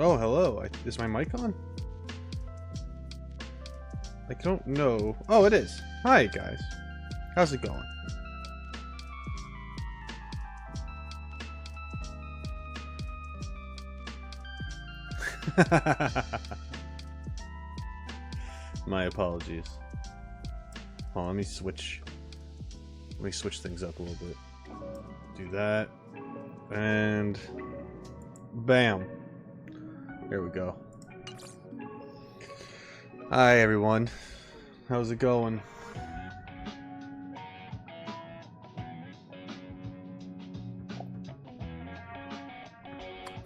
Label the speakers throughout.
Speaker 1: Oh, hello. Is my mic on? I don't know. Oh, it is. Hi, guys. How's it going? My apologies. Hold on, let me switch things up a little bit. Do that. And bam. There we go. Hi everyone. How's it going?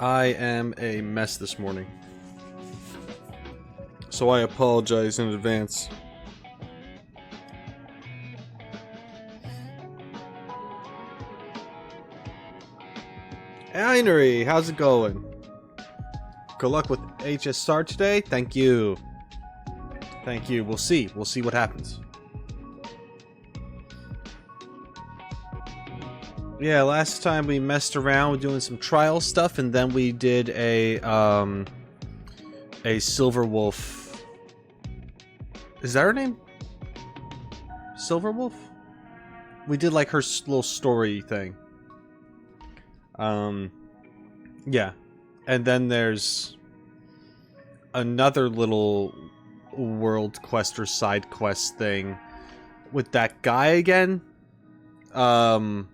Speaker 1: I am a mess this morning, so I apologize in advance. Einery, how's it going? Good luck with HSR today. Thank you. Thank you. We'll see. We'll see what happens. Yeah, last time we messed around with doing some trial stuff, and then we did a Silver Wolf. Is that her name? Silver Wolf? We did like her little story thing. Yeah. And then there's another little world quest or side quest thing with that guy again. I'm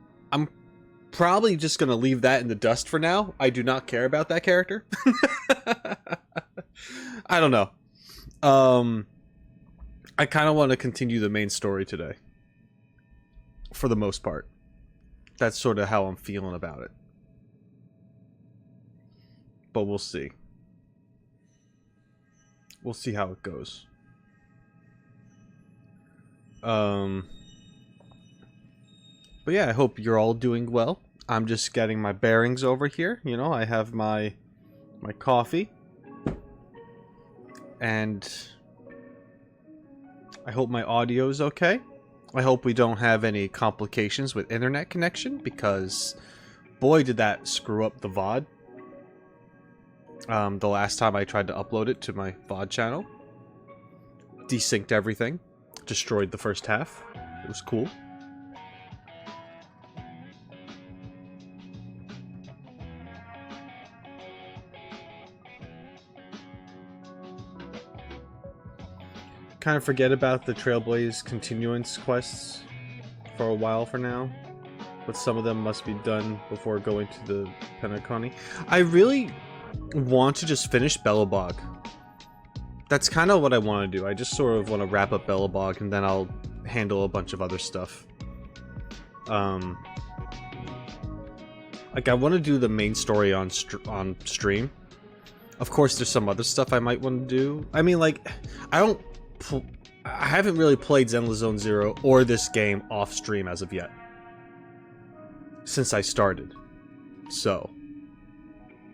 Speaker 1: probably just gonna leave that in the dust for now. I do not care about that character. I don't know. I kind of want to continue the main story today. For the most part. That's sort of how I'm feeling about it. But we'll see. We'll see how it goes. But yeah, I hope you're all doing well. I'm just getting my bearings over here. You know, I have my coffee. And I hope my audio is okay. I hope we don't have any complications with internet connection, because boy did that screw up the VOD. The last time I tried to upload it to my VOD channel. Desynced everything. Destroyed the first half. It was cool. Kind of forget about the Trailblaze continuance quests for a while for now. But some of them must be done before going to the Penacony. I really want to just finish Belobog. That's kind of what I want to do. I just sort of want to wrap up Belobog, and then I'll handle a bunch of other stuff. Like, I want to do the main story on stream. Of course, there's some other stuff I might want to do. I mean, like, I haven't really played Zenless Zone Zero or this game off stream as of yet. Since I started. So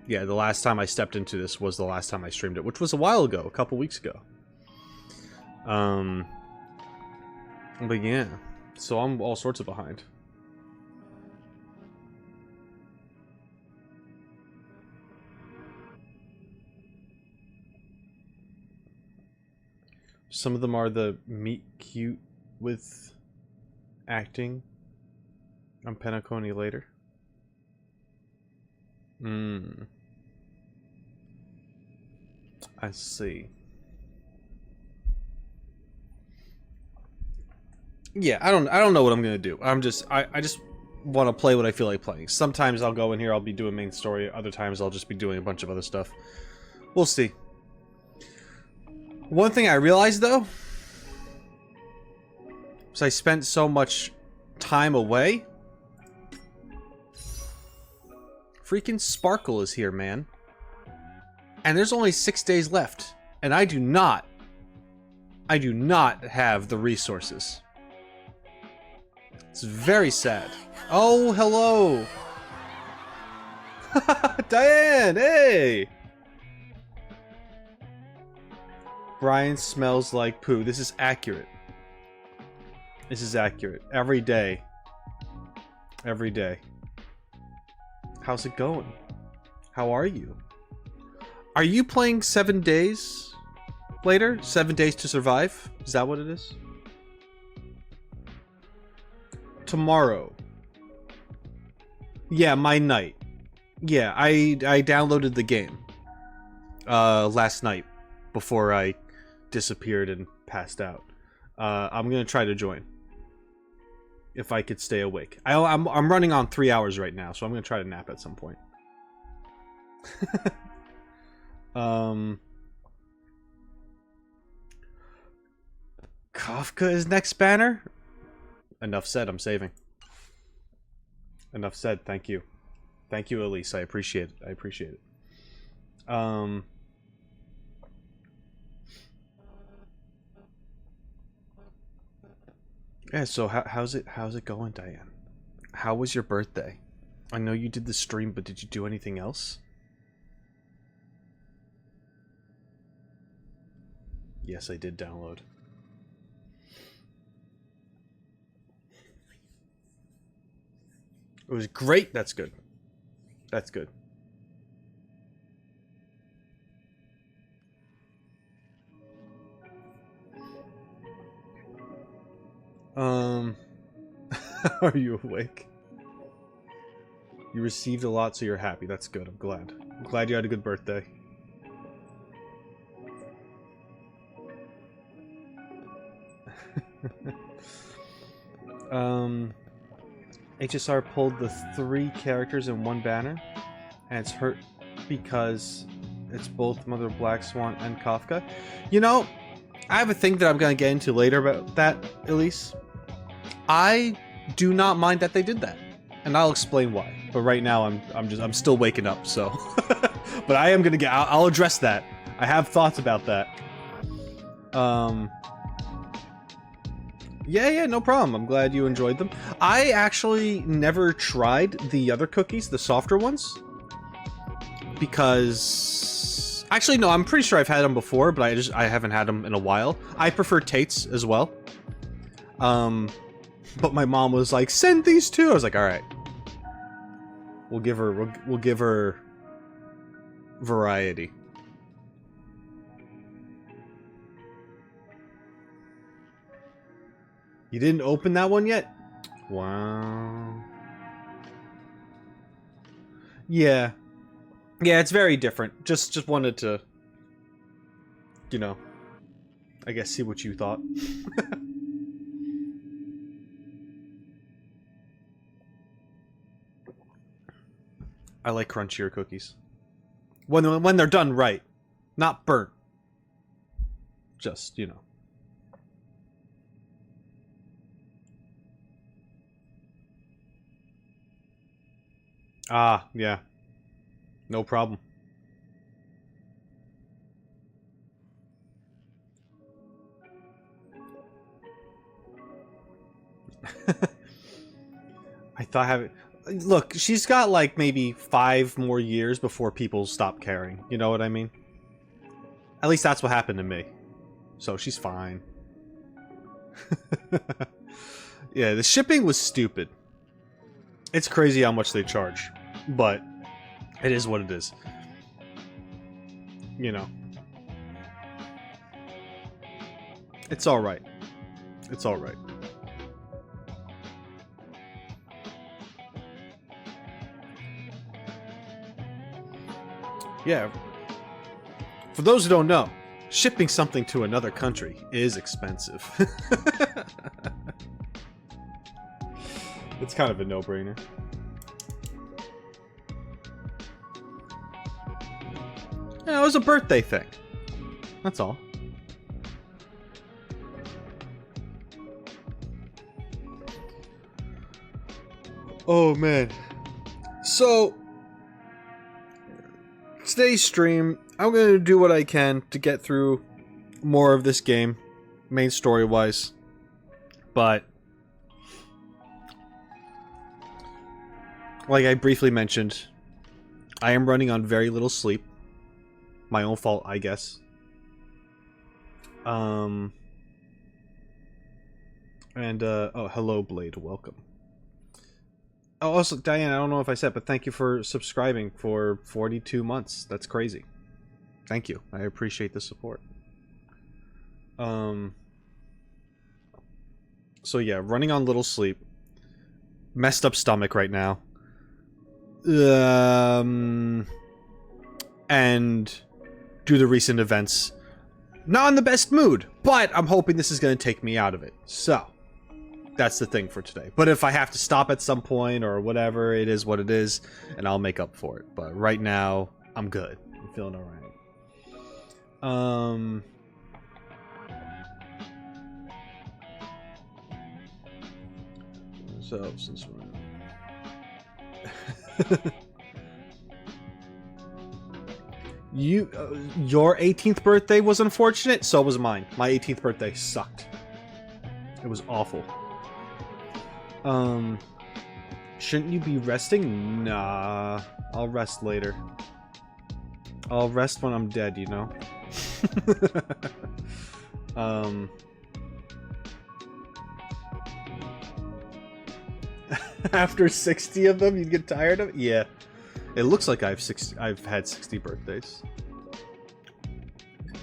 Speaker 1: yeah, the last time I stepped into this was the last time I streamed it, which was a while ago, a couple weeks ago. But yeah, so I'm all sorts of behind. Some of them are the meet cute with acting on Penacony later. I see. Yeah, I don't know what I'm gonna do. I just want to play what I feel like playing. Sometimes I'll go in here, I'll be doing main story. Other times I'll just be doing a bunch of other stuff. We'll see. One thing I realized though, was I spent so much time away. Freaking Sparkle is here, man. And there's only 6 days left. And I do not have the resources. It's very sad. Oh, hello. Diane, hey. Brian smells like poo. This is accurate. This is accurate. Every day. Every day. How's it going? How are you? Are you playing 7 days later? 7 days to survive? Is that what it is? Tomorrow. Yeah, my night. Yeah, I downloaded the game last night before I disappeared and passed out. I'm gonna try to join if I could stay awake. I'm running on 3 hours right now, so I'm gonna try to nap at some point. Kafka is next banner? Enough said, I'm saving. Enough said, thank you. Thank you, Elise. I appreciate it. I appreciate it. Yeah, so how's it going, Diane? How was your birthday? I know you did the stream, but did you do anything else? Yes, I did download. It was great. That's good. That's good. Are you awake? You received a lot, so you're happy. That's good. I'm glad. I'm glad you had a good birthday. HSR pulled the 3 characters in one banner, and it's hurt because it's both Mother Black Swan and Kafka. You know, I have a thing that I'm gonna get into later about that, Elise. I do not mind that they did that, and I'll explain why. But right now, I'm still waking up, so. But I am gonna get. I'll address that. I have thoughts about that. Yeah, no problem. I'm glad you enjoyed them. I actually never tried the other cookies, the softer ones, because actually no, I'm pretty sure I've had them before, but I haven't had them in a while. I prefer Tate's as well. But my mom was like, "Send these too." I was like, "All right, we'll give her variety." You didn't open that one yet? Wow. Yeah. Yeah, it's very different. Just wanted to, you know, I guess see what you thought. I like crunchier cookies. When they're done right. Not burnt. Just, you know. Ah, yeah. No problem. I thought having... Look, she's got like maybe 5 more years before people stop caring. You know what I mean? At least that's what happened to me. So she's fine. Yeah, the shipping was stupid. It's crazy how much they charge. But it is what it is. You know. It's alright. It's alright. Yeah. For those who don't know, shipping something to another country is expensive. It's kind of a no-brainer. Yeah, it was a birthday thing. That's all. Oh, man. So, today's stream, I'm going to do what I can to get through more of this game, main story-wise. But, like I briefly mentioned, I am running on very little sleep. My own fault, I guess. Oh, hello, Blade. Welcome. Oh, also, Diane, I don't know if I said, but thank you for subscribing for 42 months. That's crazy. Thank you. I appreciate the support. So yeah, running on little sleep. Messed up stomach right now. And due to recent events, not in the best mood, but I'm hoping this is going to take me out of it. So, that's the thing for today. But if I have to stop at some point or whatever, it is what it is, and I'll make up for it. But right now, I'm good. I'm feeling alright. So, since we're... your 18th birthday was unfortunate, so was mine. My 18th birthday sucked. It was awful. Shouldn't you be resting? Nah, I'll rest later. I'll rest when I'm dead, you know? After 60 of them, you'd get tired of it? Yeah. It looks like I've had 60 birthdays.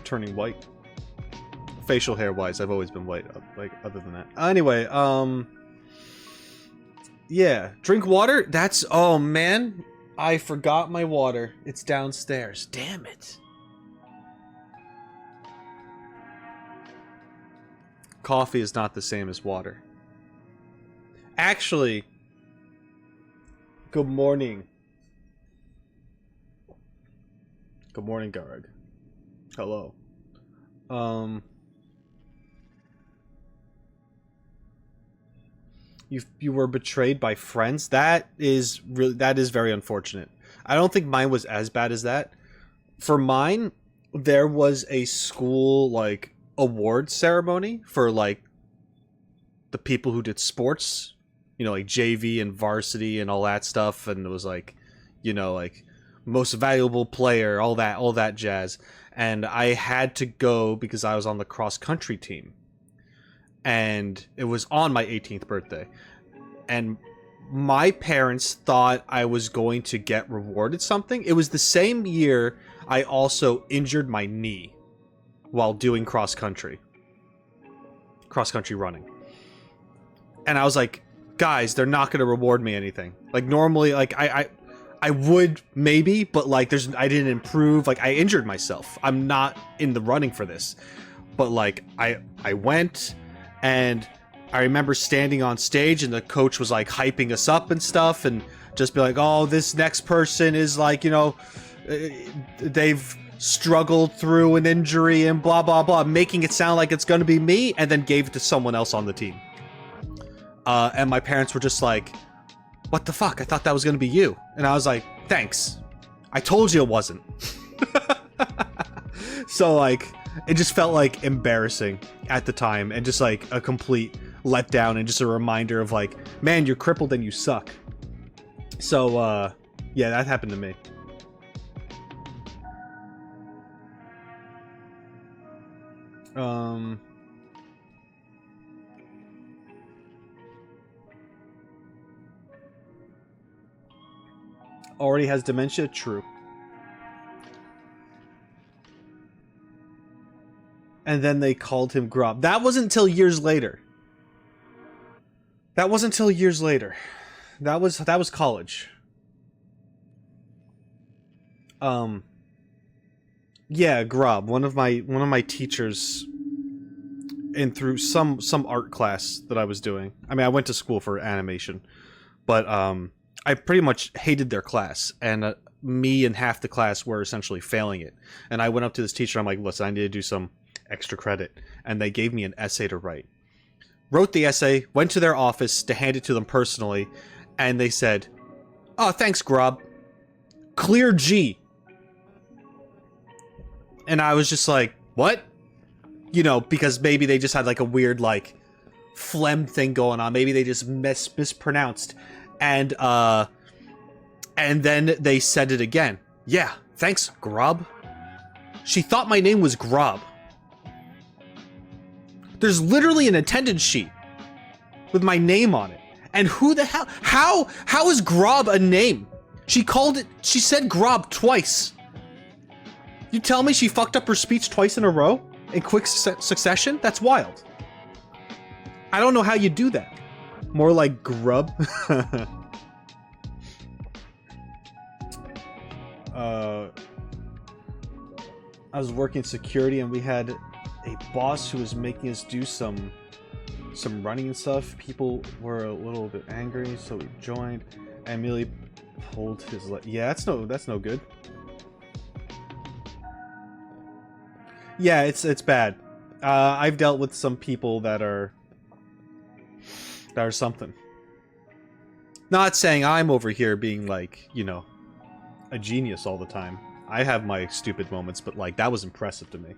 Speaker 1: Turning white. Facial hair wise, I've always been white, like, other than that. Anyway, yeah. Drink water? That's... Oh, man. I forgot my water. It's downstairs. Damn it. Coffee is not the same as water. Actually... Good morning. Good morning, Garg. Hello. You were betrayed by friends? That is very unfortunate. I don't think mine was as bad as that. For mine, there was a school like award ceremony for like the people who did sports, you know, like JV and varsity and all that stuff, and it was like, you know, like most valuable player, all that jazz. And I had to go because I was on the cross country team. And it was on my 18th birthday. And my parents thought I was going to get rewarded something. It was the same year I also injured my knee while doing cross country running. And I was like, guys, they're not going to reward me anything. Like normally, like I would maybe, but like I didn't improve. Like I injured myself. I'm not in the running for this. But like I went, and I remember standing on stage and the coach was like hyping us up and stuff, and just be like, oh, this next person is like, you know, they've struggled through an injury and blah blah blah, making it sound like it's gonna be me, and then gave it to someone else on the team. And my parents were just like, what the fuck? I thought that was gonna be you. And I was like, thanks. I told you it wasn't. So like, it just felt like embarrassing at the time, and just like a complete letdown, and just a reminder of like, man, you're crippled and you suck. So yeah, that happened to me. Already has dementia? True. And then they called him Grub. That wasn't until years later. That wasn't until years later. That was college. Yeah, Grub, one of my teachers in through some art class that I was doing. I mean, I went to school for animation, but I pretty much hated their class, and me and half the class were essentially failing it. And I went up to this teacher. I'm like, listen, I need to do some extra credit, and they gave me an essay to write. Wrote the essay, went to their office to hand it to them personally, and they said, oh, thanks, Grub. Clear G. And I was just like, what? You know, because maybe they just had like a weird like phlegm thing going on. Maybe they just mispronounced. And then they said it again. Yeah, thanks, Grub. She thought my name was Grub. There's literally an attendance sheet with my name on it. And who the hell? How is Grub a name? She said Grub twice. You tell me she fucked up her speech twice in a row? In quick succession? That's wild. I don't know how you do that. More like grub. I was working security and we had a boss who was making us do some running and stuff. People were a little bit angry, so we joined and immediately pulled his leg. Yeah, that's no good. Yeah, it's bad. I've dealt with some people that are something. Not saying I'm over here being like, you know, a genius all the time. I have my stupid moments, but like that was impressive to me.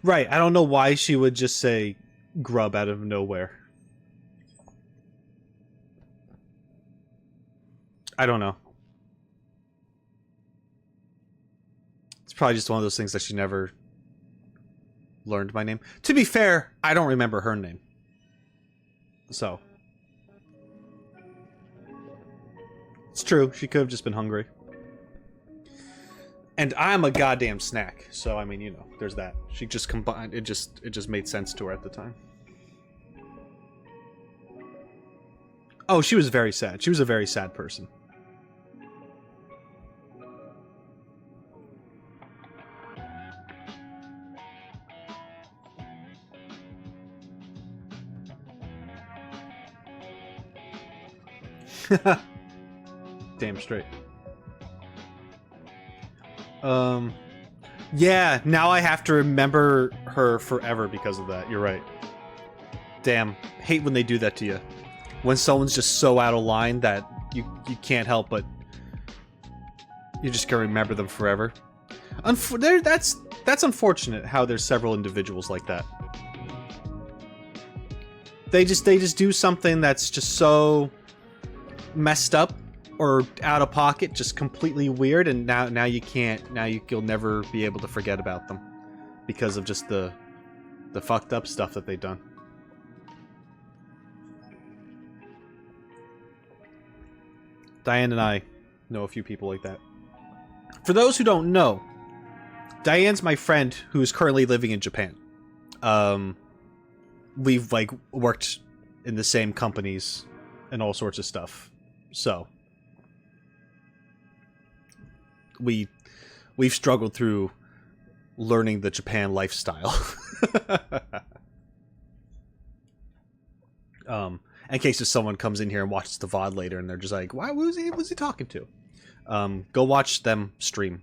Speaker 1: Right, I don't know why she would just say grub out of nowhere. I don't know. It's probably just one of those things that she never learned my name. To be fair, I don't remember her name. So. It's true, she could have just been hungry. And I'm a goddamn snack, so I mean, you know, there's that. She just combined, it just made sense to her at the time. Oh, she was very sad. She was a very sad person. Damn straight. Yeah, now I have to remember her forever because of that. You're right. Damn, hate when they do that to you. When someone's just so out of line that you can't help but you're just gonna remember them forever. That's unfortunate how there's several individuals like that. They just do something that's just so messed up or out of pocket, just completely weird, and now you can't. Now you'll never be able to forget about them because of just the fucked up stuff that they've done. Diane and I know a few people like that. For those who don't know, Diane's my friend who is currently living in Japan. We've like worked in the same companies and all sorts of stuff. So we've struggled through learning the Japan lifestyle. In case if someone comes in here and watches the VOD later and they're just like, why was he talking to? Go watch them stream.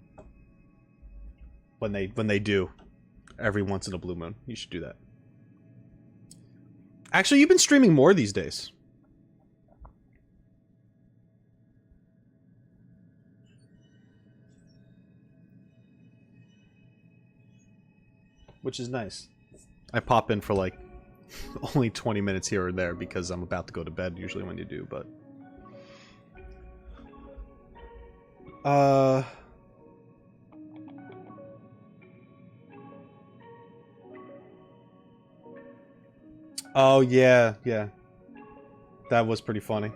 Speaker 1: When they do. Every once in a blue moon. You should do that. Actually, you've been streaming more these days. Which is nice. I pop in for like only 20 minutes here or there because I'm about to go to bed usually when you do, but oh yeah, yeah. That was pretty funny.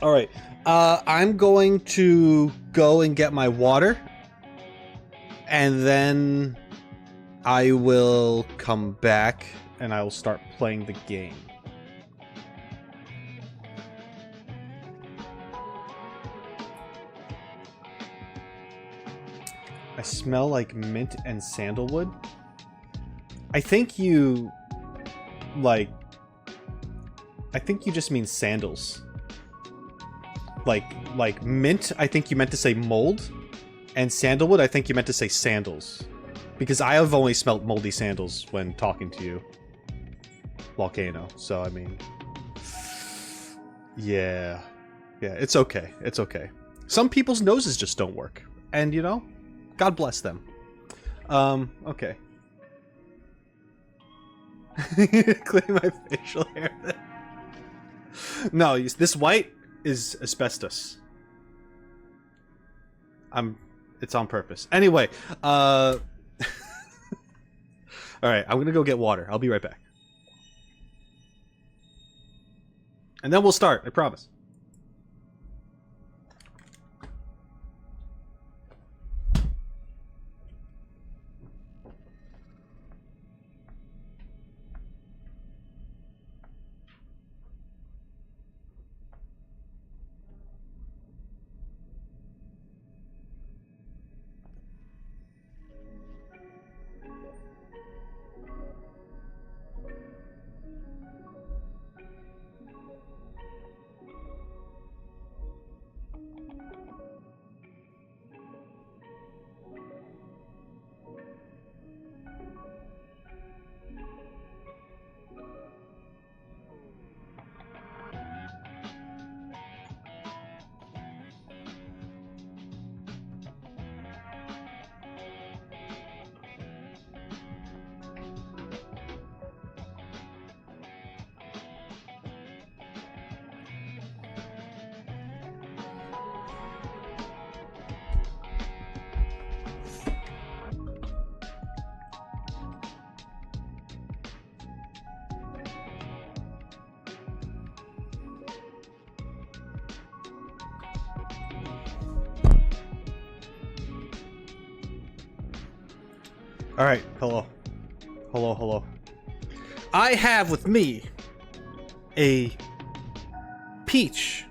Speaker 1: Alright. I'm going to go and get my water. And then I will come back and I will start playing the game. I smell like mint and sandalwood. I think you just mean sandals. Like mint, I think you meant to say mold. And sandalwood, I think you meant to say sandals. Because I have only smelt moldy sandals when talking to you. Volcano. So, I mean... Yeah. Yeah, it's okay. It's okay. Some people's noses just don't work. And, you know, God bless them. Okay. Clean my facial hair then. No, this white is asbestos. It's on purpose. Anyway, Alright, I'm gonna go get water. I'll be right back. And then we'll start, I promise. Alright, hello. Hello, hello. I have with me a peach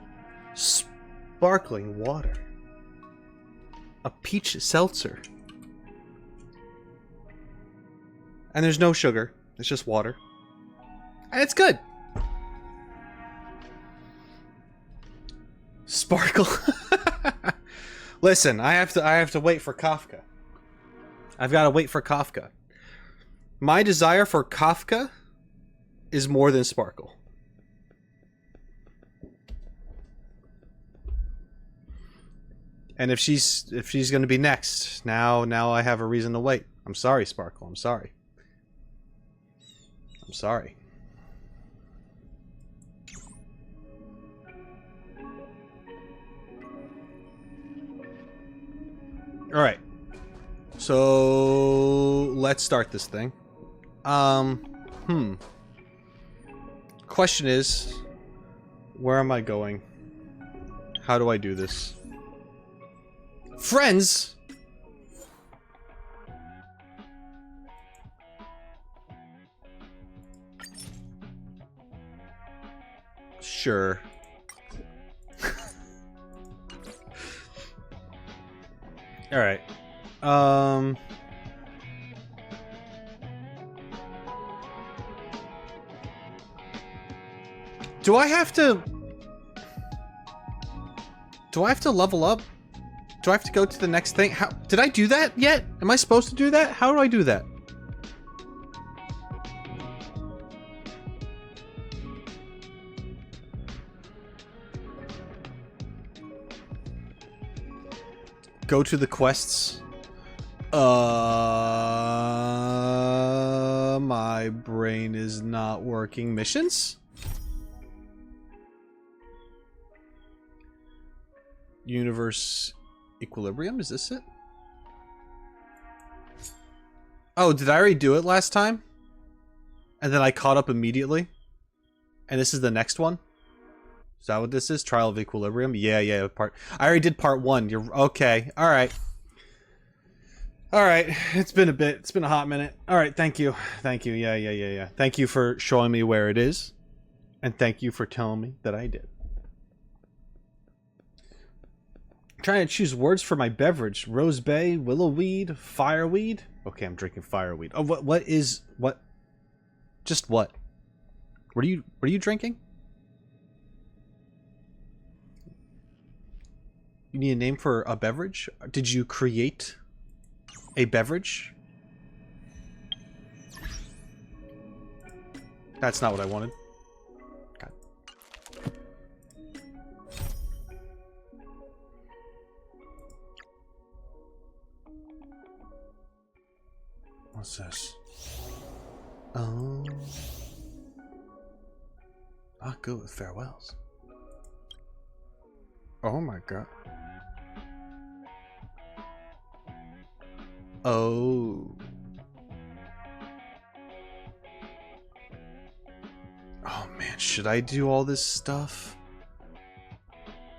Speaker 1: sparkling water. A peach seltzer. And there's no sugar. It's just water. And it's good. Sparkle. Listen, I have to wait for Kafka. I've got to wait for Kafka. My desire for Kafka is more than Sparkle. And if she's going to be next, now I have a reason to wait. I'm sorry, Sparkle. I'm sorry. I'm sorry. All right. So let's start this thing. Question is, where am I going? How do I do this? Friends? Sure. All right. Do I have to level up? Do I have to go to the next thing? How did I do that yet? Am I supposed to do that? How do I do that? Go to the quests. My brain is not working. Missions? Universe Equilibrium? Is this it? Oh, did I already do it last time? And then I caught up immediately? And this is the next one? Is that what this is? Trial of Equilibrium? Yeah, I already did part 1. You're okay. Alright. Alright. It's been a bit. It's been a hot minute. Alright, thank you. Thank you. Yeah. Thank you for showing me where it is. And thank you for telling me that I did. I'm trying to choose words for my beverage. Rose Bay, Willowweed, Fireweed. Okay, I'm drinking Fireweed. Oh, what is what? Just what? What are you drinking? You need a name for a beverage? Did you create a beverage? That's not what I wanted. God. What's this? Oh. Not good with farewells. Oh my god. Oh. Should I do all this stuff?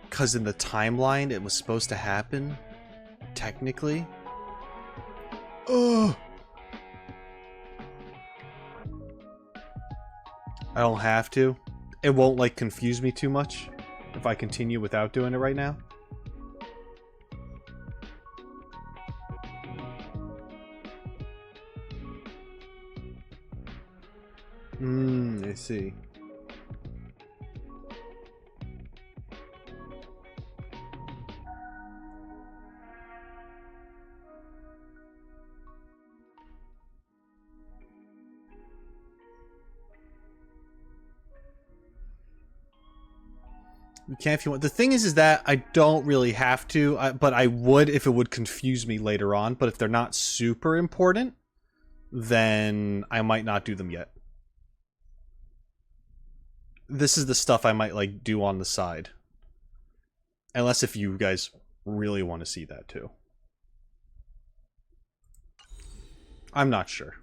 Speaker 1: Because in the timeline, it was supposed to happen, technically. Ugh. I don't have to. It won't, like, confuse me too much if I continue without doing it right now. I see. You can if you want. The thing is that I don't really have to, but I would if it would confuse me later on. But if they're not super important, then I might not do them yet. This is the stuff I might, like, do on the side. Unless if you guys really want to see that too. I'm not sure.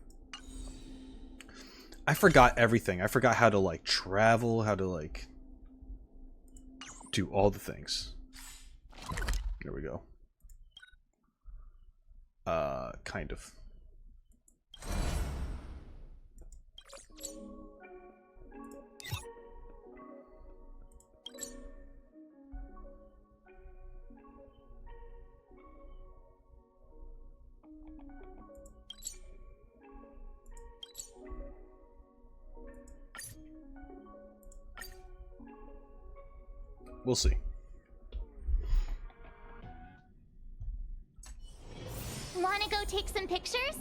Speaker 1: I forgot everything. I forgot how to, like, travel, how to, like, do all the things. There we go. Kind of. We'll see.
Speaker 2: Wanna go take some pictures?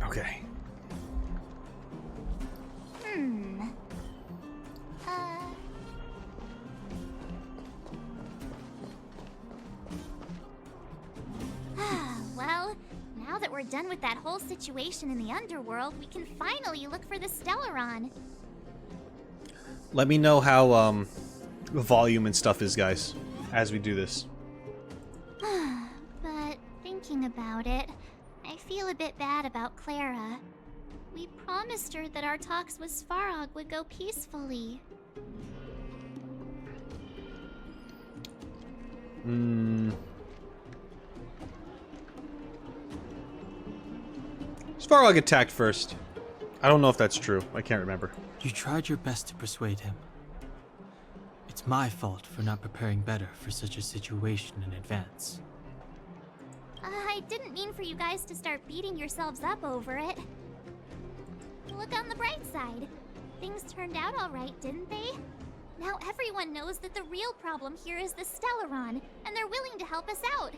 Speaker 1: Okay.
Speaker 2: Well, now that we're done with that whole situation in the underworld, we can finally look for the Stellaron.
Speaker 1: Let me know how volume and stuff is, guys, as we do this.
Speaker 2: But thinking about it, I feel a bit bad about Clara. We promised her that our talks with Svarog would go peacefully.
Speaker 1: Svarog attacked first. I don't know if that's true. I can't remember.
Speaker 3: You tried your best to persuade him. It's my fault for not preparing better for such a situation in advance.
Speaker 2: I didn't mean for you guys to start beating yourselves up over it. Look on the bright side. Things turned out all right, didn't they? Now everyone knows that the real problem here is the Stellaron, and they're willing to help us out.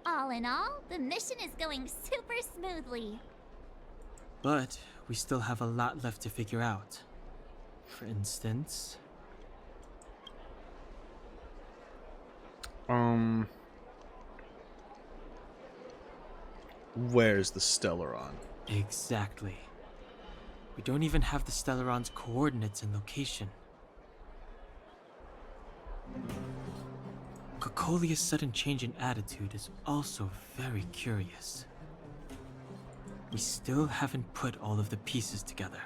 Speaker 2: All in all, the mission is going super smoothly.
Speaker 3: But we still have a lot left to figure out. For instance...
Speaker 1: Where's the Stellaron?
Speaker 3: Exactly. We don't even have the Stellaron's coordinates and location. Cocolia's sudden change in attitude is also very curious. We still haven't put all of the pieces together.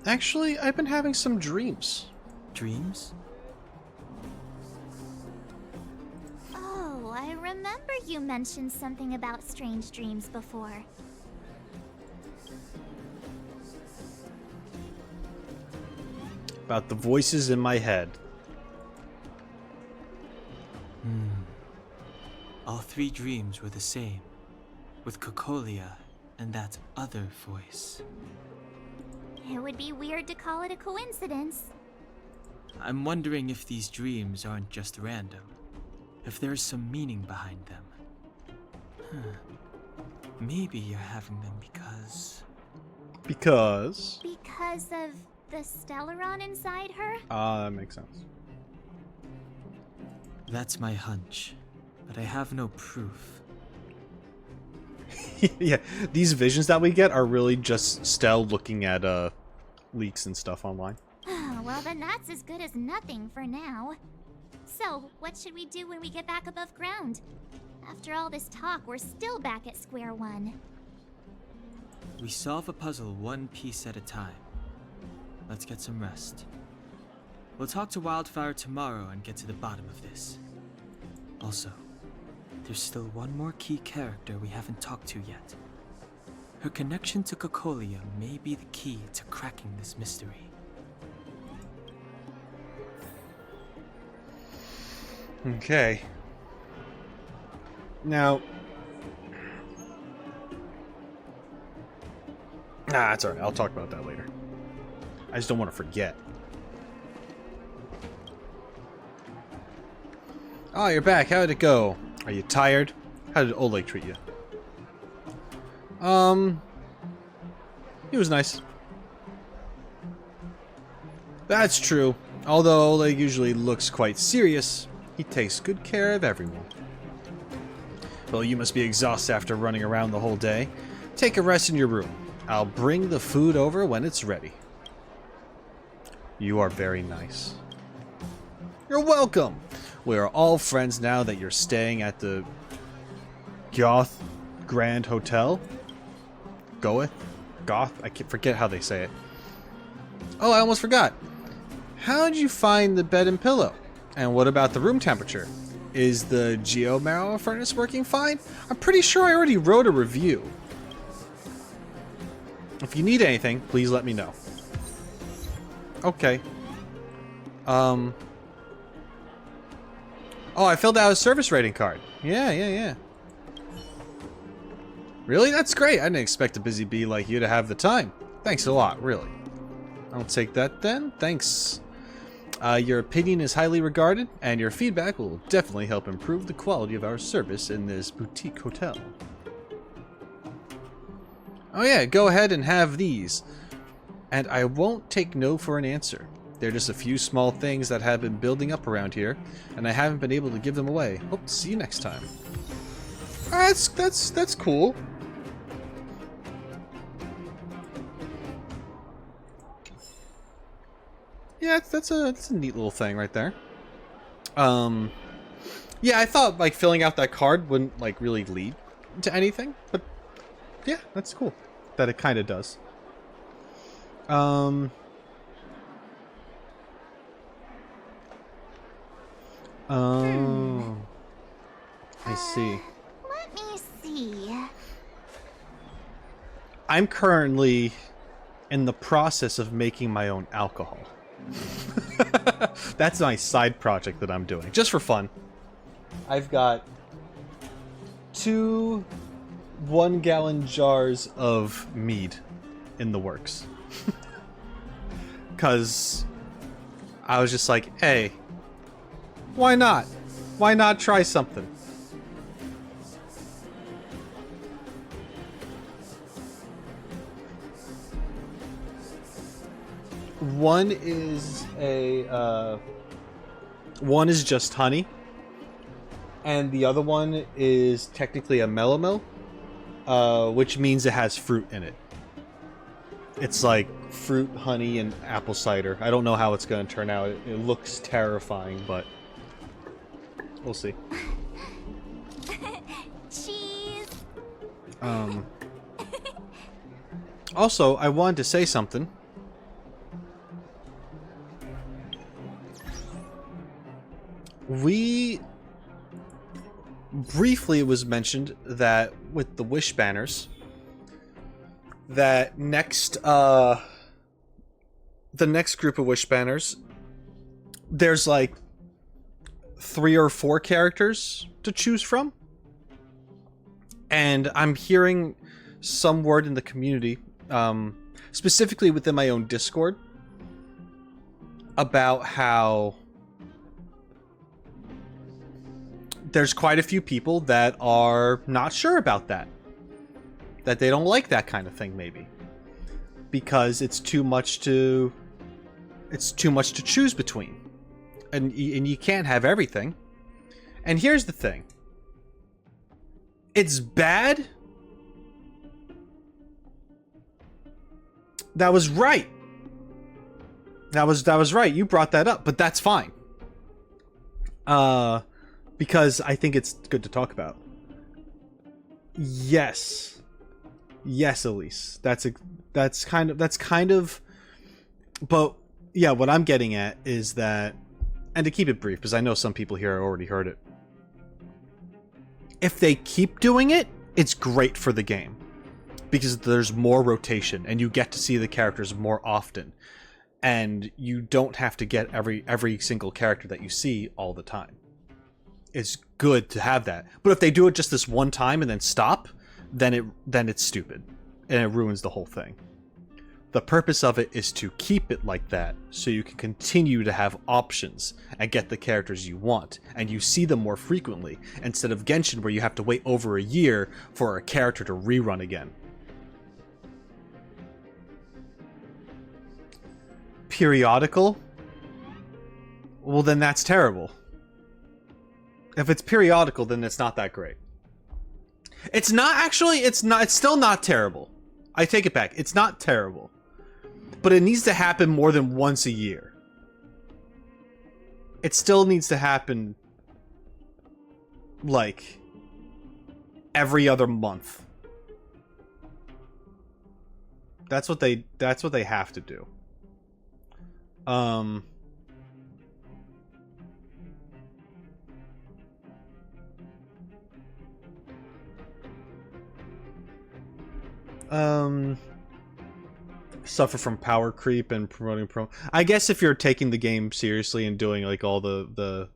Speaker 1: Actually, I've been having some dreams.
Speaker 3: Dreams?
Speaker 2: Oh, I remember you mentioned something about strange dreams before.
Speaker 1: About the voices in my head.
Speaker 3: All three dreams were the same, with Cocolia and that other voice.
Speaker 2: It would be weird to call it a coincidence.
Speaker 3: I'm wondering if these dreams aren't just random, if there's some meaning behind them. Maybe you're having them because...
Speaker 1: Because
Speaker 2: of the Stellaron inside her?
Speaker 1: that makes sense.
Speaker 3: That's my hunch, but I have no proof.
Speaker 1: Yeah, these visions that we get are really just Stell looking at leaks and stuff online.
Speaker 2: Well, then that's as good as nothing for now. So, what should we do when we get back above ground? After all this talk, we're still back at square one.
Speaker 3: We solve a puzzle one piece at a time. Let's get some rest. We'll talk to Wildfire tomorrow and get to the bottom of this. Also, there's still one more key character we haven't talked to yet. Her connection to Cocolia may be the key to cracking this mystery.
Speaker 1: Okay. Now... that's alright. I'll talk about that later. I just don't want to forget. Oh, you're back. How did it go? Are you tired? How did Oleg treat you? He was nice. That's true. Although Oleg usually looks quite serious, he takes good care of everyone. Well, you must be exhausted after running around the whole day. Take a rest in your room. I'll bring the food over when it's ready. You are very nice. You're welcome! We are all friends now that you're staying at the Goth Grand Hotel. Goth? I can't forget how they say it. Oh, I almost forgot. How did you find the bed and pillow? And what about the room temperature? Is the Geomarrow furnace working fine? I'm pretty sure I already wrote a review. If you need anything, please let me know. Okay. Oh, I filled out a service rating card. Yeah. Really? That's great. I didn't expect a busy bee like you to have the time. Thanks a lot, really. I'll take that then. Thanks. Your opinion is highly regarded, and your feedback will definitely help improve the quality of our service in this boutique hotel. Oh yeah, go ahead and have these. And I won't take no for an answer. They're just a few small things that have been building up around here, and I haven't been able to give them away. Hope to see you next time. That's cool. Yeah, that's a neat little thing right there. Yeah, I thought like filling out that card wouldn't like really lead to anything, but yeah, that's cool that it kind of does. Oh, I see.
Speaker 2: Let me see.
Speaker 1: I'm currently in the process of making my own alcohol. That's my side project that I'm doing, just for fun. I've got 2 1-gallon jars of mead in the works. Because I was just like, hey, why not? Why not try something? One is just honey, and the other one is technically a melomel, which means it has fruit in it. It's like fruit, honey, and apple cider. I don't know how it's going to turn out. It looks terrifying, but we'll see.
Speaker 2: Cheese.
Speaker 1: Also, I wanted to say something. Briefly, it was mentioned that with the wish banners, that the next group of wish banners, there's like 3 or 4 characters to choose from. And I'm hearing some word in the community, specifically within my own Discord, about how there's quite a few people that are not sure about that. That they don't like that kind of thing, maybe. Because it's too much to choose between. And you can't have everything. And here's the thing. It's bad. That was right. That was right. You brought that up, but that's fine. because I think it's good to talk about. Yes, Elise. That's kind of. But yeah, what I'm getting at is that, and to keep it brief, because I know some people here already heard it. If they keep doing it, it's great for the game, because there's more rotation and you get to see the characters more often, and you don't have to get every single character that you see all the time. It's good to have that. But if they do it just this one time and then stop, then it's stupid and it ruins the whole thing. The purpose of it is to keep it like that so you can continue to have options and get the characters you want, and you see them more frequently, instead of Genshin where you have to wait over a year for a character to rerun again. Periodical? Well, then that's terrible. If it's periodical, then it's not that great. It's still not terrible. I take it back. It's not terrible. But it needs to happen more than once a year. It still needs to happen like every other month. That's what they have to do. Suffer from power creep and promoting I guess if you're taking the game seriously and doing like all the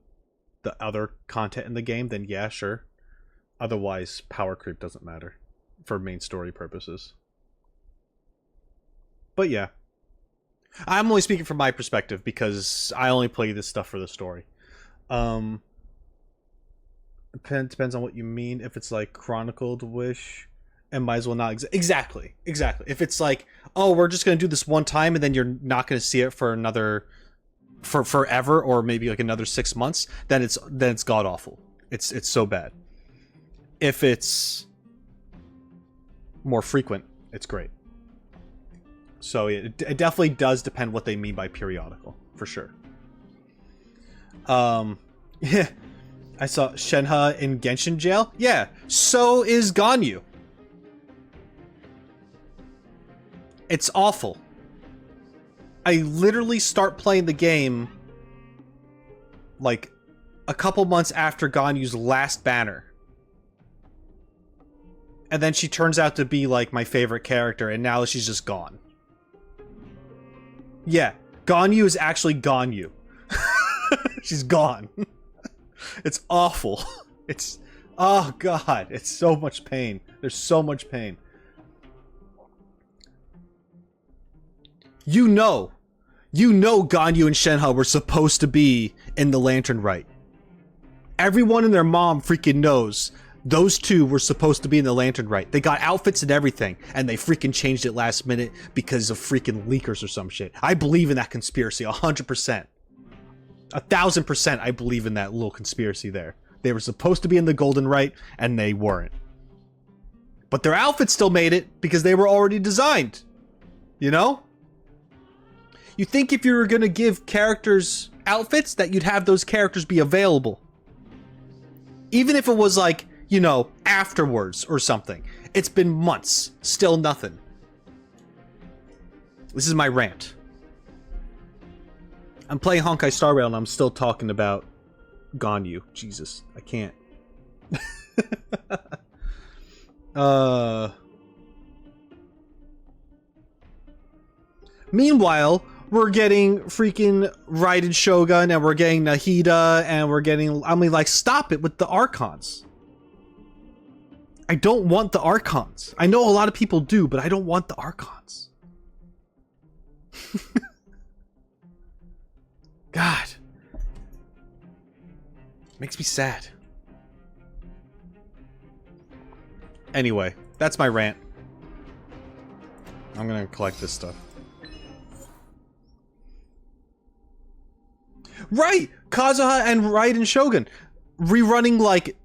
Speaker 1: other content in the game, then yeah, sure. Otherwise, power creep doesn't matter for main story purposes. But yeah. I'm only speaking from my perspective because I only play this stuff for the story. Depends on what you mean. If it's like Chronicled Wish, and might as well not exactly. If it's like, oh, we're just gonna do this one time and then you're not gonna see it for forever, or maybe like another 6 months, then it's god awful. It's so bad. If it's more frequent, it's great. So it definitely does depend what they mean by periodical, for sure. Yeah, I saw Shenhe in Genshin jail. Yeah, so is Ganyu. It's awful. I literally start playing the game like a couple months after Ganyu's last banner. And then she turns out to be like my favorite character, and now she's just gone. Yeah, Ganyu is actually Ganyu. She's gone. It's awful. It's... oh god, it's so much pain. There's so much pain. You know Ganyu and Shenhe were supposed to be in the Lantern Rite. Everyone and their mom freaking knows those two were supposed to be in the Lantern Rite. They got outfits and everything, and they freaking changed it last minute because of freaking leakers or some shit. I believe in that conspiracy 100%. 1000% I believe in that little conspiracy there. They were supposed to be in the Golden Rite, and they weren't. But their outfits still made it because they were already designed. You know? You think if you were gonna give characters outfits, that you'd have those characters be available. Even if it was like, you know, afterwards or something. It's been months. Still nothing. This is my rant. I'm playing Honkai Star Rail and I'm still talking about Ganyu. Jesus, I can't. Meanwhile, we're getting freaking Raiden Shogun, and we're getting Nahida, and we're getting... I mean, like, stop it with the Archons. I don't want the Archons. I know a lot of people do, but I don't want the Archons. God. Makes me sad. Anyway, that's my rant. I'm gonna collect this stuff. Right! Kazuha and Raiden Shogun rerunning like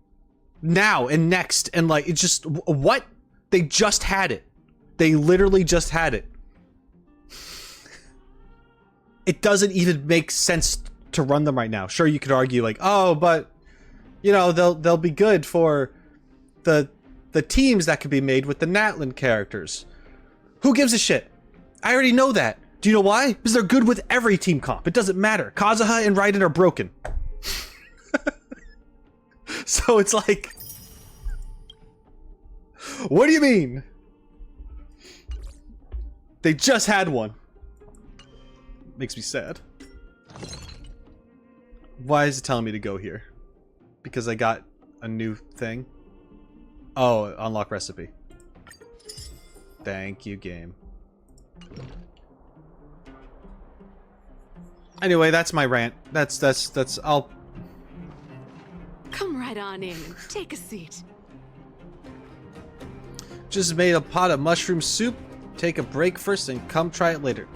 Speaker 1: now and next, and like it's just what? They just had it. They literally just had it. It doesn't even make sense to run them right now. Sure, you could argue like, oh, but you know, they'll be good for the teams that could be made with the Natlan characters. Who gives a shit? I already know that. Do you know why? Because they're good with every team comp. It doesn't matter. Kazuha and Raiden are broken. So it's like, what do you mean? They just had one. Makes me sad. Why is it telling me to go here? Because I got a new thing? Oh, unlock recipe. Thank you, game. Anyway, that's my rant. I'll...
Speaker 4: Come right on in and take a seat.
Speaker 1: Just made a pot of mushroom soup. Take a break first and come try it later.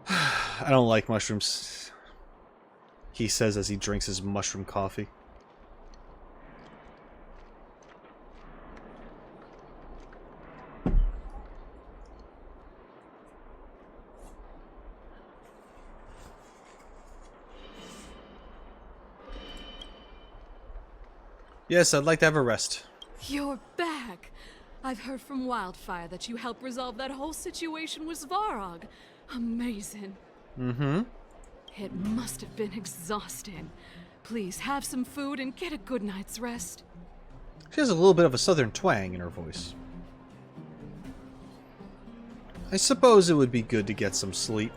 Speaker 1: I don't like mushrooms, he says as he drinks his mushroom coffee. Yes, I'd like to have a rest.
Speaker 4: You're back. I've heard from Wildfire that you helped resolve that whole situation with Svarog. Amazing.
Speaker 1: Mm-hmm.
Speaker 4: It must have been exhausting. Please have some food and get a good night's rest.
Speaker 1: She has a little bit of a southern twang in her voice. I suppose it would be good to get some sleep.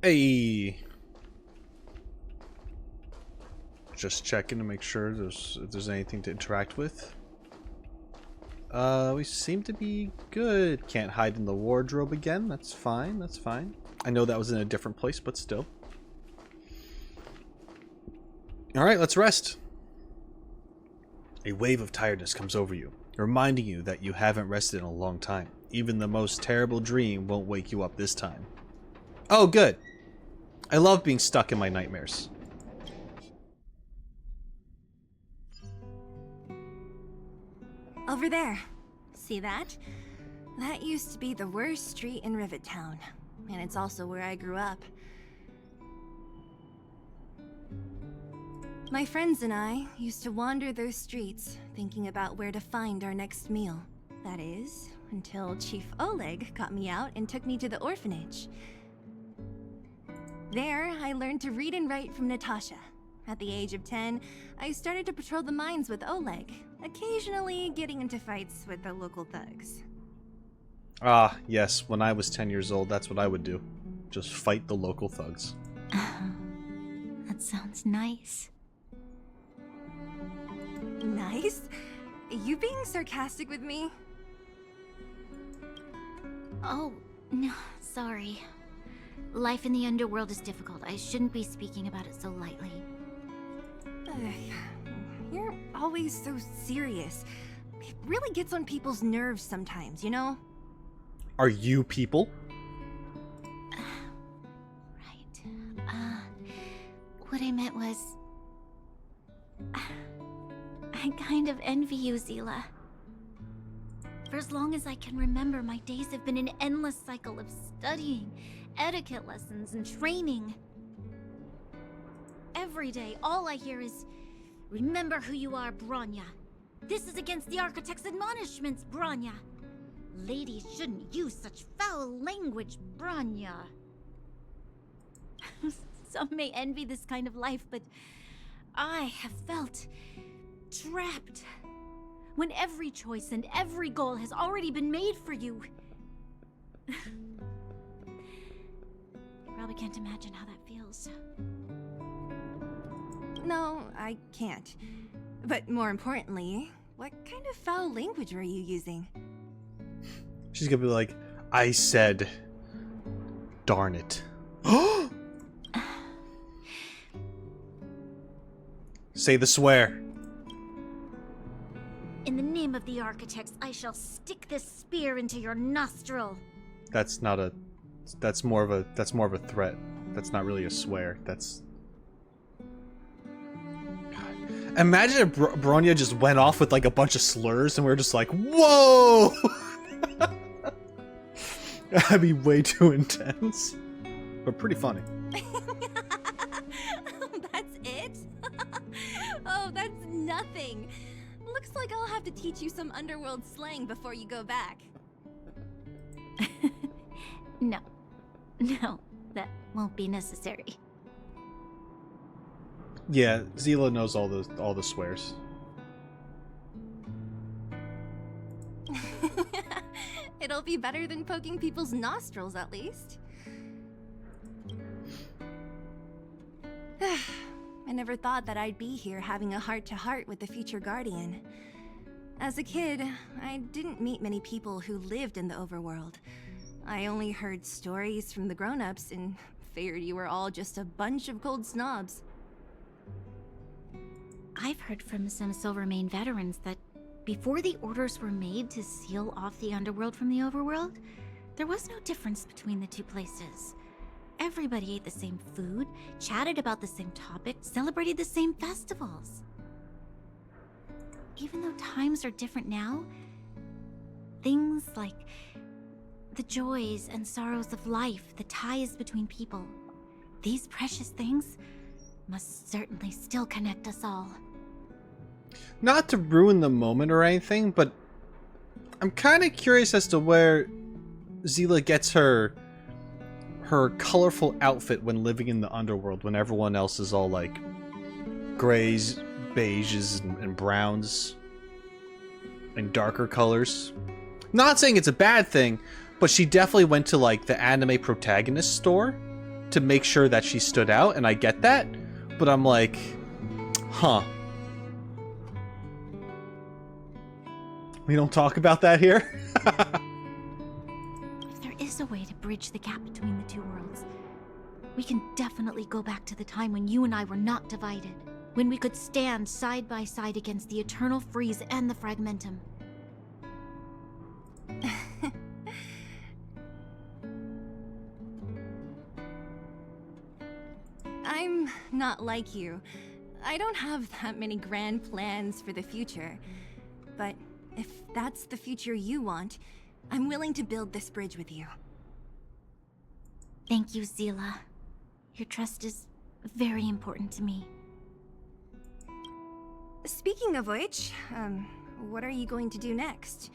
Speaker 1: Hey. Just checking to make sure there's anything to interact with. We seem to be good. Can't hide in the wardrobe again. That's fine. That's fine. I know that was in a different place, but still. Alright, let's rest. A wave of tiredness comes over you, reminding you that you haven't rested in a long time. Even the most terrible dream won't wake you up this time. Oh, good. I love being stuck in my nightmares.
Speaker 5: Over there. See that? That used to be the worst street in Rivet Town. And it's also where I grew up. My friends and I used to wander those streets, thinking about where to find our next meal. That is, until Chief Oleg got me out and took me to the orphanage. There, I learned to read and write from Natasha. At the age of 10, I started to patrol the mines with Oleg, occasionally getting into fights with the local thugs.
Speaker 1: Ah, yes, when I was 10 years old, that's what I would do. Just fight the local thugs.
Speaker 5: That sounds nice. Nice? You being sarcastic with me?
Speaker 2: Oh, no, sorry. Life in the underworld is difficult. I shouldn't be speaking about it so lightly.
Speaker 5: You're always so serious. It really gets on people's nerves sometimes, you know?
Speaker 1: Are you people?
Speaker 2: Right. What I meant was... I kind of envy you, Zila. For as long as I can remember, my days have been an endless cycle of studying, etiquette lessons, and training. Every day, all I hear is, "Remember who you are, Bronya. This is against the Architect's admonishments, Bronya. Ladies shouldn't use such foul language, Bronya." Some may envy this kind of life, but I have felt trapped. When every choice and every goal has already been made for you. You probably can't imagine how that feels.
Speaker 5: No, I can't. But more importantly, what kind of foul language were you using?
Speaker 1: She's gonna be like, I said, darn it. Say the swear.
Speaker 2: In the name of the Architects, I shall stick this spear into your nostril.
Speaker 1: That's not a... That's more of a threat. That's not really a swear. That's... God. Imagine if Bronya just went off with like a bunch of slurs and we are just like, whoa! That'd be way too intense. But pretty funny.
Speaker 5: That's it? Oh, that's nothing. Looks like I'll have to teach you some underworld slang before you go back.
Speaker 2: No. No, that won't be necessary.
Speaker 1: Yeah, Zila knows all the swears.
Speaker 5: It'll be better than poking people's nostrils, at least. I never thought that I'd be here having a heart-to-heart with the future Guardian. As a kid, I didn't meet many people who lived in the Overworld. I only heard stories from the grown-ups and figured you were all just a bunch of cold snobs.
Speaker 2: I've heard from some Silvermane veterans that before the orders were made to seal off the underworld from the overworld, there was no difference between the two places. Everybody ate the same food, chatted about the same topics, celebrated the same festivals. Even though times are different now, things like the joys and sorrows of life, the ties between people, these precious things must certainly still connect us all.
Speaker 1: Not to ruin the moment or anything, but I'm kind of curious as to where Zila gets her colorful outfit when living in the underworld, when everyone else is all like grays, beiges, and browns, and darker colors. Not saying it's a bad thing, but she definitely went to like the anime protagonist store to make sure that she stood out, and I get that, but I'm like, huh. We don't talk about that here?
Speaker 2: If there is a way to bridge the gap between the two worlds, we can definitely go back to the time when you and I were not divided, when we could stand side by side against the Eternal Freeze and the Fragmentum.
Speaker 5: I'm not like you. I don't have that many grand plans for the future. But if that's the future you want, I'm willing to build this bridge with you.
Speaker 2: Thank you, Zila. Your trust is very important to me.
Speaker 5: Speaking of which, what are you going to do next?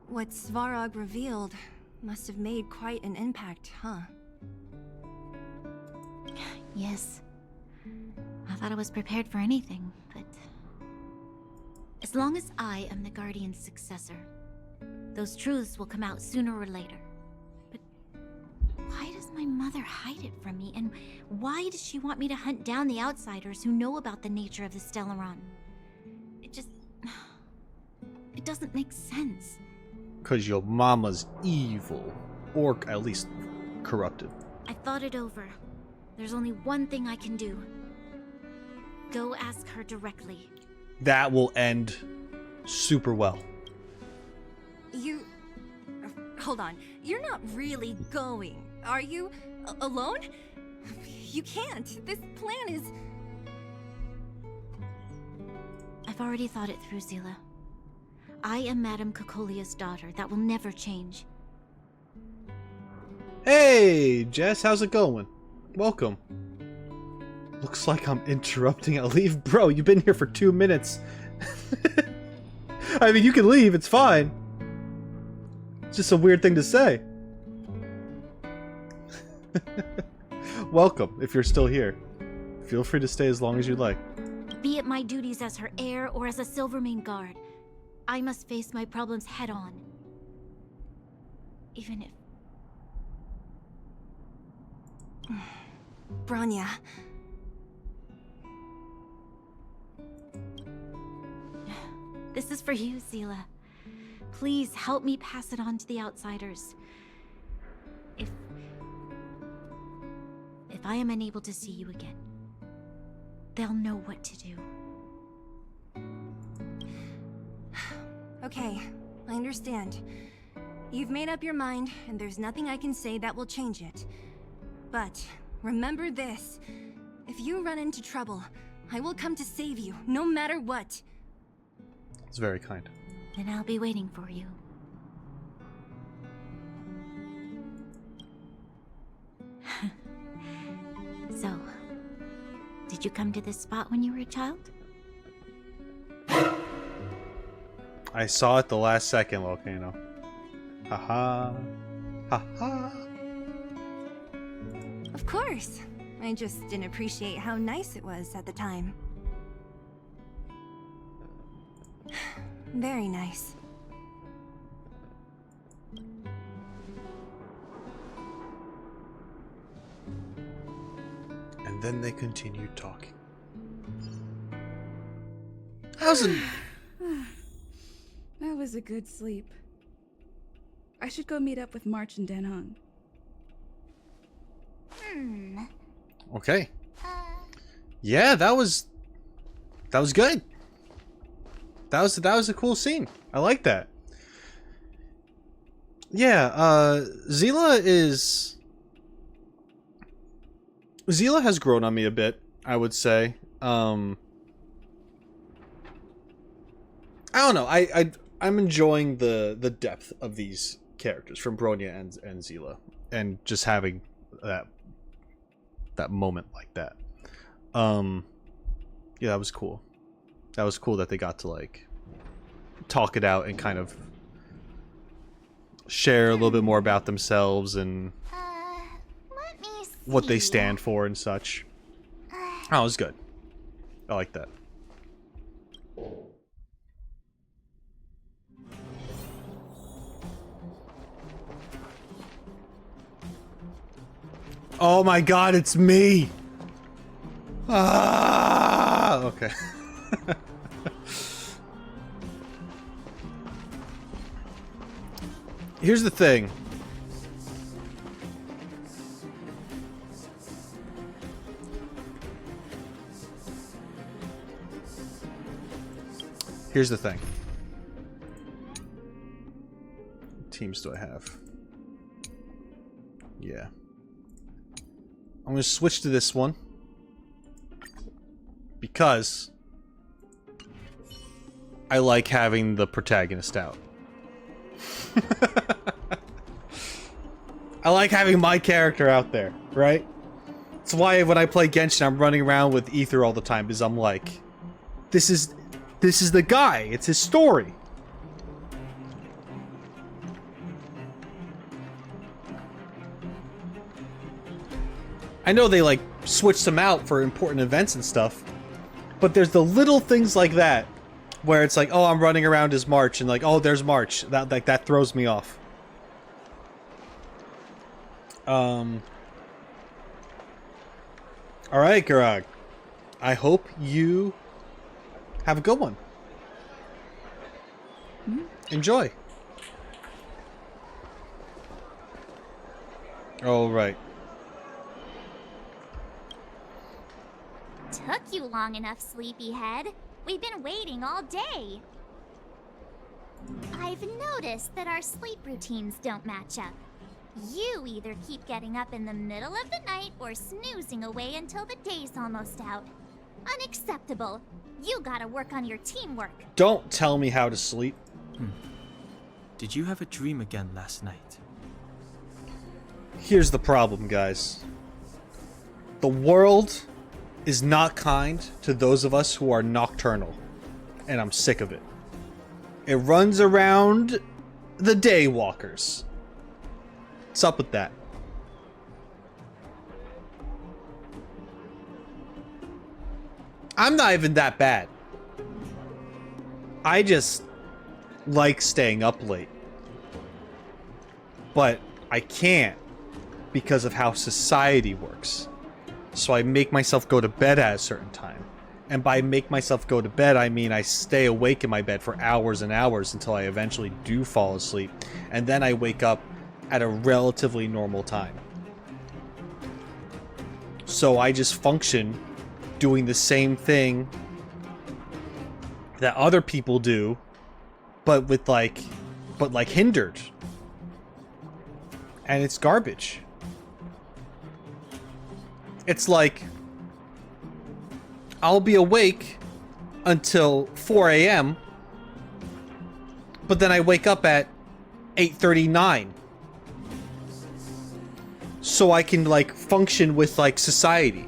Speaker 5: What Svarog revealed must have made quite an impact, huh?
Speaker 2: Yes. I thought I was prepared for anything, but... as long as I am the Guardian's successor, those truths will come out sooner or later. But why does my mother hide it from me, and why does she want me to hunt down the outsiders who know about the nature of the Stellaron? It just... it doesn't make sense.
Speaker 1: Because your mama's evil. Or at least corrupted.
Speaker 2: I thought it over. There's only one thing I can do. Go ask her directly.
Speaker 1: That will end super well.
Speaker 5: You... hold on. You're not really going, are you? Alone? You can't. This plan is...
Speaker 2: I've already thought it through, Zila. I am Madame Cocolia's daughter. That will never change.
Speaker 1: Hey, Jess, how's it going? Welcome. Looks like I'm interrupting a leave. Bro, you've been here for 2 minutes. I mean, you can leave, it's fine. It's just a weird thing to say. Welcome, if you're still here. Feel free to stay as long as you like.
Speaker 2: Be it my duties as her heir or as a Silvermane guard, I must face my problems head on. Even if...
Speaker 5: Branya.
Speaker 2: This is for you, Zila. Please help me pass it on to the outsiders. If I am unable to see you again, they'll know what to do.
Speaker 5: Okay, I understand. You've made up your mind, and there's nothing I can say that will change it. But remember this. If you run into trouble, I will come to save you, no matter what.
Speaker 1: It's very kind.
Speaker 2: Then I'll be waiting for you. Did you come to this spot when you were a child?
Speaker 1: I saw it the last second, Volcano. Haha. Haha.
Speaker 5: Of course. I just didn't appreciate how nice it was at the time. Very nice.
Speaker 1: And then they continued talking. How's it?
Speaker 6: That was a good sleep. I should go meet up with March and Dan Hung.
Speaker 1: Okay. Yeah, that was good. That was a cool scene. I like that. Yeah, Zila has grown on me a bit, I would say. I don't know. I'm enjoying the depth of these characters from Bronya and Zila, and just having that moment like that. Yeah, that was cool. That was cool that they got to like talk it out and kind of share a little bit more about themselves and
Speaker 2: Let me see.
Speaker 1: what they stand for and such. Oh, it was good. I like that. Oh my god, it's me! Ah! Okay. Here's the thing. Here's the thing. What teams do I have? Yeah. I'm gonna switch to this one. Because I like having the protagonist out. I like having my character out there, right? That's why when I play Genshin, I'm running around with Ether all the time, because I'm like, this is the guy. It's his story. I know they like switched them out for important events and stuff, but there's the little things like that where it's like, oh, I'm running around as March, and like, oh, there's March. That throws me off. All right, Garag. I hope you have a good one. Enjoy. All right.
Speaker 2: Took you long enough, sleepyhead. We've been waiting all day. I've noticed that our sleep routines don't match up. You either keep getting up in the middle of the night or snoozing away until the day's almost out. Unacceptable. You gotta work on your teamwork.
Speaker 1: Don't tell me how to sleep.
Speaker 3: Did you have a dream again last night?
Speaker 1: Here's the problem, guys. The world is not kind to those of us who are nocturnal. And I'm sick of it. It runs around the daywalkers. What's up with that? I'm not even that bad. I just like staying up late. But I can't because of how society works. So I make myself go to bed at a certain time. And by make myself go to bed, I mean I stay awake in my bed for hours and hours until I eventually do fall asleep. And then I wake up at a relatively normal time. So I just function doing the same thing that other people do, but hindered. And it's garbage. It's like I'll be awake until 4 a.m. but then I wake up at 8:39. So I can like function with like society.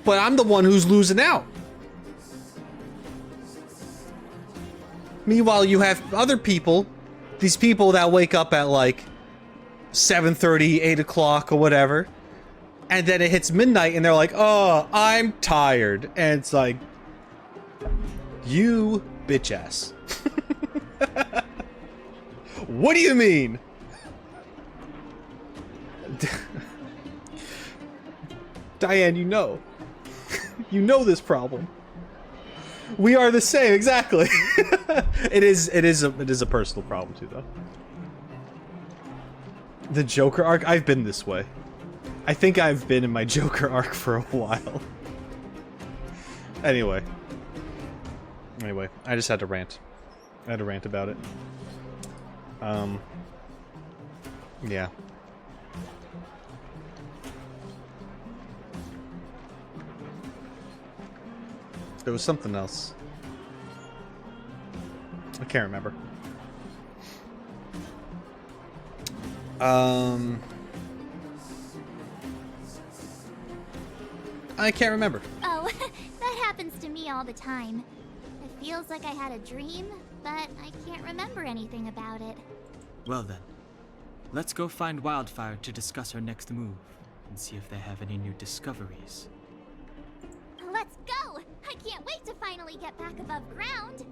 Speaker 1: But I'm the one who's losing out. Meanwhile, you have other people, these people that wake up at like 7:30, 8 o'clock or whatever, and then it hits midnight and they're like, oh, I'm tired. And it's like, you bitch ass. What do you mean? Diane, you know. You know this problem. We are the same, exactly. It is a personal problem too, though. The Joker arc, I've been this way. I think I've been in my Joker arc for a while. Anyway, I just had to rant. I had to rant about it. Yeah. There was something else. I can't remember. I can't remember.
Speaker 2: Oh, that happens to me all the time. It feels like I had a dream, but I can't remember anything about it.
Speaker 3: Well then, let's go find Wildfire to discuss her next move and see if they have any new discoveries.
Speaker 2: Let's go! I can't wait to finally get back above ground!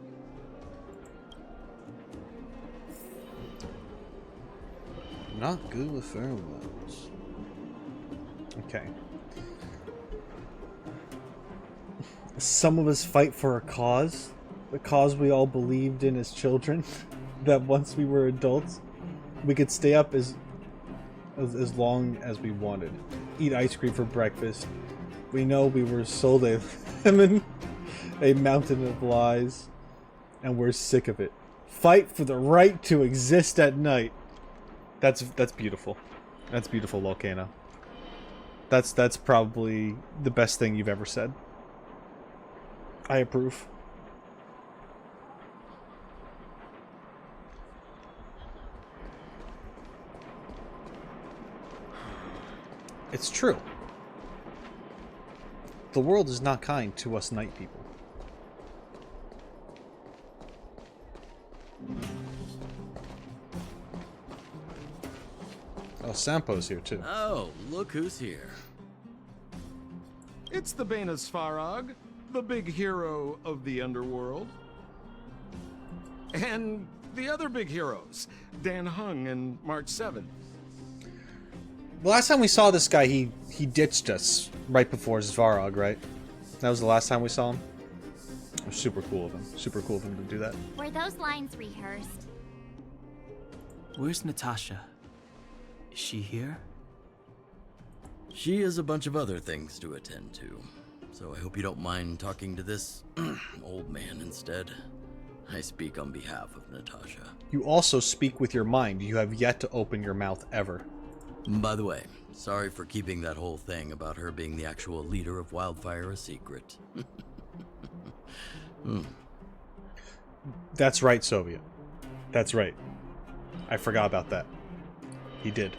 Speaker 1: Not good with pheromones. Okay. Some of us fight for a cause we all believed in as children, that once we were adults, we could stay up as long as we wanted. Eat ice cream for breakfast. We know we were sold a lemon, a mountain of lies, and we're sick of it. Fight for the right to exist at night. That's beautiful. That's beautiful, Volcano. That's probably the best thing you've ever said. I approve. It's true. The world is not kind to us night people. Oh, Sampo's here too.
Speaker 7: Oh, look who's here.
Speaker 8: It's the Bane of Svarog, the big hero of the underworld. And the other big heroes, Dan Hung and March 7th.
Speaker 1: The last time we saw this guy, he ditched us right before Svarog, right? That was the last time we saw him? It was super cool of him. Super cool of him to do that.
Speaker 2: Were those lines rehearsed?
Speaker 3: Where's Natasha? Is she here?
Speaker 7: She has a bunch of other things to attend to, so I hope you don't mind talking to this old man instead. I speak on behalf of Natasha.
Speaker 1: You also speak with your mind. You have yet to open your mouth ever.
Speaker 7: By the way, sorry for keeping that whole thing about her being the actual leader of Wildfire a secret.
Speaker 1: That's right, Soviet. That's right. I forgot about that. He did.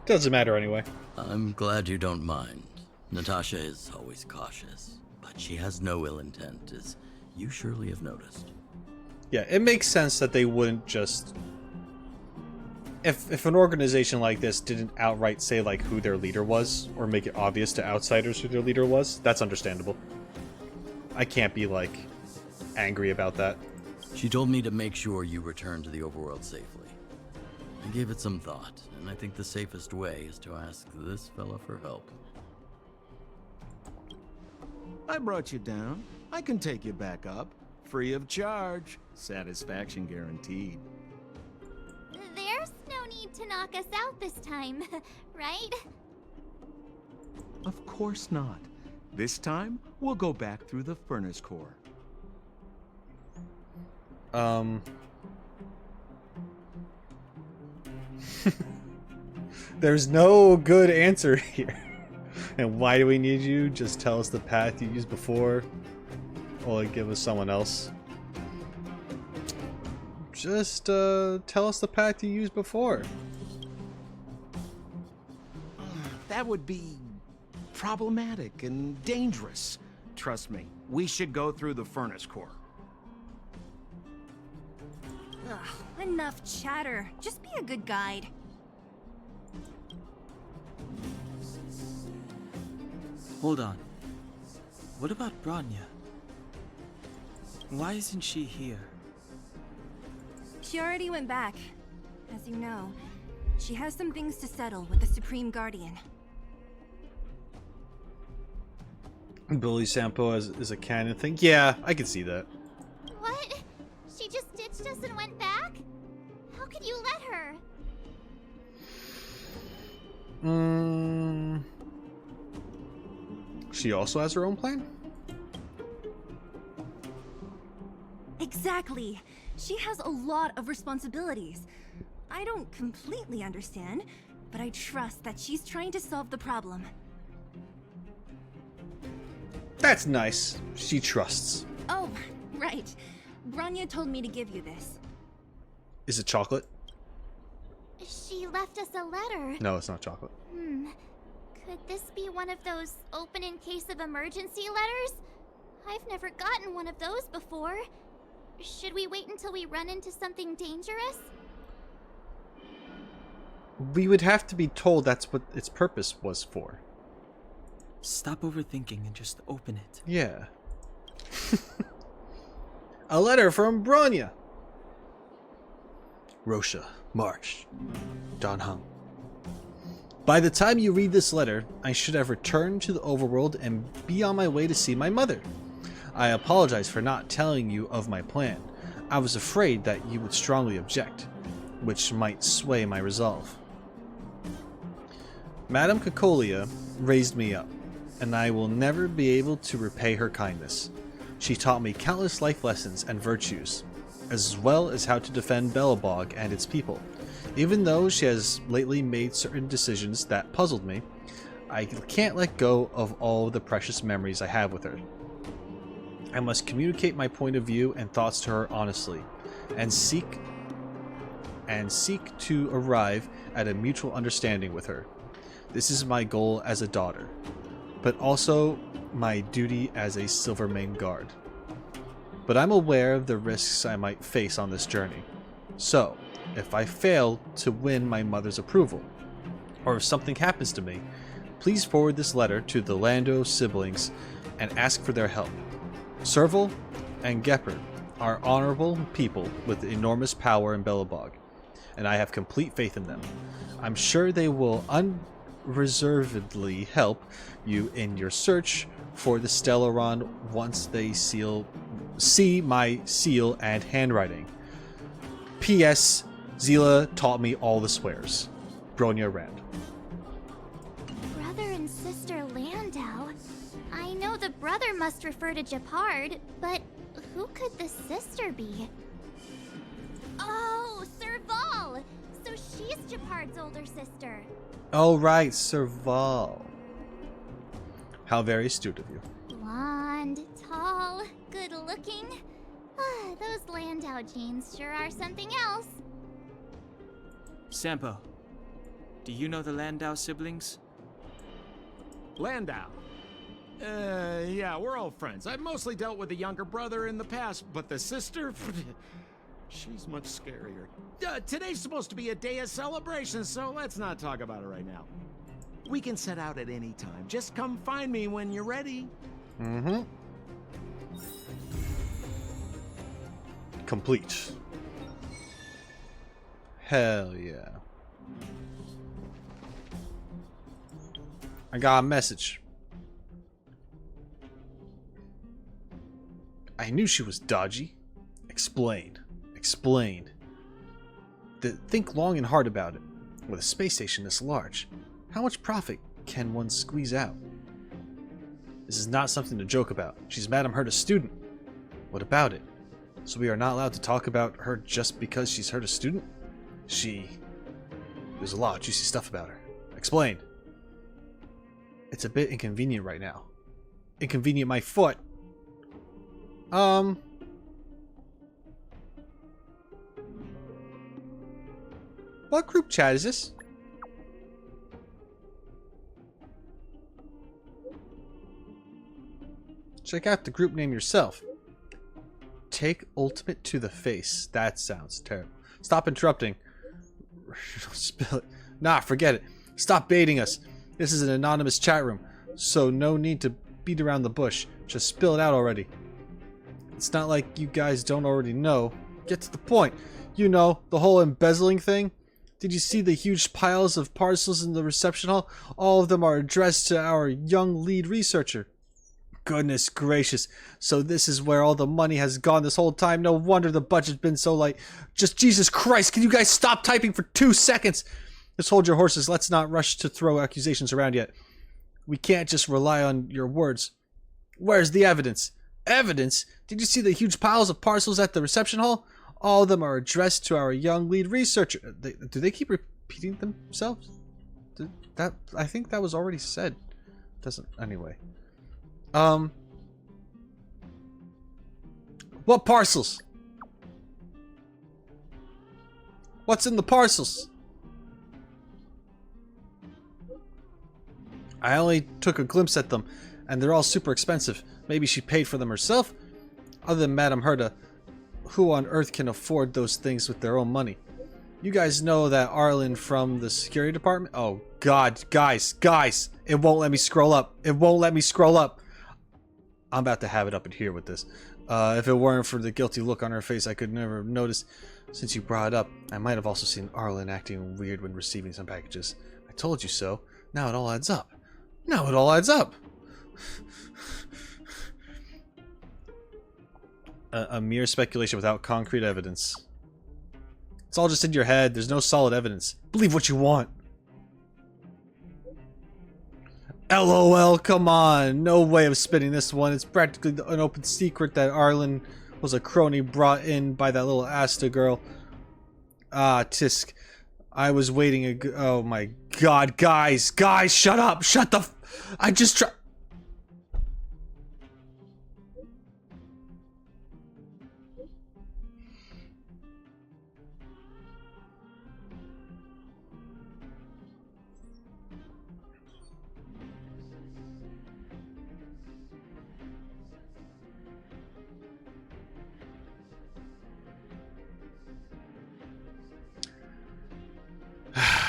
Speaker 1: Doesn't matter anyway.
Speaker 7: I'm glad you don't mind. Natasha is always cautious, but she has no ill intent, as you surely have noticed.
Speaker 1: Yeah, it makes sense that they wouldn't just... If an organization like this didn't outright say, like, who their leader was, or make it obvious to outsiders who their leader was, that's understandable. I can't be, like, angry about that.
Speaker 7: She told me to make sure you return to the Overworld safely. I gave it some thought, and I think the safest way is to ask this fella for help.
Speaker 8: I brought you down. I can take you back up. Free of charge. Satisfaction guaranteed.
Speaker 2: There's no need to knock us out this time, right?
Speaker 8: Of course not. This time, we'll go back through the furnace core.
Speaker 1: There's no good answer here. And why do we need you? Just tell us the path you used before. Will it give us someone else? Just tell us the path you used before.
Speaker 8: That would be problematic and dangerous. Trust me, we should go through the furnace core.
Speaker 5: Ugh, enough chatter. Just be a good guide.
Speaker 3: Hold on. What about Bronya? Why isn't she here?
Speaker 5: She already went back. As you know, she has some things to settle with the Supreme Guardian.
Speaker 1: Billy Sampo is a canon thing? Yeah, I can see that.
Speaker 2: What? She just ditched us and went back? How could you let her?
Speaker 1: She also has her own plan?
Speaker 5: Exactly. She has a lot of responsibilities. I don't completely understand, but I trust that she's trying to solve the problem.
Speaker 1: That's nice. She trusts.
Speaker 5: Oh, right. Bronya told me to give you this.
Speaker 1: Is it chocolate?
Speaker 2: She left us a letter.
Speaker 1: No, it's not chocolate.
Speaker 2: Could this be one of those open in case of emergency letters? I've never gotten one of those before. Should we wait until we run into something dangerous?
Speaker 1: We would have to be told that's what its purpose was for.
Speaker 3: Stop overthinking and just open it.
Speaker 1: Yeah. A letter from Bronya. Rosha, March, Don Hung. By the time you read this letter, I should have returned to the overworld and be on my way to see my mother. I apologize for not telling you of my plan. I was afraid that you would strongly object, which might sway my resolve. Madame Cacolia raised me up, and I will never be able to repay her kindness. She taught me countless life lessons and virtues, as well as how to defend Belobog and its people. Even though she has lately made certain decisions that puzzled me, I can't let go of all the precious memories I have with her. I must communicate my point of view and thoughts to her honestly, and seek to arrive at a mutual understanding with her. This is my goal as a daughter, but also my duty as a Silvermane guard. But I'm aware of the risks I might face on this journey. So, if I fail to win my mother's approval, or if something happens to me, please forward this letter to the Lando siblings and ask for their help. Serval and Gepard are honorable people with enormous power in Belobog, and I have complete faith in them. I'm sure they will unreservedly help you in your search for the Stellaron once they see my seal and handwriting. P.S. Zila taught me all the swears. Bronya Rand.
Speaker 2: Brother and sister Landau. I know the brother must refer to Gepard, but who could the sister be? Oh, Serval! So she's Gepard's older sister.
Speaker 1: Oh right, Serval. How very astute of you.
Speaker 2: Blonde, tall, good looking. Those Landau genes sure are something else.
Speaker 3: Sampo, do you know the Landau siblings?
Speaker 8: Landau. Yeah, we're all friends. I've mostly dealt with the younger brother in the past, but the sister? She's much scarier. Today's supposed to be a day of celebration, so let's not talk about it right now. We can set out at any time. Just come find me when you're ready.
Speaker 1: Mm-hmm. Complete. Hell yeah. I got a message. I knew she was dodgy. Explain. Explain. Think long and hard about it. With a space station this large, how much profit can one squeeze out? This is not something to joke about. She's Madame Herta's student. What about it? So we are not allowed to talk about her just because she's Herta's student? There's a lot of juicy stuff about her. Explain. It's a bit inconvenient right now. Inconvenient my foot. What group chat is this? Check out the group name yourself. Take ultimate to the face. That sounds terrible. Stop interrupting. Spill it. Nah, forget it. Stop baiting us. This is an anonymous chat room, so no need to beat around the bush. Just spill it out already. It's not like you guys don't already know. Get to the point. You know, the whole embezzling thing. Did you see the huge piles of parcels in the reception hall? All of them are addressed to our young lead researcher. Goodness gracious. So this is where all the money has gone this whole time. No wonder the budget's been so light. Just Jesus Christ, can you guys stop typing for 2 seconds? Just hold your horses. Let's not rush to throw accusations around yet. We can't just rely on your words. Where's the evidence? Evidence? Did you see the huge piles of parcels at the reception hall? All of them are addressed to our young lead researcher. Do they keep repeating themselves? I think that was already said. Doesn't anyway. What parcels? What's in the parcels? I only took a glimpse at them, and they're all super expensive. Maybe she paid for them herself? Other than Madame Herda, who on earth can afford those things with their own money? You guys know that Arlen from the security department? Oh god, guys, it won't let me scroll up. It won't let me scroll up. I'm about to have it up in here with this. If it weren't for the guilty look on her face, I could never have noticed. Since you brought it up, I might have also seen Arlen acting weird when receiving some packages. I told you so. Now it all adds up. Now it all adds up. A mere speculation without concrete evidence. It's all just in your head. There's no solid evidence. Believe what you want. LOL, come on. No way of spinning this one. It's practically an open secret that Arlen was a crony brought in by that little Asta girl. Ah, tisk. I was waiting oh my god, guys, shut up. Shut the I just try.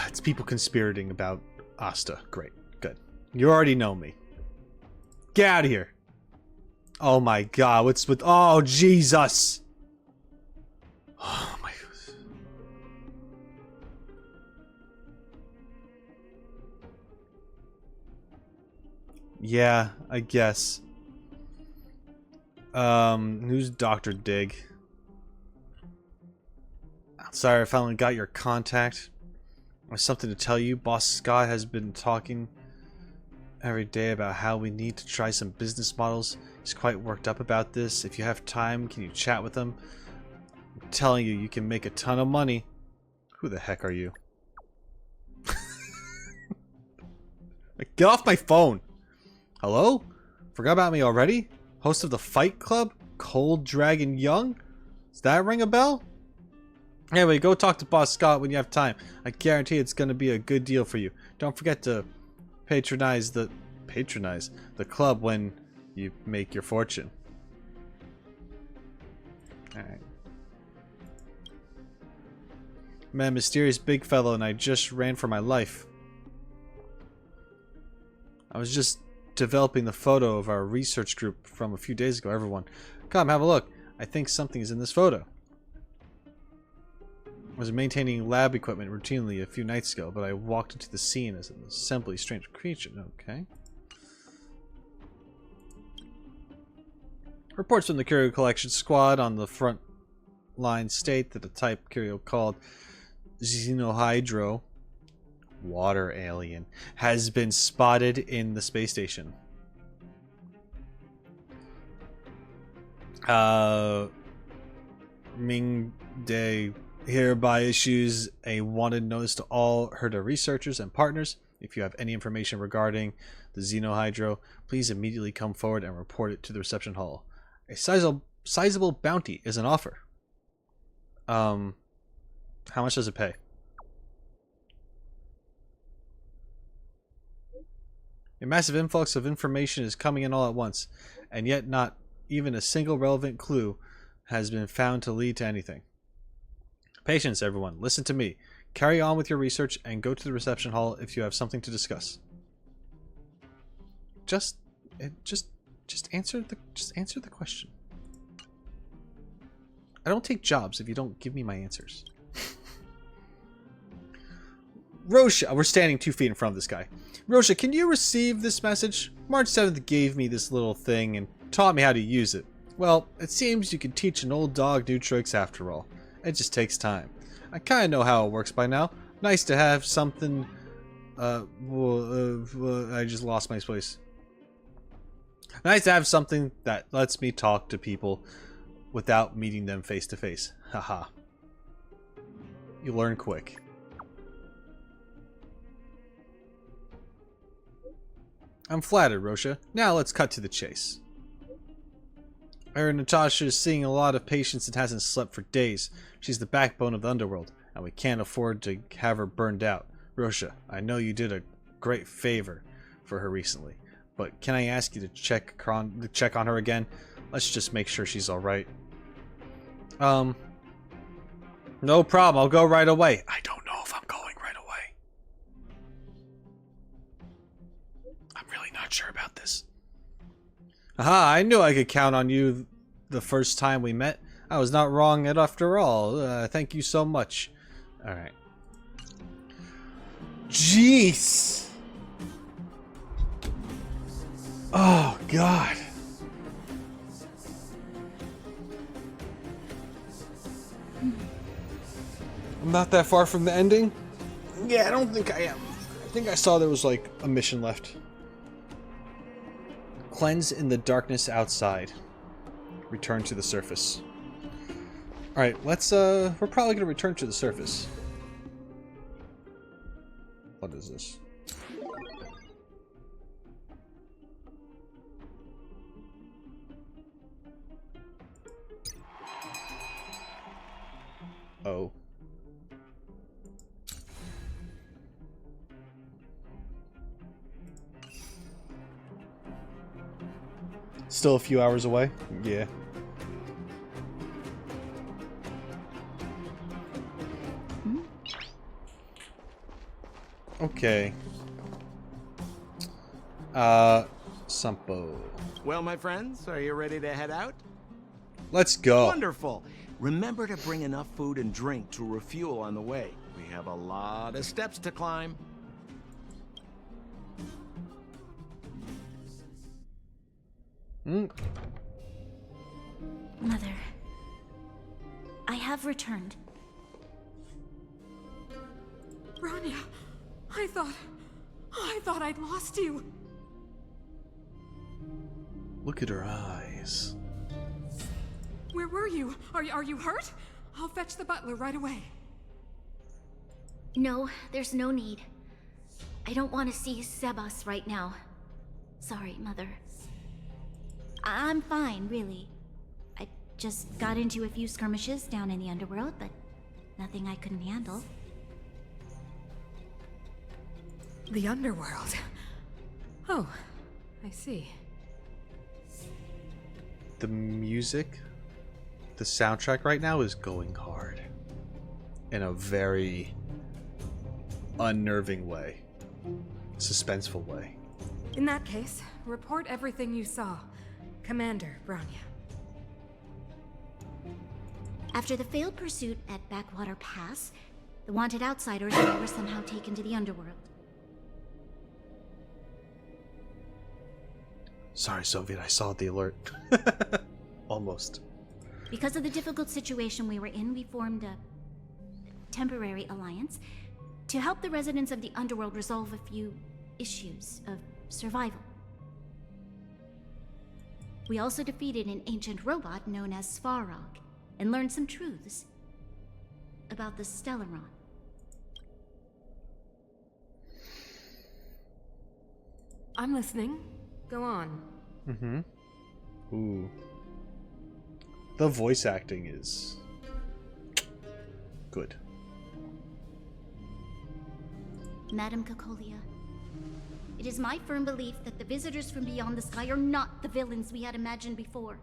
Speaker 1: It's people conspirating about Asta. Great. Good. You already know me. Get out of here. Oh my god. What's with... Oh, Jesus. Oh my... Yeah, I guess. Who's Dr. Dig? Sorry, I finally got your contact. I have something to tell you. Boss Scott has been talking every day about how we need to try some business models. He's quite worked up about this. If you have time, can you chat with him? I'm telling you, you can make a ton of money. Who the heck are you? Get off my phone! Hello? Forgot about me already? Host of the Fight Club? Cold Dragon Young? Does that ring a bell? Anyway, go talk to Boss Scott when you have time. I guarantee it's going to be a good deal for you. Don't forget to patronize the club when you make your fortune. Alright. Man, mysterious big fellow, and I just ran for my life. I was just developing the photo of our research group from a few days ago. Everyone, come have a look. I think something is in this photo. I was maintaining lab equipment routinely a few nights ago, but I walked into the scene as an assembly strange creature. Okay. Reports from the Curio Collection Squad on the front line state that a type Curio called Xenohydro, water alien, has been spotted in the space station. Ming Day hereby issues a wanted notice to all Herda researchers and partners. If you have any information regarding the Xenohydro, please immediately come forward and report it to the reception hall. A sizable bounty is an offer. How much does it pay? A massive influx of information is coming in all at once, and yet not even a single relevant clue has been found to lead to anything. Patience, everyone. Listen to me. Carry on with your research and go to the reception hall if you have something to discuss. Just answer the question. I don't take jobs if you don't give me my answers. Rosha, we're standing 2 feet in front of this guy. Rosha, can you receive this message? March 7th gave me this little thing and taught me how to use it. Well, it seems you can teach an old dog new tricks after all. It just takes time. I kind of know how it works by now. Nice to have something... I just lost my place. Nice to have something that lets me talk to people without meeting them face to face. Haha. You learn quick. I'm flattered, Rosha. Now let's cut to the chase. I heard Natasha is seeing a lot of patients and hasn't slept for days. She's the backbone of the underworld, and we can't afford to have her burned out. Rosha, I know you did a great favor for her recently, but can I ask you to check on her again? Let's just make sure she's alright. No problem. I'll go right away. I don't know if I'm going right away. I'm really not sure about this. Aha, I knew I could count on you the first time we met. I was not wrong after all. Thank you so much. Alright. Jeez! Oh, God. I'm not that far from the ending? Yeah, I don't think I am. I think I saw there was like a mission left. Cleanse in the darkness outside. Return to the surface. Alright, let's we're probably gonna return to the surface. What is this? Oh. Still a few hours away? Yeah. Okay. Sampo.
Speaker 8: Well, my friends, are you ready to head out?
Speaker 1: Let's go.
Speaker 8: Wonderful. Remember to bring enough food and drink to refuel on the way. We have a lot of steps to climb.
Speaker 2: Mother, I have returned.
Speaker 4: Bronya, I thought I'd lost you.
Speaker 1: Look at her eyes.
Speaker 4: Where were you? Are you hurt? I'll fetch the butler right away.
Speaker 2: No, there's no need. I don't want to see Sebas right now. Sorry, Mother. I'm fine, really. I just got into a few skirmishes down in the underworld, but nothing I couldn't handle.
Speaker 4: The underworld. Oh, I see.
Speaker 1: The music, the soundtrack right now is going hard. In a very unnerving way. Suspenseful way.
Speaker 4: In that case, report everything you saw. Commander Bronya.
Speaker 2: After the failed pursuit at Backwater Pass, the wanted outsiders were somehow taken to the underworld.
Speaker 1: Sorry, Soviet, I saw the alert. Almost.
Speaker 2: Because of the difficult situation we were in, we formed a temporary alliance to help the residents of the underworld resolve a few issues of survival. We also defeated an ancient robot known as Svarog and learned some truths about the Stellaron.
Speaker 4: I'm listening. Go on.
Speaker 1: Mm-hmm. Ooh. The voice acting is good.
Speaker 9: Madam Cacolia, it is my firm belief that the visitors from beyond the sky are not the villains we had imagined before.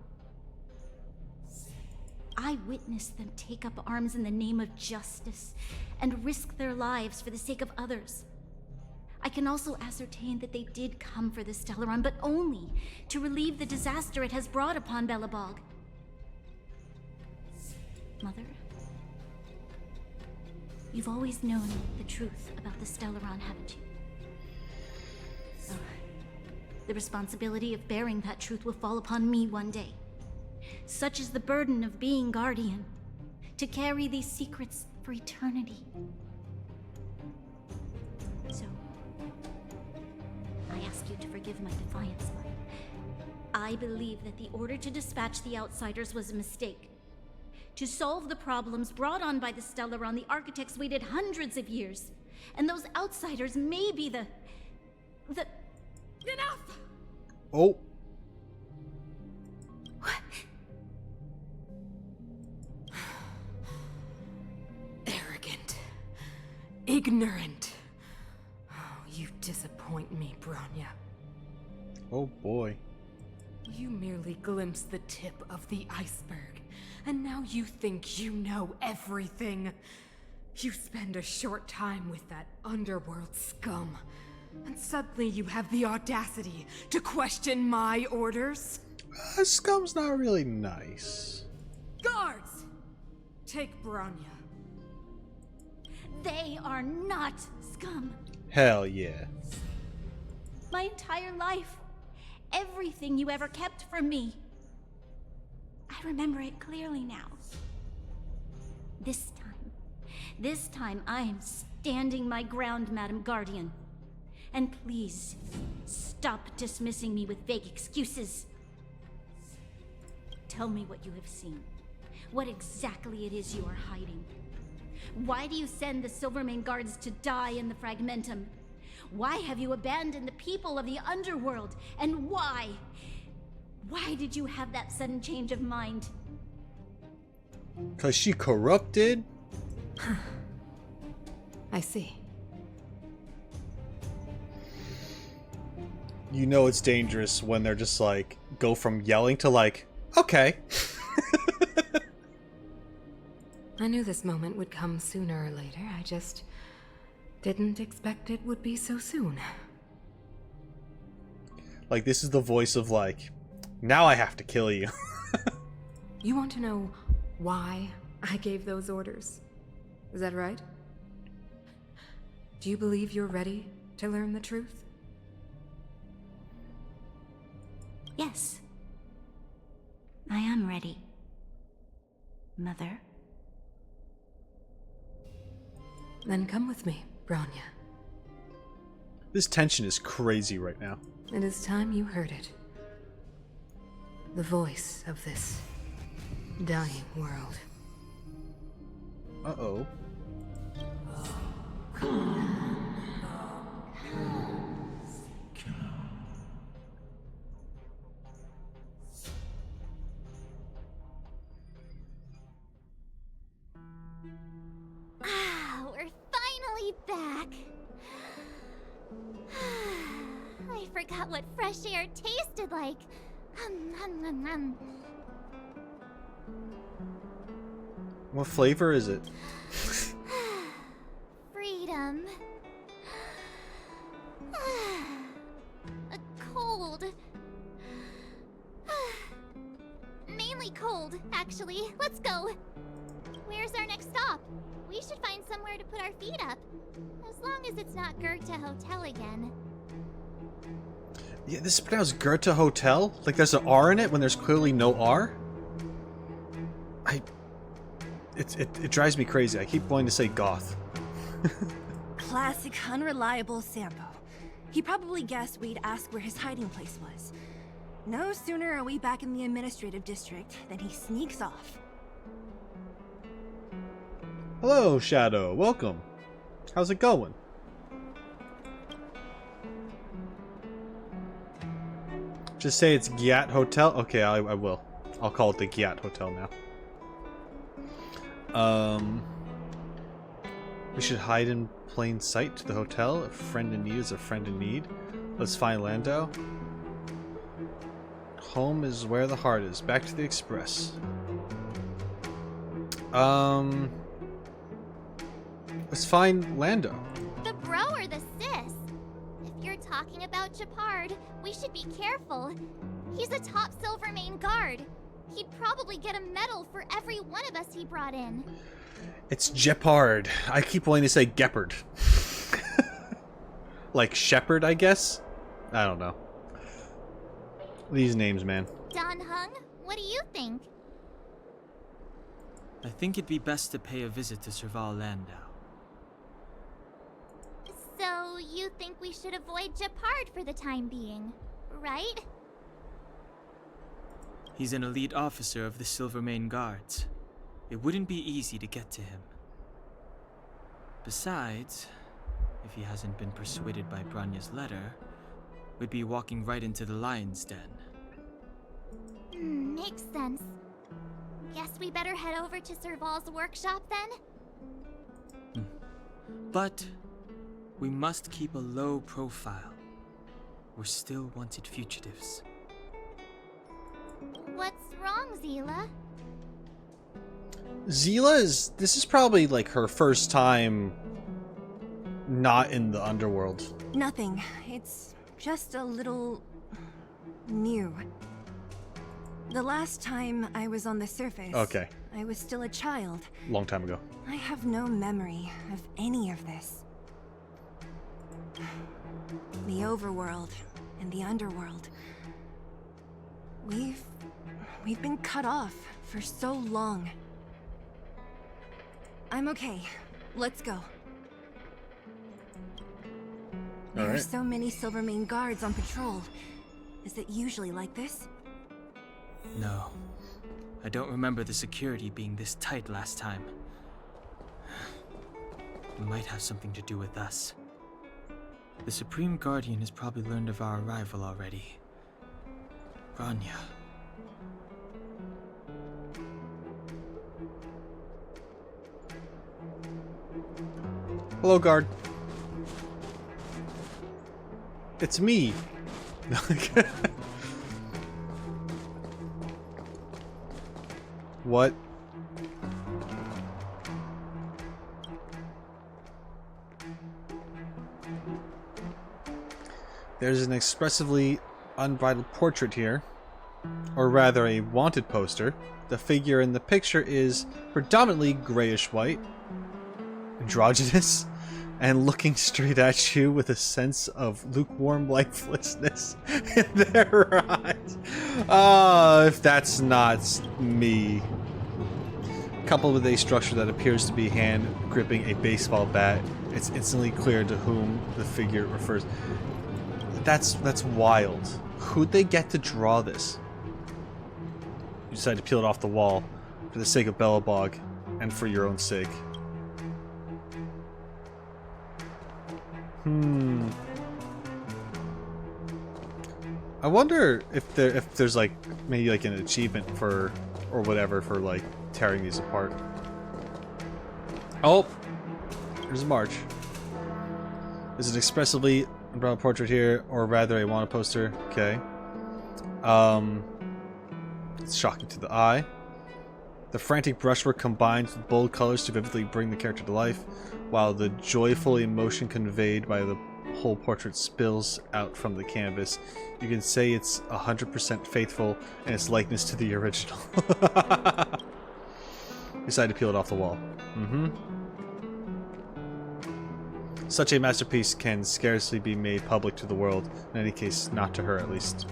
Speaker 9: I witnessed them take up arms in the name of justice and risk their lives for the sake of others. I can also ascertain that they did come for the Stellaron, but only to relieve the disaster it has brought upon Belobog. Mother, you've always known the truth about the Stellaron, haven't you? Oh, the responsibility of bearing that truth will fall upon me one day. Such is the burden of being Guardian, to carry these secrets for eternity. So, I ask you to forgive my defiance, Mother. I believe that the order to dispatch the Outsiders was a mistake. To solve the problems brought on by the Stellaron, the architects waited hundreds of years. And those Outsiders may be the...
Speaker 4: Enough!
Speaker 1: Oh.
Speaker 4: Arrogant. Ignorant. Oh, you disappoint me, Bronya.
Speaker 1: Oh boy.
Speaker 4: You merely glimpsed the tip of the iceberg, and now you think you know everything. You spend a short time with that underworld scum, and suddenly you have the audacity to question my orders?
Speaker 1: Scum's not really nice.
Speaker 4: Guards! Take Bronya.
Speaker 9: They are not scum.
Speaker 1: Hell yeah.
Speaker 9: My entire life, everything you ever kept from me. I remember it clearly now. This time I am standing my ground, Madam Guardian. And please, stop dismissing me with vague excuses. Tell me what you have seen. What exactly it is you are hiding. Why do you send the Silvermane guards to die in the Fragmentum? Why have you abandoned the people of the Underworld? And why? Why did you have that sudden change of mind?
Speaker 1: 'Cause she corrupted?
Speaker 4: I see.
Speaker 1: You know it's dangerous when they're just like, go from yelling to like, okay.
Speaker 4: I knew this moment would come sooner or later. I just didn't expect it would be so soon.
Speaker 1: Like, this is the voice of like, now I have to kill you.
Speaker 4: You want to know why I gave those orders? Is that right? Do you believe you're ready to learn the truth?
Speaker 9: Yes. I am ready. Mother.
Speaker 4: Then come with me, Bronya.
Speaker 1: This tension is crazy right now.
Speaker 4: It is time you heard it. The voice of this dying world.
Speaker 1: Uh-oh.
Speaker 2: Ah, we're finally back. I forgot what fresh air tasted like.
Speaker 1: What flavor is it?
Speaker 2: Freedom. A cold. Mainly cold, actually. Let's go. Where's our next stop? We should find somewhere to put our feet up. As long as it's not Goethe Hotel again.
Speaker 1: Yeah, this is pronounced Goethe Hotel? Like there's an R in it when there's clearly no R? It drives me crazy. I keep wanting to say goth.
Speaker 5: Classic unreliable Sampo. He probably guessed we'd ask where his hiding place was. No sooner are we back in the administrative district than he sneaks off.
Speaker 1: Hello, Shadow. Welcome. How's it going? Just say it's Gyat Hotel? Okay, I will. I'll call it the Gyat Hotel now. We should hide in plain sight to the hotel. A friend in need is a friend in need. Let's find Lando. Home is where the heart is. Back to the express. Let's find Lando.
Speaker 2: The bro or the sis? If you're talking about Japard, we should be careful. He's a top Silvermane guard. He'd probably get a medal for every one of us he brought in.
Speaker 1: It's Japard. I keep wanting to say Gepard. Like shepherd, I guess? I don't know. These names, man.
Speaker 2: Don Hung, what do you think?
Speaker 3: I think it'd be best to pay a visit to Serval Landau.
Speaker 2: So, you think we should avoid Japard for the time being, right?
Speaker 3: He's an elite officer of the Silvermane Guards. It wouldn't be easy to get to him. Besides, if he hasn't been persuaded by Branya's letter, we'd be walking right into the lion's den.
Speaker 2: Makes sense. Guess we better head over to Serval's workshop then?
Speaker 3: But we must keep a low profile. We're still wanted fugitives.
Speaker 2: What's wrong, Zila?
Speaker 1: This is probably like her first time not in the underworld.
Speaker 5: Nothing. It's just a little new. The last time I was on the surface,
Speaker 1: Okay.
Speaker 5: I was still a child.
Speaker 1: Long time ago.
Speaker 5: I have no memory of any of this. The overworld and the underworld. We've been cut off for so long. I'm okay. Let's go. There are so many Silvermane guards on patrol. Is it usually like this?
Speaker 3: No. I don't remember the security being this tight last time. It might have something to do with us. The Supreme Guardian has probably learned of our arrival already. Branya.
Speaker 1: Hello, guard. It's me. What? There's an expressively unbridled portrait here, or rather a wanted poster. The figure in the picture is predominantly grayish-white, androgynous, and looking straight at you with a sense of lukewarm lifelessness in their eyes. Ah, if that's not me. Coupled with a structure that appears to be hand gripping a baseball bat, it's instantly clear to whom the figure refers. That's wild. Who'd they get to draw this? You decided to peel it off the wall for the sake of Belobog and for your own sake. I wonder if there's like maybe like an achievement for or whatever for like tearing these apart. Oh, there's a march. There's an expressively umbrella portrait here, or rather a wanted poster. Okay. It's shocking to the eye. The frantic brushwork combines with bold colors to vividly bring the character to life, while the joyful emotion conveyed by the whole portrait spills out from the canvas. You can say it's 100% faithful in its likeness to the original. Decided to peel it off the wall. Such a masterpiece can scarcely be made public to the world. In any case, not to her at least.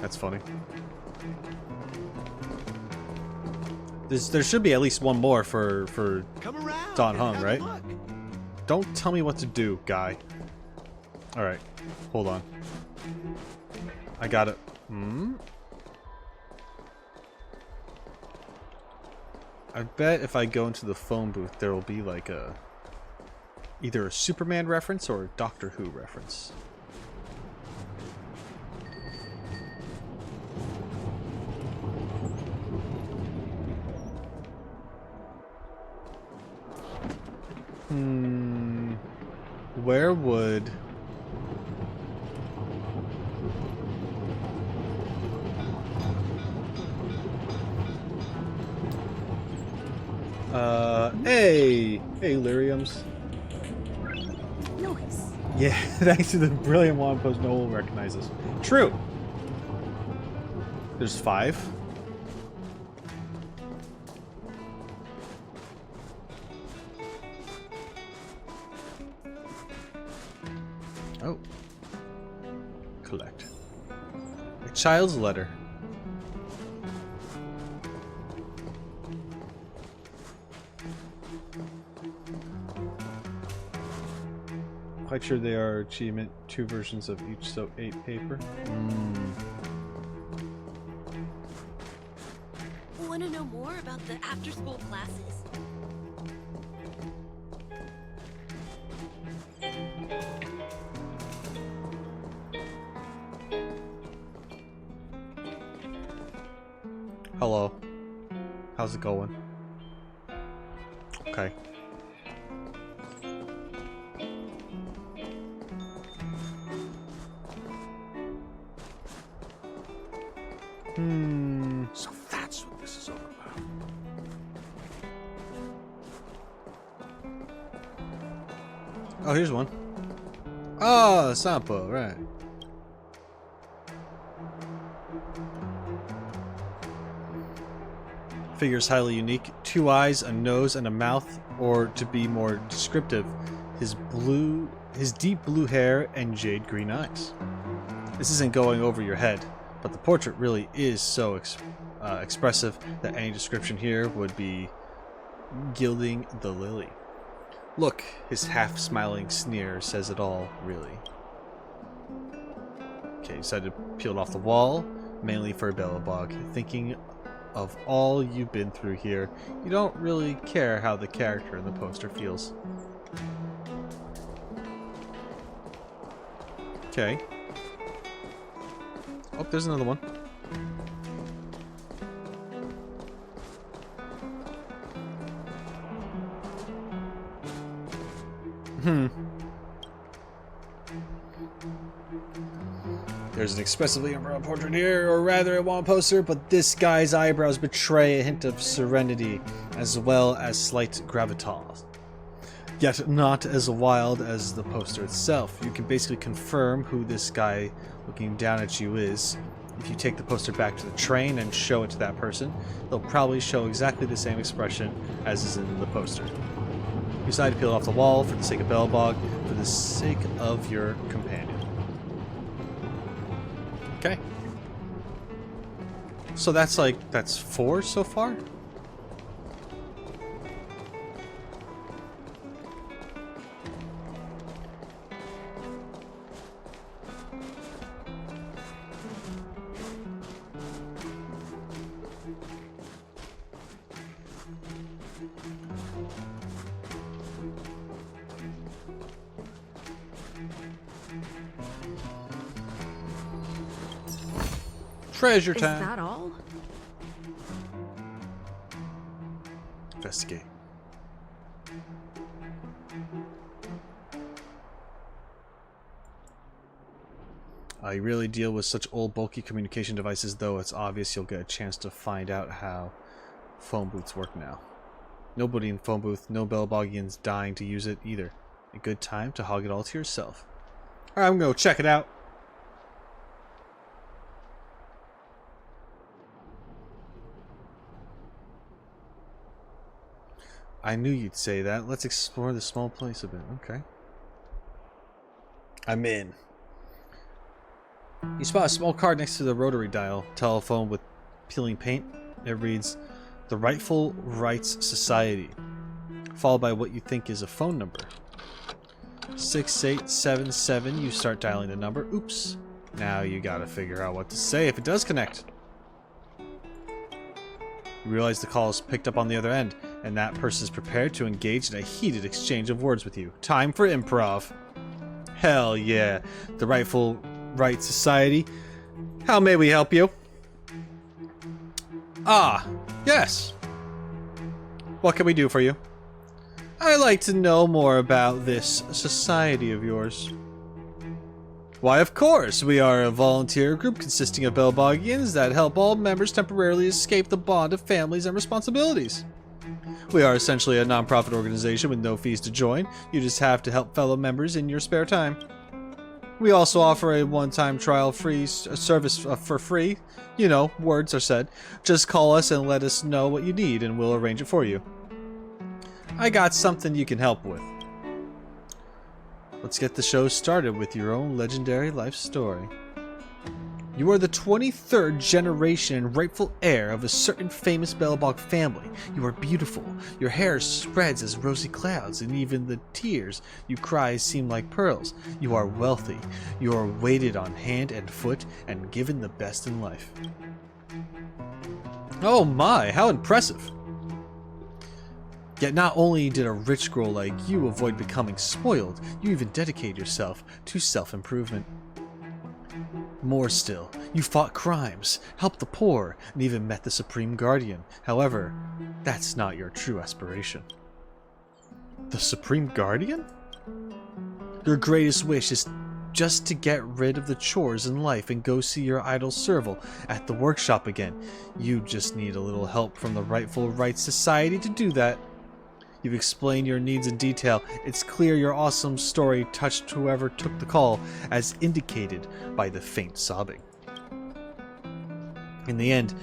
Speaker 1: That's funny. There should be at least one more for Don Hung, right? Don't tell me what to do, guy. Alright, hold on. I got it. I bet if I go into the phone booth, there will be like either a Superman reference or a Doctor Who reference. Where would... Hey! Hey, Lyriums.
Speaker 2: Nice.
Speaker 1: Yeah, thanks to the brilliant one post, no one will recognize us. True! There's 5. Oh. Collect. A child's letter. Quite sure they are achievement 2 versions of each, so 8 paper.
Speaker 10: Want to know more about the after-school classes?
Speaker 1: Hello. How's it going? Okay.
Speaker 8: So that's what this is all about.
Speaker 1: Oh, here's one. Oh, Sampo, right. Figure is highly unique. 2 eyes, a nose, and a mouth, or to be more descriptive, his deep blue hair and jade green eyes. This isn't going over your head, but the portrait really is so expressive that any description here would be gilding the lily. Look, his half-smiling sneer says it all, really. Okay, decided to peel it off the wall, mainly for a Bellabog. Thinking of all you've been through here, you don't really care how the character in the poster feels. Okay. Oh, there's another one. There's an expressively unbrown portrait here, or rather a wall poster, but this guy's eyebrows betray a hint of serenity, as well as slight gravitas. Yet not as wild as the poster itself. You can basically confirm who this guy looking down at you is. If you take the poster back to the train and show it to that person, they'll probably show exactly the same expression as is in the poster. You decide to peel it off the wall for the sake of Bellabog, for the sake of your companion. Okay. So that's 4 so far? Treasure time.
Speaker 10: Is that all?
Speaker 1: Investigate. You really deal with such old, bulky communication devices, though it's obvious you'll get a chance to find out how phone booths work now. Nobody in phone booth, no Bellbogians dying to use it either. A good time to hog it all to yourself. Alright, I'm gonna go check it out. I knew you'd say that. Let's explore the small place a bit. Okay. I'm in. You spot a small card next to the rotary dial. Telephone with peeling paint. It reads, "The Rightful Rights Society," followed by what you think is a phone number. 6877. You start dialing the number. Oops. Now you gotta figure out what to say if it does connect. You realize the call is picked up on the other end, and that person is prepared to engage in a heated exchange of words with you. Time for improv. Hell yeah. The Rightful Rights Society. How may we help you? Ah, yes. What can we do for you? I'd like to know more about this society of yours. Why, of course, we are a volunteer group consisting of Belbogians that help all members temporarily escape the bond of families and responsibilities. We are essentially a non-profit organization with no fees to join. You just have to help fellow members in your spare time. We also offer a one-time trial-free service for free. You know, words are said. Just call us and let us know what you need and we'll arrange it for you. I got something you can help with. Let's get the show started with your own legendary life story. You are the 23rd generation and rightful heir of a certain famous Belbog family. You are beautiful. Your hair spreads as rosy clouds, and even the tears you cry seem like pearls. You are wealthy. You are weighted on hand and foot and given the best in life. Oh my, how impressive! Yet not only did a rich girl like you avoid becoming spoiled, you even dedicate yourself to self-improvement. More still, you fought crimes, helped the poor, and even met the Supreme Guardian. However, that's not your true aspiration. The Supreme Guardian? Your greatest wish is just to get rid of the chores in life and go see your idol Serval at the workshop again. You just need a little help from the Rightful Rights Society to do that. You've explained your needs in detail. It's clear your awesome story touched whoever took the call, as indicated by the faint sobbing. In the end,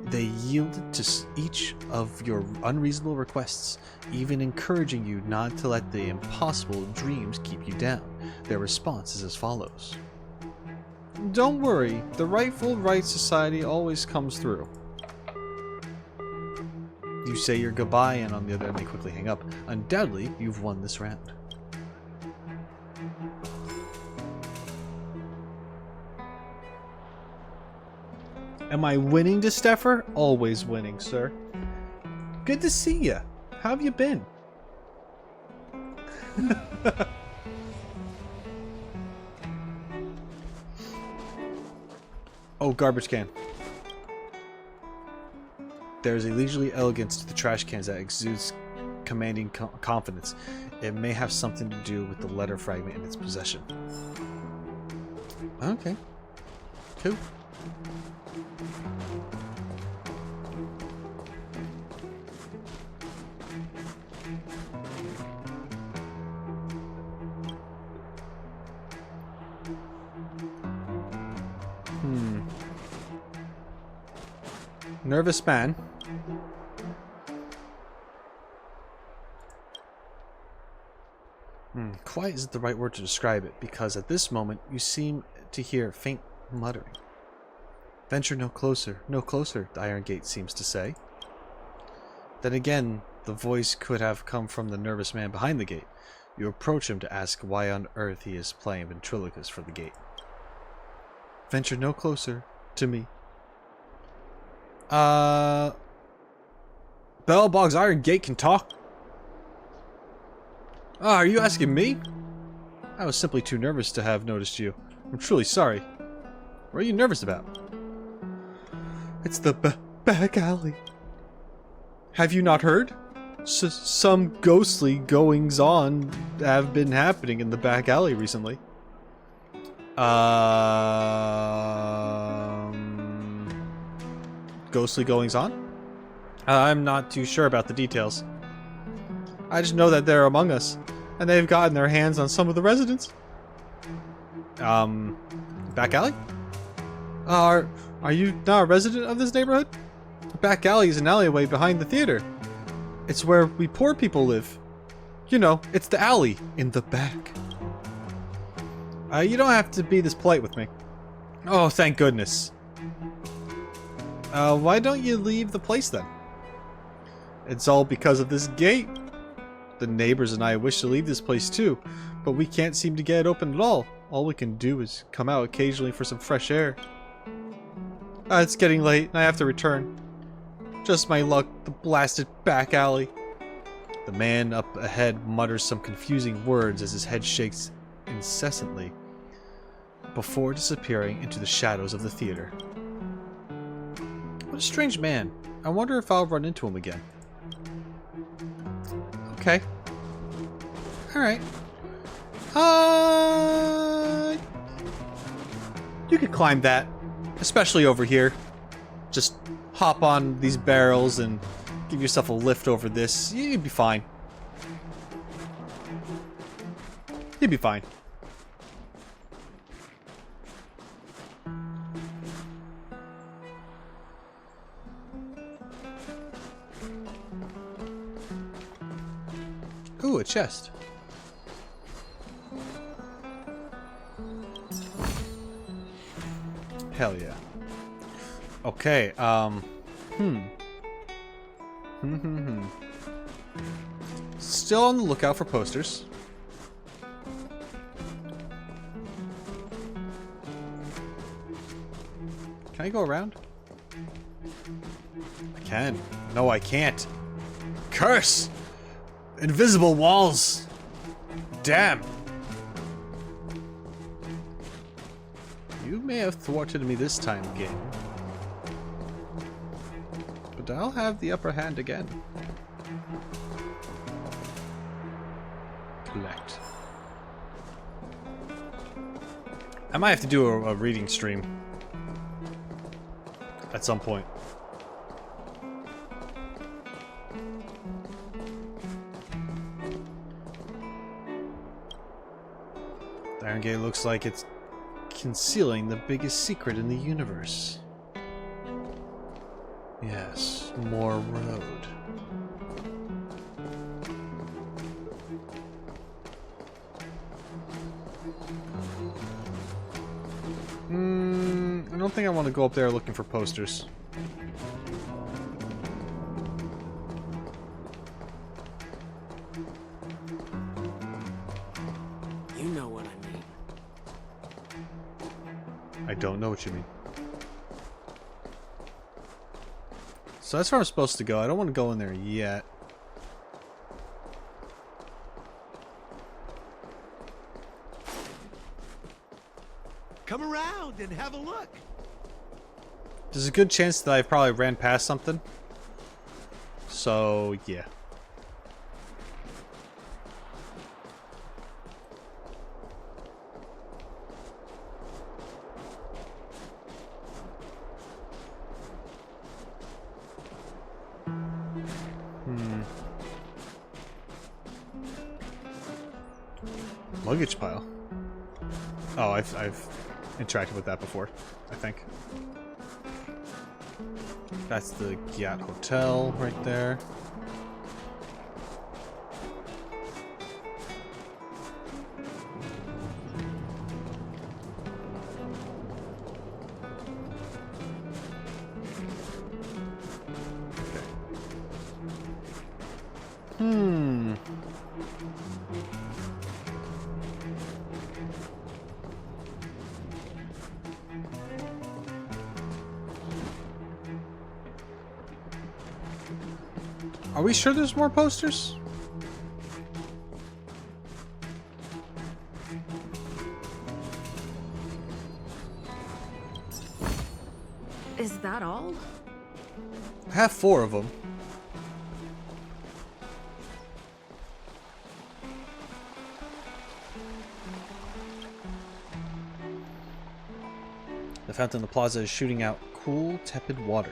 Speaker 1: they yielded to each of your unreasonable requests, even encouraging you not to let the impossible dreams keep you down. Their response is as follows. Don't worry, the Rightful Rights Society always comes through. You say your goodbye, and on the other end they quickly hang up. Undoubtedly, you've won this round. Am I winning, DeSteffer? Always winning, sir. Good to see ya. How have you been? Oh, garbage can. There is a leisurely elegance to the trash cans that exudes commanding confidence. It may have something to do with the letter fragment in its possession. Okay. Cool. Nervous man. Quiet isn't the right word to describe it, because at this moment you seem to hear faint muttering. Venture no closer, the Iron Gate seems to say. Then again, the voice could have come from the nervous man behind the gate. You approach him to ask why on earth he is playing ventriloquist for the gate. Venture no closer to me. Belbog's Iron Gate can talk? Ah, are you asking me? I was simply too nervous to have noticed you. I'm truly sorry. What are you nervous about? It's the back alley. Have you not heard? Some ghostly goings-on have been happening in the back alley recently. Ghostly goings-on? I'm not too sure about the details. I just know that they're among us, and they've gotten their hands on some of the residents. Back alley? Are you not a resident of this neighborhood? The back alley is an alleyway behind the theater. It's where we poor people live. You know, it's the alley in the back. You don't have to be this polite with me. Oh, thank goodness. Why don't you leave the place then? It's all because of this gate. The neighbors and I wish to leave this place too, but we can't seem to get it open at all. All we can do is come out occasionally for some fresh air. It's getting late and I have to return. Just my luck, the blasted back alley. The man up ahead mutters some confusing words as his head shakes incessantly before disappearing into the shadows of the theater. What a strange man. I wonder if I'll run into him again. Okay. Alright. You could climb that. Especially over here. Just hop on these barrels and give yourself a lift over this. You'd be fine. You'd be fine. Ooh, a chest. Hell yeah. Okay, Still on the lookout for posters. Can I go around? I can. No, I can't. Curse! Invisible walls! Damn! You may have thwarted me this time, game. But I'll have the upper hand again. Collect. I might have to do a reading stream. At some point. The Iron Gate looks like it's concealing the biggest secret in the universe. Yes, more road. I don't think I want to go up there looking for posters.
Speaker 8: You know what I mean.
Speaker 1: I don't know what you mean. So that's where I'm supposed to go. I don't want to go in there yet.
Speaker 8: Come around and have a look.
Speaker 1: There's a good chance that I probably ran past something. So, yeah. Luggage pile. Oh, I've interacted with that before, I think. That's the Gyat Hotel right there. Are we sure there's more posters?
Speaker 4: Is that all?
Speaker 1: I have 4 of them. The fountain in the plaza is shooting out cool, tepid water.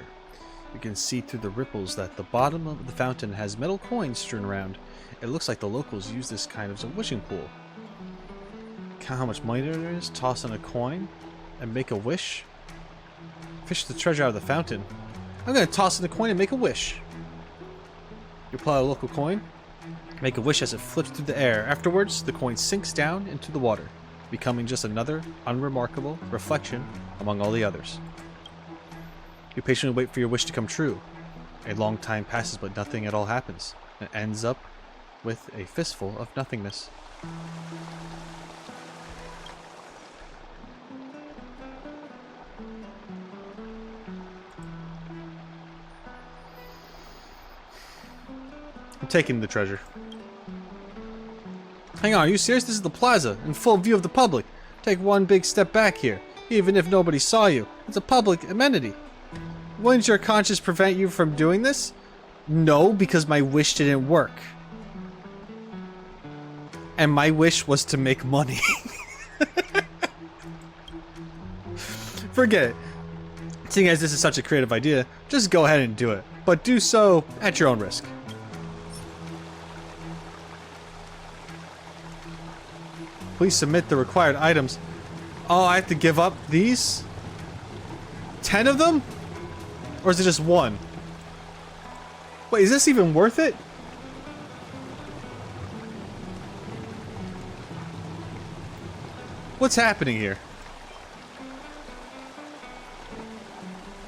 Speaker 1: You can see through the ripples that the bottom of the fountain has metal coins strewn around. It looks like the locals use this kind of as a wishing pool. Count how much money there is, toss in a coin, and make a wish. Fish the treasure out of the fountain. I'm gonna toss in a coin and make a wish. You pull out a local coin, make a wish as it flips through the air. Afterwards, the coin sinks down into the water, becoming just another unremarkable reflection among all the others. You patiently wait for your wish to come true. A long time passes, but nothing at all happens. It ends up with a fistful of nothingness. I'm taking the treasure. Hang on, are you serious? This is the plaza, in full view of the public. Take one big step back here, even if nobody saw you. It's a public amenity. Wouldn't your conscience prevent you from doing this? No, because my wish didn't work. and my wish was to make money. Forget it. Seeing as this is such a creative idea, just go ahead and do it. But do so at your own risk. Please submit the required items. Oh, I have to give up these? 10 of them? Or is it just one? Wait, is this even worth it? What's happening here?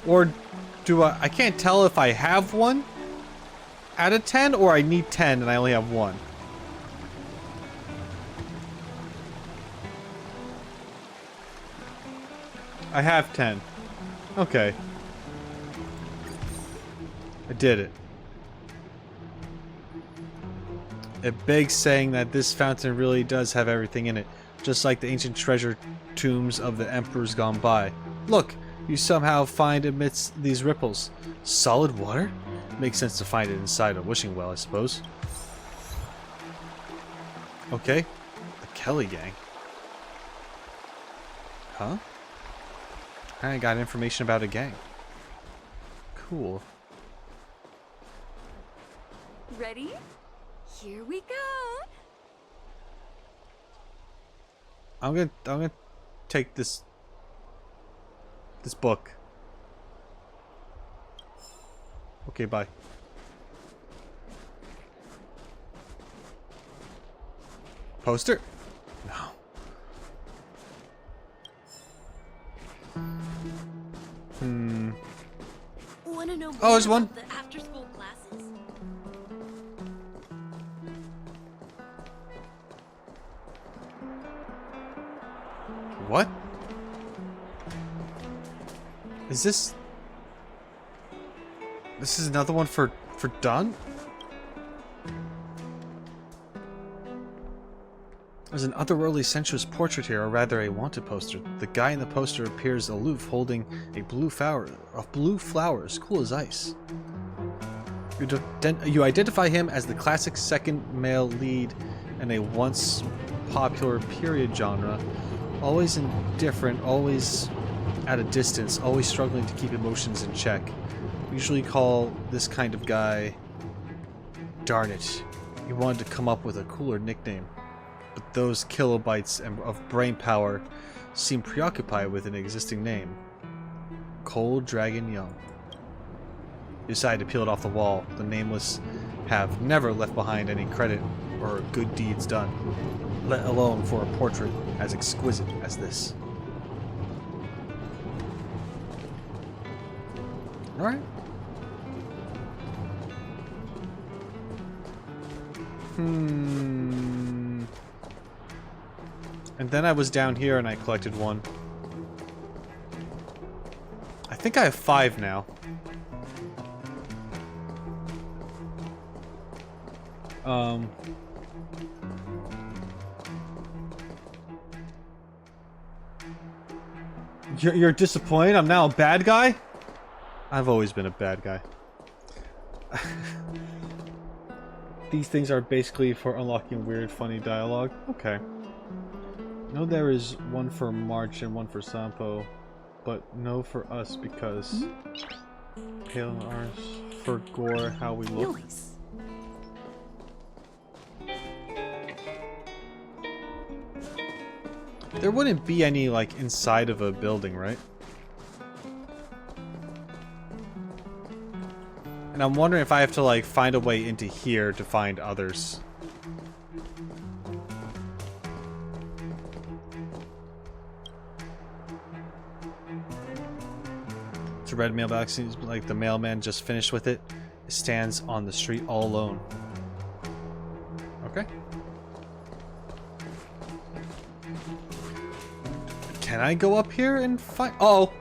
Speaker 1: Or do I can't tell if I have one out of 10 or I need 10 and I only have one. I have 10. Okay. I did it. It begs saying that this fountain really does have everything in it, just like the ancient treasure tombs of the emperors gone by. Look, you somehow find amidst these ripples. Solid water? Makes sense to find it inside a wishing well, I suppose. Okay. The Kelly gang. Huh? I got information about a gang. Cool.
Speaker 4: Ready? Here we go.
Speaker 1: I'm gonna take this book. Okay, bye. Poster? No.
Speaker 10: Wanna know more
Speaker 1: there's one.
Speaker 10: about the after-school classes?
Speaker 1: What? Is this... This is another one for Dunn? There's an otherworldly sensuous portrait here, or rather a wanted poster. The guy in the poster appears aloof, holding a blue flower as cool as ice. You identify him as the classic second male lead in a once popular period genre. Always indifferent, always at a distance, always struggling to keep emotions in check. We usually call this kind of guy... Darn it. He wanted to come up with a cooler nickname. But those kilobytes of brain power seem preoccupied with an existing name. Cold Dragon Young. You decide to peel it off the wall. The nameless have never left behind any credit or good deeds done, let alone for a portrait as exquisite as this. Alright. And then I was down here and I collected one. I think I have 5 now. You're disappointed? I'm now a bad guy? I've always been a bad guy. These things are basically for unlocking weird, funny dialogue. Okay. No, there is one for March and one for Sampo, but no for us because hail ours for gore how we look.
Speaker 9: Nice.
Speaker 1: There wouldn't be any like inside of a building, right? And I'm wondering if I have to like find a way into here to find others. It's a red mailbox. Seems like the mailman just finished with it. It stands on the street all alone. Okay. Can I go up here and find... Oh!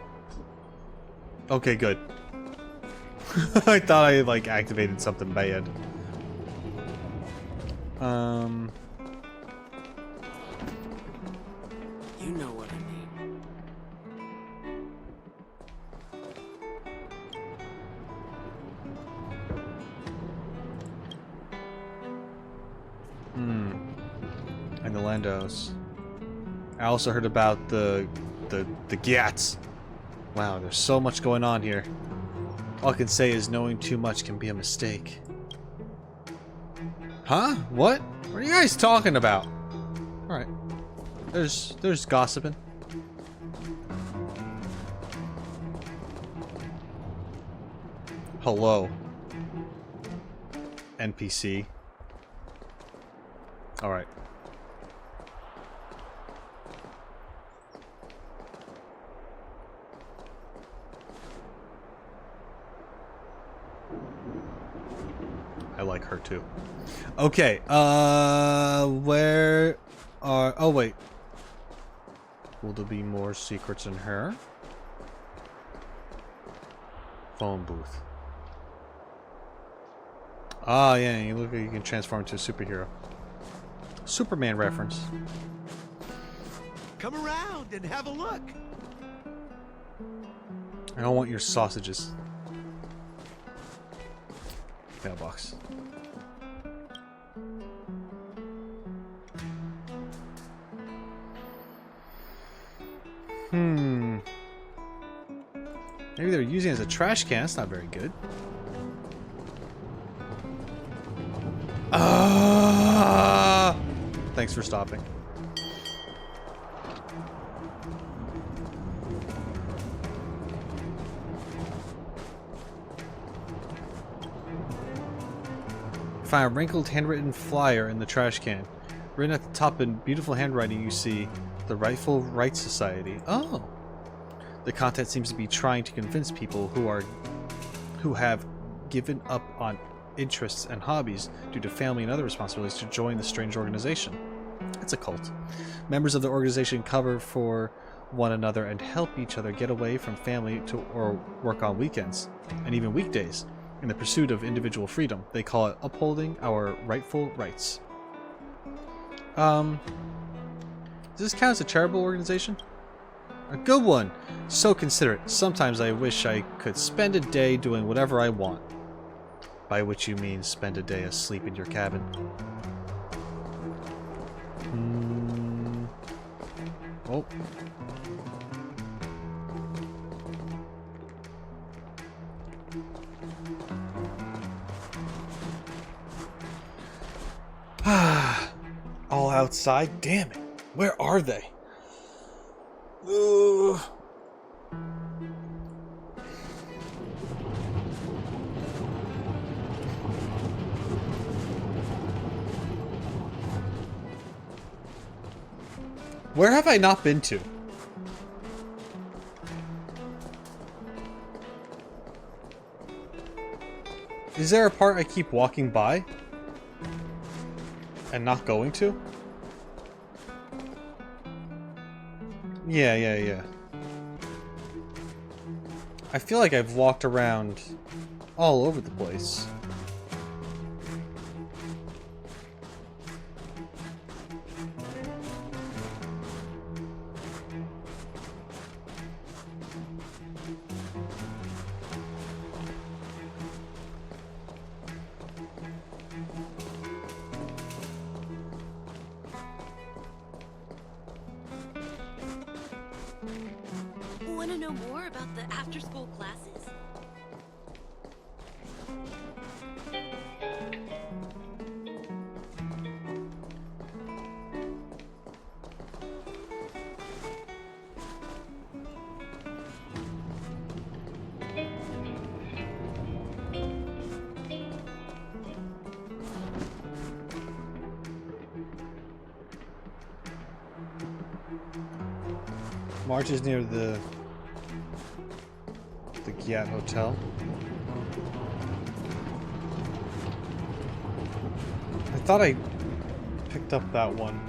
Speaker 1: Okay, good. I thought I, like, activated something bad.
Speaker 8: You know what I mean.
Speaker 1: friendos. I also heard about the Gyats. Wow, there's so much going on here. All I can say is knowing too much can be a mistake. Huh? What? What are you guys talking about? Alright. There's gossiping. Hello. NPC. Alright. I like her too. Okay, where are... Oh, wait. Will there be more secrets in her? Phone booth. Ah, yeah, you look like you can transform into a superhero. Superman reference.
Speaker 11: Come around and have a look.
Speaker 1: I don't want your sausages. Mailbox. Maybe they're using it as a trash can. That's not very good. Thanks for stopping. Find a wrinkled handwritten flyer in the trash can. Written at the top in beautiful handwriting you see the Rightful Rights Society. Oh. The content seems to be trying to convince people who have given up on interests and hobbies due to family and other responsibilities to join the strange organization. It's a cult. Members of the organization cover for one another and help each other get away from family to or work on weekends and even weekdays in the pursuit of individual freedom. They call it upholding our rightful rights. Does this count as a charitable organization? A good one. So considerate. Sometimes I wish I could spend a day doing whatever I want. By which you mean spend a day asleep in your cabin. Oh. All outside? Damn it. Where are they? Ugh. Where have I not been to? Is there a part I keep walking by and not going to? Yeah. I feel like I've walked around all over the place.
Speaker 10: Want to know more about the after-school classes?
Speaker 1: March is near the Gyat Hotel. I thought I picked up that one.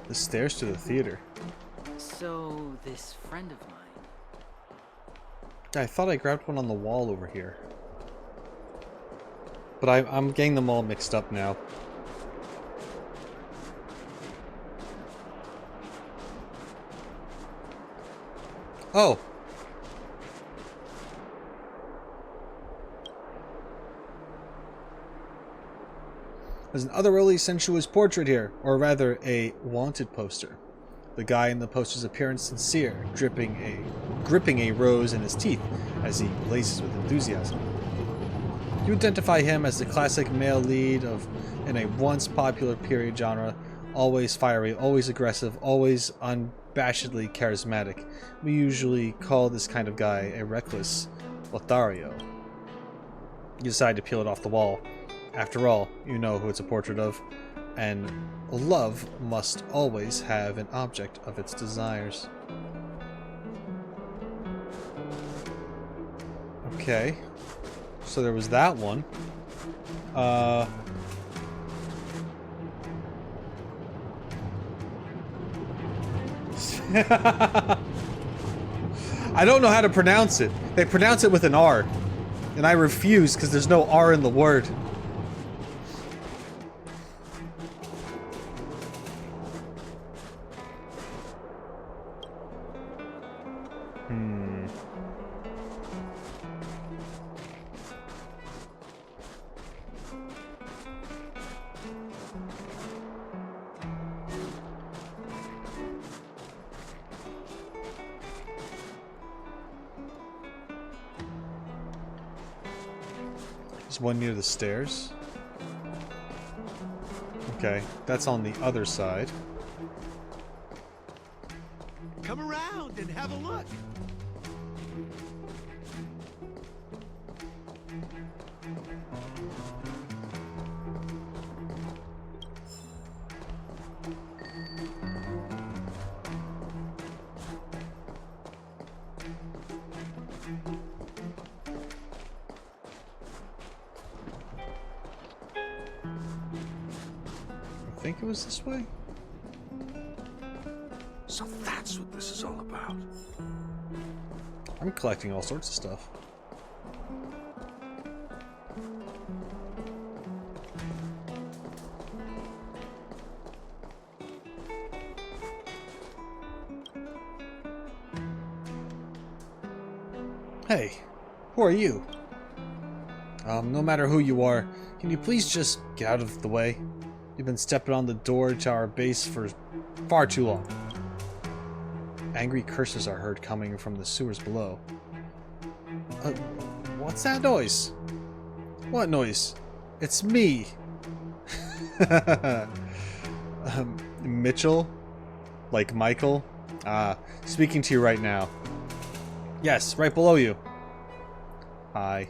Speaker 1: The stairs to the theater.
Speaker 12: So, this friend of mine...
Speaker 1: I thought I grabbed one on the wall over here. But I'm getting them all mixed up now. Oh. There's an otherworldly sensuous portrait here, or rather a wanted poster. The guy in the poster's appearance sincere, gripping a rose in his teeth as he blazes with enthusiasm. You identify him as the classic male lead in a once popular period genre, always fiery, always aggressive, always unabashedly charismatic. We usually call this kind of guy a reckless Lothario. You decide to peel it off the wall. After all, you know who it's a portrait of, and love must always have an object of its desires. Okay. So there was that one. I don't know how to pronounce it. They pronounce it with an R. And I refuse because there's no R in the word. There's one near the stairs. Okay, that's on the other side.
Speaker 11: Come around and have a look.
Speaker 1: I think it was this way.
Speaker 11: So that's what this is all about.
Speaker 1: I'm collecting all sorts of stuff. Hey, who are you? No matter who you are, can you please just get out of the way? You've been stepping on the door to our base for far too long. Angry curses are heard coming from the sewers below. What's that noise? What noise? It's me. Mitchell? Like Michael? Speaking to you right now. Yes, right below you. Hi.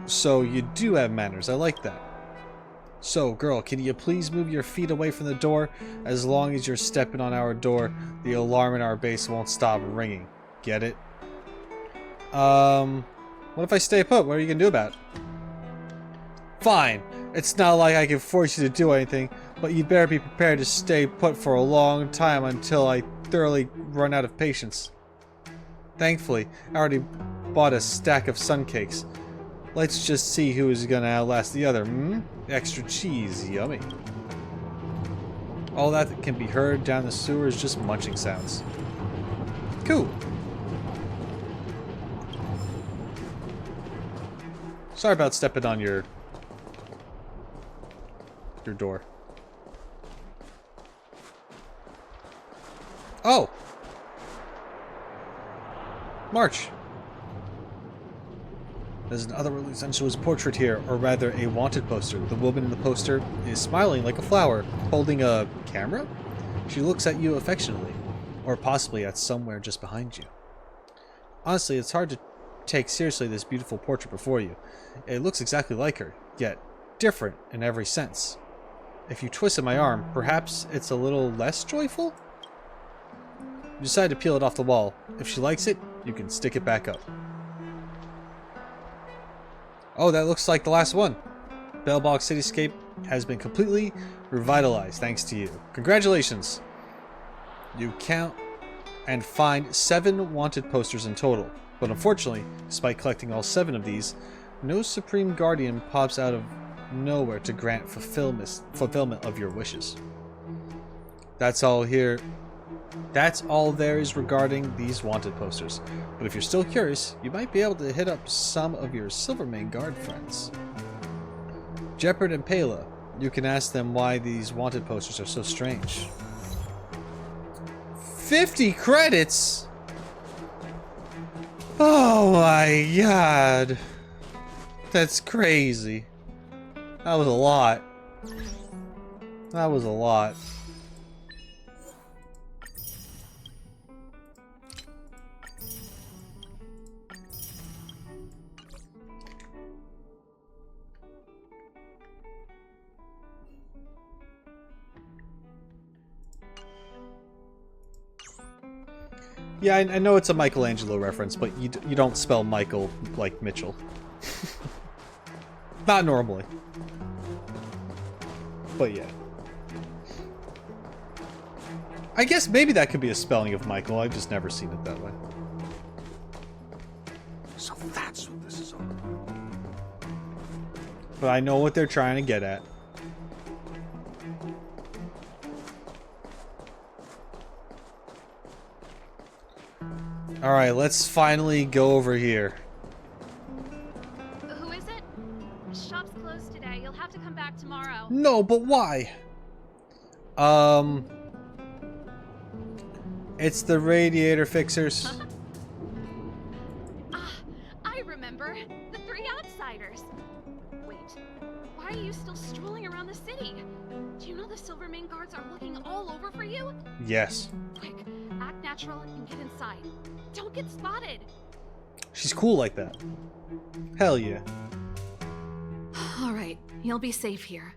Speaker 1: So you do have manners, I like that. So, girl, can you please move your feet away from the door? As long as you're stepping on our door, the alarm in our base won't stop ringing. Get it? What if I stay put? What are you gonna do about it? Fine. It's not like I can force you to do anything, but you better be prepared to stay put for a long time until I thoroughly run out of patience. Thankfully, I already bought a stack of sun cakes. Let's just see who is gonna outlast the other, hmm? Extra cheese, yummy. All that can be heard down the sewer is just munching sounds. Cool. Sorry about stepping on your door. Oh! March. There's an otherworldly sensuous portrait here, or rather a wanted poster. The woman in the poster is smiling like a flower, holding a camera? She looks at you affectionately, or possibly at somewhere just behind you. Honestly, it's hard to take seriously this beautiful portrait before you. It looks exactly like her, yet different in every sense. If you twisted my arm, perhaps it's a little less joyful? You decide to peel it off the wall. If she likes it, you can stick it back up. Oh, that looks like the last one. Bellbog Cityscape has been completely revitalized thanks to you. Congratulations! You count and find 7 wanted posters in total. But unfortunately, despite collecting all 7 of these, no Supreme Guardian pops out of nowhere to grant fulfillment of your wishes. That's all here. That's all there is regarding these wanted posters. But if you're still curious, you might be able to hit up some of your Silvermane Guard friends. Jeopard and Pela. You can ask them why these wanted posters are so strange. 50 credits?! Oh my god. That's crazy. That was a lot. That was a lot. Yeah, I know it's a Michelangelo reference, but you don't spell Michael like Mitchell. Not normally. But yeah. I guess maybe that could be a spelling of Michael. I've just never seen it that way.
Speaker 11: So that's what this is all about.
Speaker 1: But I know what they're trying to get at. Alright, let's finally go over here.
Speaker 13: Who is it? Shop's closed today. You'll have to come back tomorrow.
Speaker 1: No, but why? It's the radiator fixers.
Speaker 13: I remember. The three outsiders. Wait, why are you still strolling around the city? Do you know the Silvermane guards are looking all over for you?
Speaker 1: Yes.
Speaker 13: Quick, act natural and get inside. Don't get spotted.
Speaker 1: She's cool like that. Hell yeah.
Speaker 14: Alright, you'll be safe here.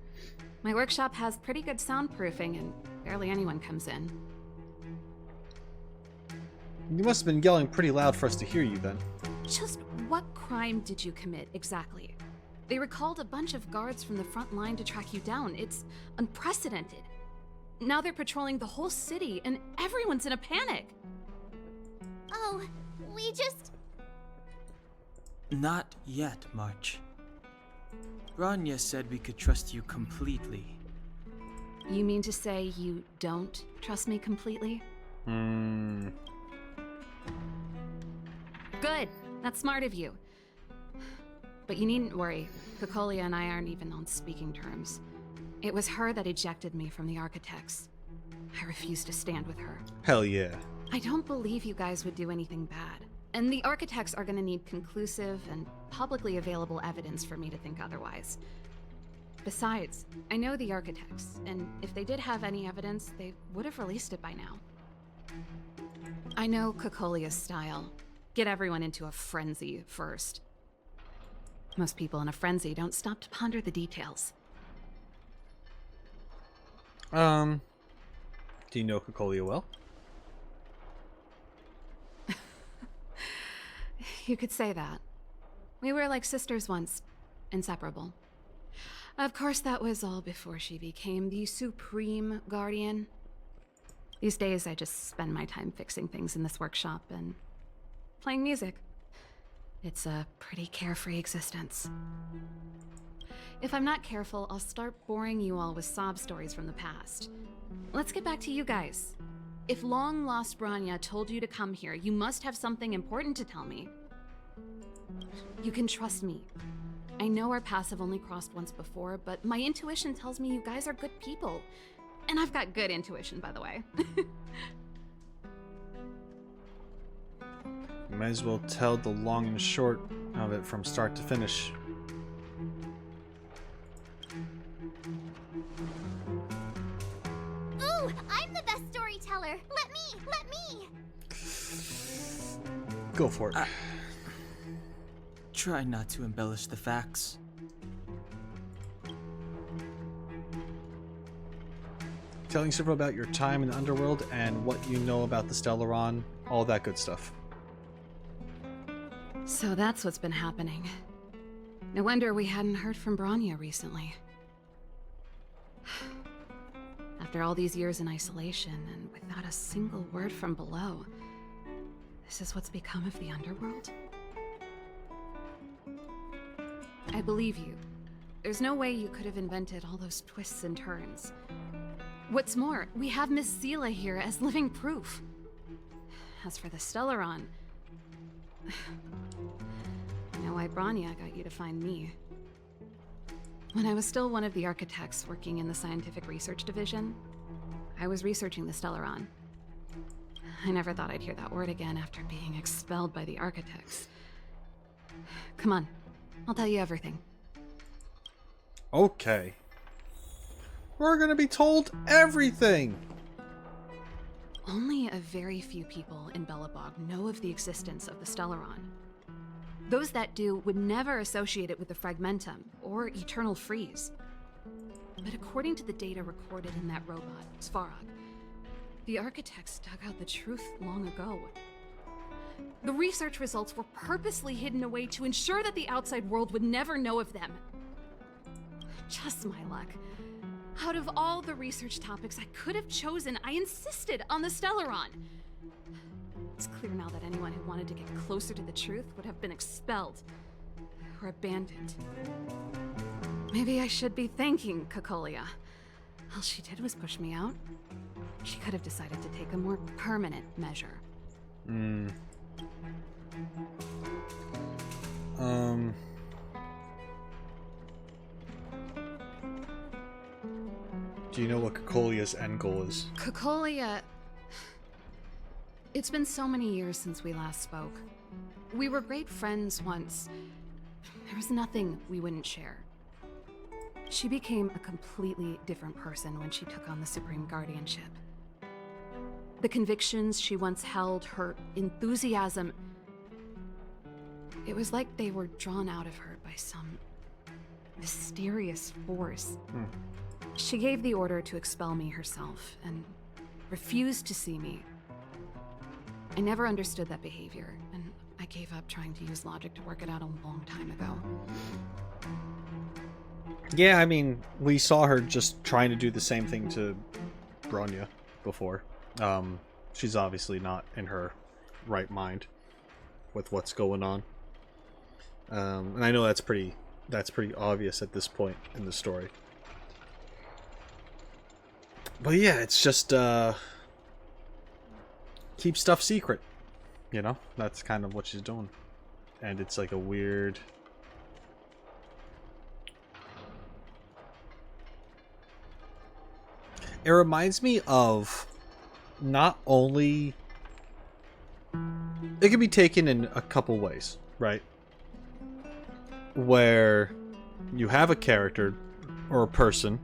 Speaker 14: My workshop has pretty good soundproofing and barely anyone comes in.
Speaker 1: You must have been yelling pretty loud for us to hear you then.
Speaker 14: Just what crime did you commit exactly? They recalled a bunch of guards from the front line to track you down. It's unprecedented. Now they're patrolling the whole city and everyone's in a panic.
Speaker 2: Oh, we just...
Speaker 3: Not yet, March. Rania said we could trust you completely.
Speaker 14: You mean to say you don't trust me completely? Good. That's smart of you. But you needn't worry. Kokolia and I aren't even on speaking terms. It was her that ejected me from the Architects. I refuse to stand with her.
Speaker 1: Hell yeah.
Speaker 14: I don't believe you guys would do anything bad. And the Architects are gonna need conclusive and publicly available evidence for me to think otherwise. Besides, I know the Architects, and if they did have any evidence, they would have released it by now. I know Kokolia's style. Get everyone into a frenzy first. Most people in a frenzy don't stop to ponder the details.
Speaker 1: Do you know Kokolia well?
Speaker 14: You could say that. We were like sisters once, inseparable. Of course, that was all before she became the Supreme Guardian. These days, I just spend my time fixing things in this workshop and playing music. It's a pretty carefree existence. If I'm not careful, I'll start boring you all with sob stories from the past. Let's get back to you guys. If long-lost Rania told you to come here, you must have something important to tell me. You can trust me. I know our paths have only crossed once before, but my intuition tells me you guys are good people. And I've got good intuition, by the way.
Speaker 1: You might as well tell the long and short of it from start to finish.
Speaker 2: Ooh, I'm the best storyteller. Let me.
Speaker 1: Go for it.
Speaker 3: Try not to embellish the facts.
Speaker 1: Telling several about your time in the Underworld and what you know about the Stellaron, all that good stuff.
Speaker 14: So that's what's been happening. No wonder we hadn't heard from Branya recently. After all these years in isolation and without a single word from below, this is what's become of the Underworld? I believe you. There's no way you could have invented all those twists and turns. What's more, we have Miss Sela here as living proof. As for the Stellaron, I know why Branya got you to find me. When I was still one of the architects working in the scientific research division, I was researching the Stellaron. I never thought I'd hear that word again after being expelled by the architects. Come on, I'll tell you everything.
Speaker 1: Okay. We're gonna be told everything!
Speaker 14: Only a very few people in Belobog know of the existence of the Stellaron. Those that do would never associate it with the Fragmentum or Eternal Freeze. But according to the data recorded in that robot, Svarog, the architects dug out the truth long ago. The research results were purposely hidden away to ensure that the outside world would never know of them. Just my luck. Out of all the research topics I could have chosen, I insisted on the Stellaron. It's clear now that anyone who wanted to get closer to the truth would have been expelled or abandoned. Maybe I should be thanking Cocolia. All she did was push me out. She could have decided to take a more permanent measure.
Speaker 1: Do you know what Cocolia's end goal is?
Speaker 14: Cocolia... It's been so many years since we last spoke. We were great friends once. There was nothing we wouldn't share. She became a completely different person when she took on the Supreme Guardianship. The convictions she once held, her enthusiasm... It was like they were drawn out of her by some mysterious force. She gave the order to expel me herself and refused to see me. I never understood that behavior, and I gave up trying to use logic to work it out a long time ago.
Speaker 1: Yeah, I mean, we saw her just trying to do the same thing to Bronya before. She's obviously not in her right mind with what's going on. And I know that's pretty obvious at this point in the story. But yeah, it's just keep stuff secret. You know? That's kind of what she's doing. And it's like a weird... It reminds me of not only... It can be taken in a couple ways, right? Where you have a character or a person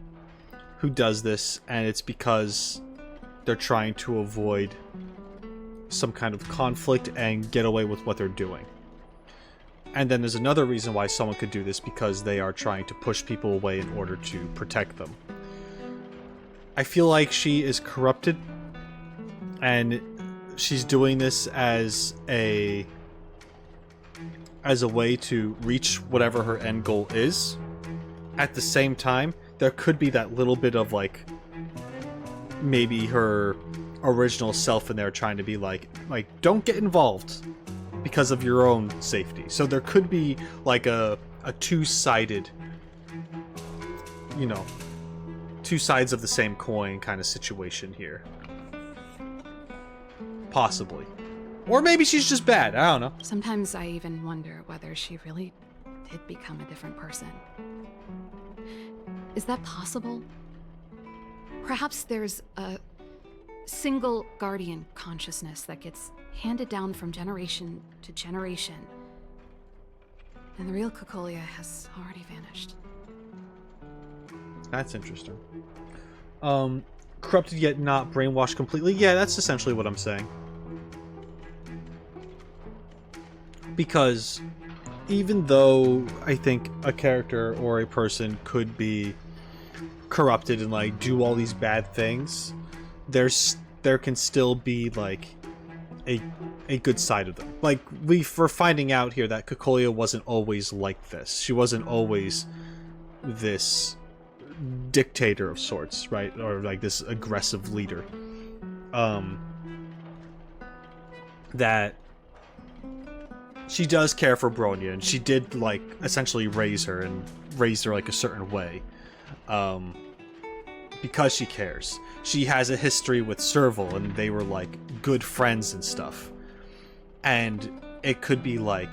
Speaker 1: who does this, and it's because they're trying to avoid some kind of conflict and get away with what they're doing. And then there's another reason why someone could do this, because they are trying to push people away in order to protect them. I feel like she is corrupted, and she's doing this as a way to reach whatever her end goal is. At the same time, there could be that little bit of like maybe her original self in there trying to be like don't get involved because of your own safety. So there could be like a two-sided, you know, two sides of the same coin kind of situation here. Possibly. Or maybe she's just bad. I don't know.
Speaker 14: Sometimes I even wonder whether she really did become a different person. Is that possible? Perhaps there's a single guardian consciousness that gets handed down from generation to generation, and the real Cocolia has already vanished.
Speaker 1: That's interesting. Corrupted yet not brainwashed completely. Yeah, that's essentially what I'm saying. Because even though I think a character or a person could be corrupted and like do all these bad things, there can still be like a good side of them. Like we're finding out here that Cocolia wasn't always like this. She wasn't always this dictator of sorts, right? Or like this aggressive leader. That she does care for Bronya, and she did like essentially raise her like a certain way. because she cares. She has a history with Serval, and they were like good friends and stuff. And it could be like,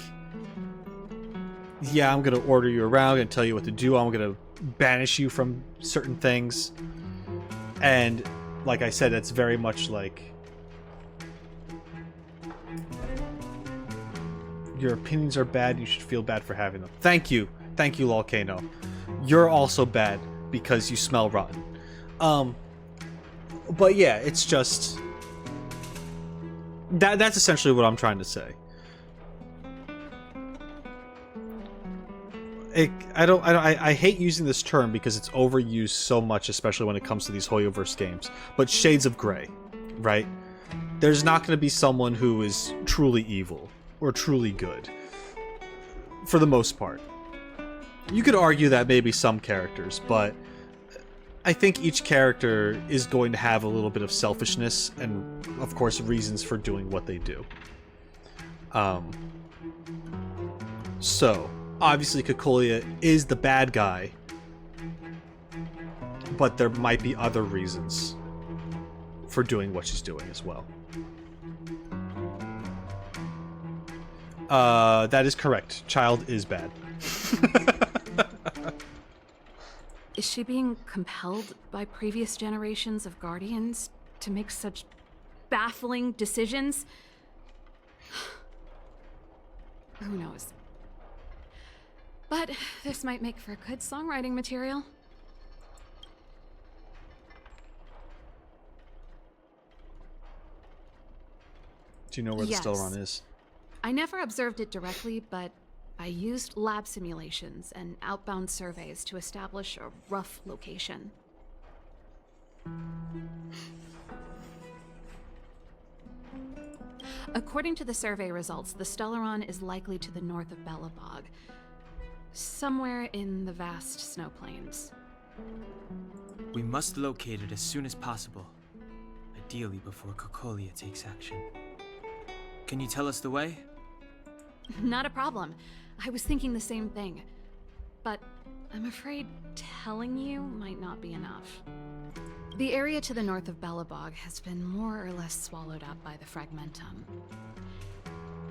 Speaker 1: yeah, I'm gonna order you around and tell you what to do. I'm gonna banish you from certain things. And like I said, it's very much like, your opinions are bad, you should feel bad for having them. Thank you, Volcano. You're also bad because you smell rotten. But yeah, it's just that's essentially what I'm trying to say. I hate using this term because it's overused so much, especially when it comes to these Hoyoverse games. But shades of gray, right? There's not going to be someone who is truly evil or truly good, for the most part. You could argue that maybe some characters, but I think each character is going to have a little bit of selfishness and, of course, reasons for doing what they do. So, obviously Cocolia is the bad guy, but there might be other reasons for doing what she's doing as well. That is correct. Child is bad.
Speaker 14: Is she being compelled by previous generations of Guardians to make such baffling decisions? Who knows? But this might make for good songwriting material.
Speaker 1: Do you know where the Stellaron is?
Speaker 14: I never observed it directly, but I used lab simulations and outbound surveys to establish a rough location. According to the survey results, the Stellaron is likely to the north of Belobog, somewhere in the vast snow plains.
Speaker 3: We must locate it as soon as possible, ideally before Cocolia takes action. Can you tell us the way?
Speaker 14: Not a problem. I was thinking the same thing. But I'm afraid telling you might not be enough. The area to the north of Belobog has been more or less swallowed up by the Fragmentum.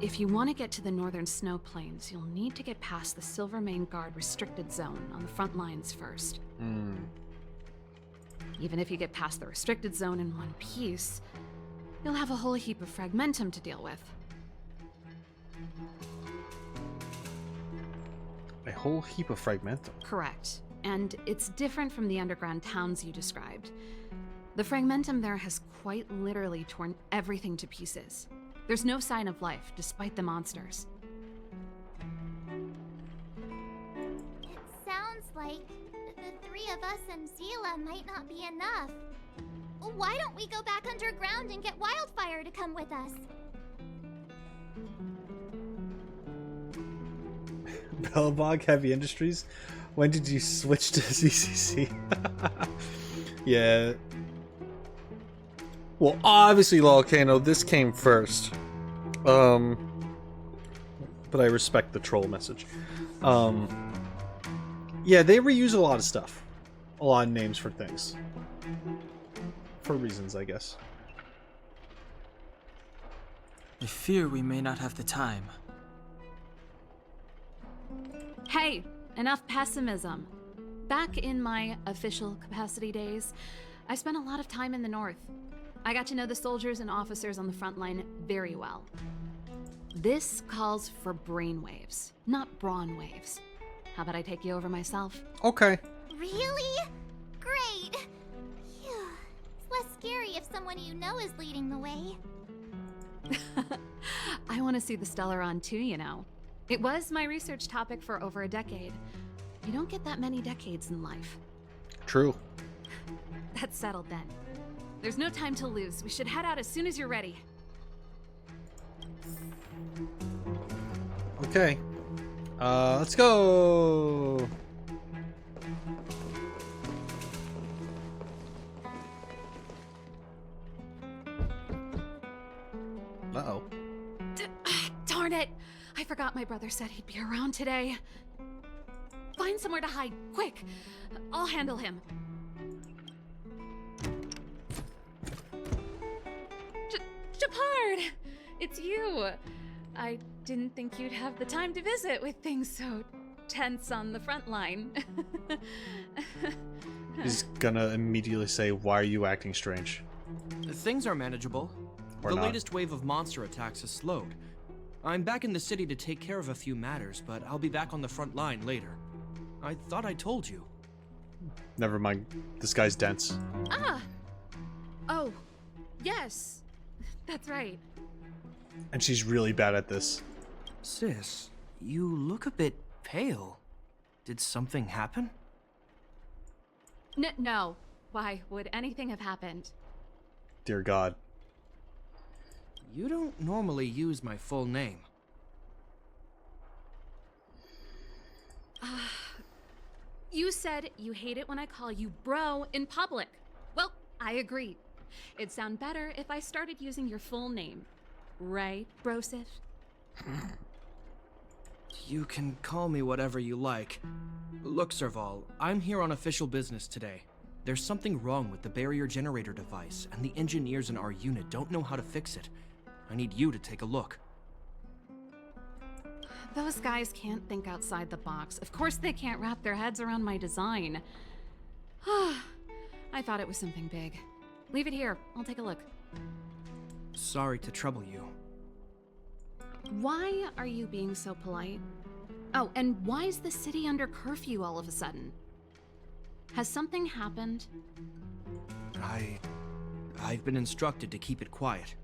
Speaker 14: If you want to get to the northern snow plains, you'll need to get past the Silvermane Guard restricted zone on the front lines first. Even if you get past the restricted zone in one piece, you'll have a whole heap of Fragmentum to deal with.
Speaker 1: A whole heap of Fragmentum?
Speaker 14: Correct. And it's different from the underground towns you described. The Fragmentum there has quite literally torn everything to pieces. There's no sign of life, despite the monsters.
Speaker 2: It sounds like the three of us and Zila might not be enough. Why don't we go back underground and get Wildfire to come with us?
Speaker 1: Belobog Heavy Industries? When did you switch to ZCC? Yeah. Well, obviously, Volcano, this came first. But I respect the troll message. Yeah, they reuse a lot of stuff. A lot of names for things. For reasons, I guess.
Speaker 3: I fear we may not have the time.
Speaker 14: Hey, enough pessimism. Back in my official capacity days, I spent a lot of time in the north. I got to know the soldiers and officers on the front line very well. This calls for brainwaves, not brawn waves. How about I take you over myself?
Speaker 1: Okay.
Speaker 2: Really? Great! Phew. It's less scary if someone you know is leading the way.
Speaker 14: I want to see the Stellaron too, you know. It was my research topic for over a decade. You don't get that many decades in life.
Speaker 1: True.
Speaker 14: That's settled then. There's no time to lose. We should head out as soon as you're ready.
Speaker 1: Okay. Let's go! Uh-oh.
Speaker 14: Darn it! I forgot my brother said he'd be around today. Find somewhere to hide, quick! I'll handle him. It's you! I didn't think you'd have the time to visit with things so tense on the front line.
Speaker 1: He's gonna immediately say, why are you acting strange?
Speaker 15: Things are manageable.
Speaker 1: Or
Speaker 15: the
Speaker 1: not.
Speaker 15: latest wave of monster attacks has slowed. I'm back in the city to take care of a few matters, but I'll be back on the front line later. I thought I told you.
Speaker 1: Never mind. This guy's dense.
Speaker 14: Ah! Oh, yes. That's right.
Speaker 1: And she's really bad at this.
Speaker 15: Sis, you look a bit pale. Did something happen?
Speaker 14: No. Why would anything have happened?
Speaker 1: Dear God.
Speaker 15: You don't normally use my full name.
Speaker 14: You said you hate it when I call you bro in public. Well, I agree. It'd sound better if I started using your full name. Right, Brosif?
Speaker 15: You can call me whatever you like. Look, Serval, I'm here on official business today. There's something wrong with the barrier generator device, and the engineers in our unit don't know how to fix it. I need you to take a look.
Speaker 14: Those guys can't think outside the box. Of course they can't wrap their heads around my design. I thought it was something big. Leave it here. I'll take a look.
Speaker 15: Sorry to trouble you.
Speaker 14: Why are you being so polite? Oh, and why is the city under curfew all of a sudden? Has something happened?
Speaker 15: I've been instructed to keep it quiet.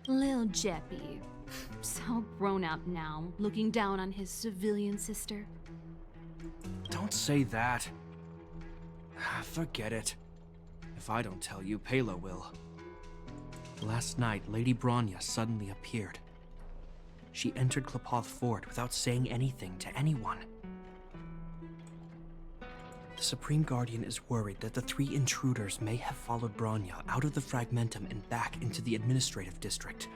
Speaker 14: Lil Jeppy. So grown up now, looking down on his civilian sister.
Speaker 15: Don't say that. Forget it. If I don't tell you, Pela will. Last night, Lady Bronya suddenly appeared. She entered Klapoth Fort without saying anything to anyone. The Supreme Guardian is worried that the 3 intruders may have followed Bronya out of the Fragmentum and back into the administrative district.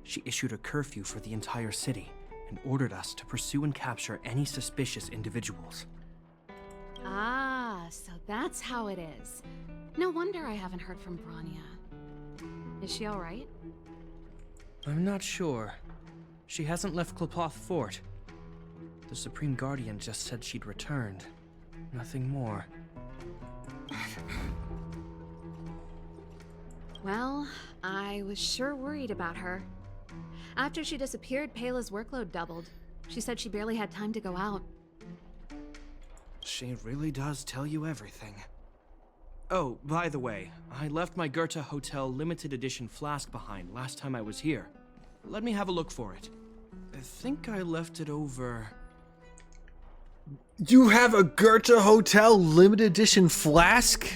Speaker 15: She issued a curfew for the entire city and ordered us to pursue and capture any suspicious individuals.
Speaker 14: Ah, so that's how it is. No wonder I haven't heard from Bronya. Is she alright?
Speaker 15: I'm not sure. She hasn't left Klapoth Fort. The Supreme Guardian just said she'd returned. Nothing more.
Speaker 14: Well, I was sure worried about her. After she disappeared, Pela's workload doubled. She said she barely had time to go out.
Speaker 15: She really does tell you everything. Oh, by the way, I left my Goethe Hotel limited edition flask behind last time I was here. Let me have a look for it. I think I left it over...
Speaker 1: You have a Goethe Hotel limited edition flask?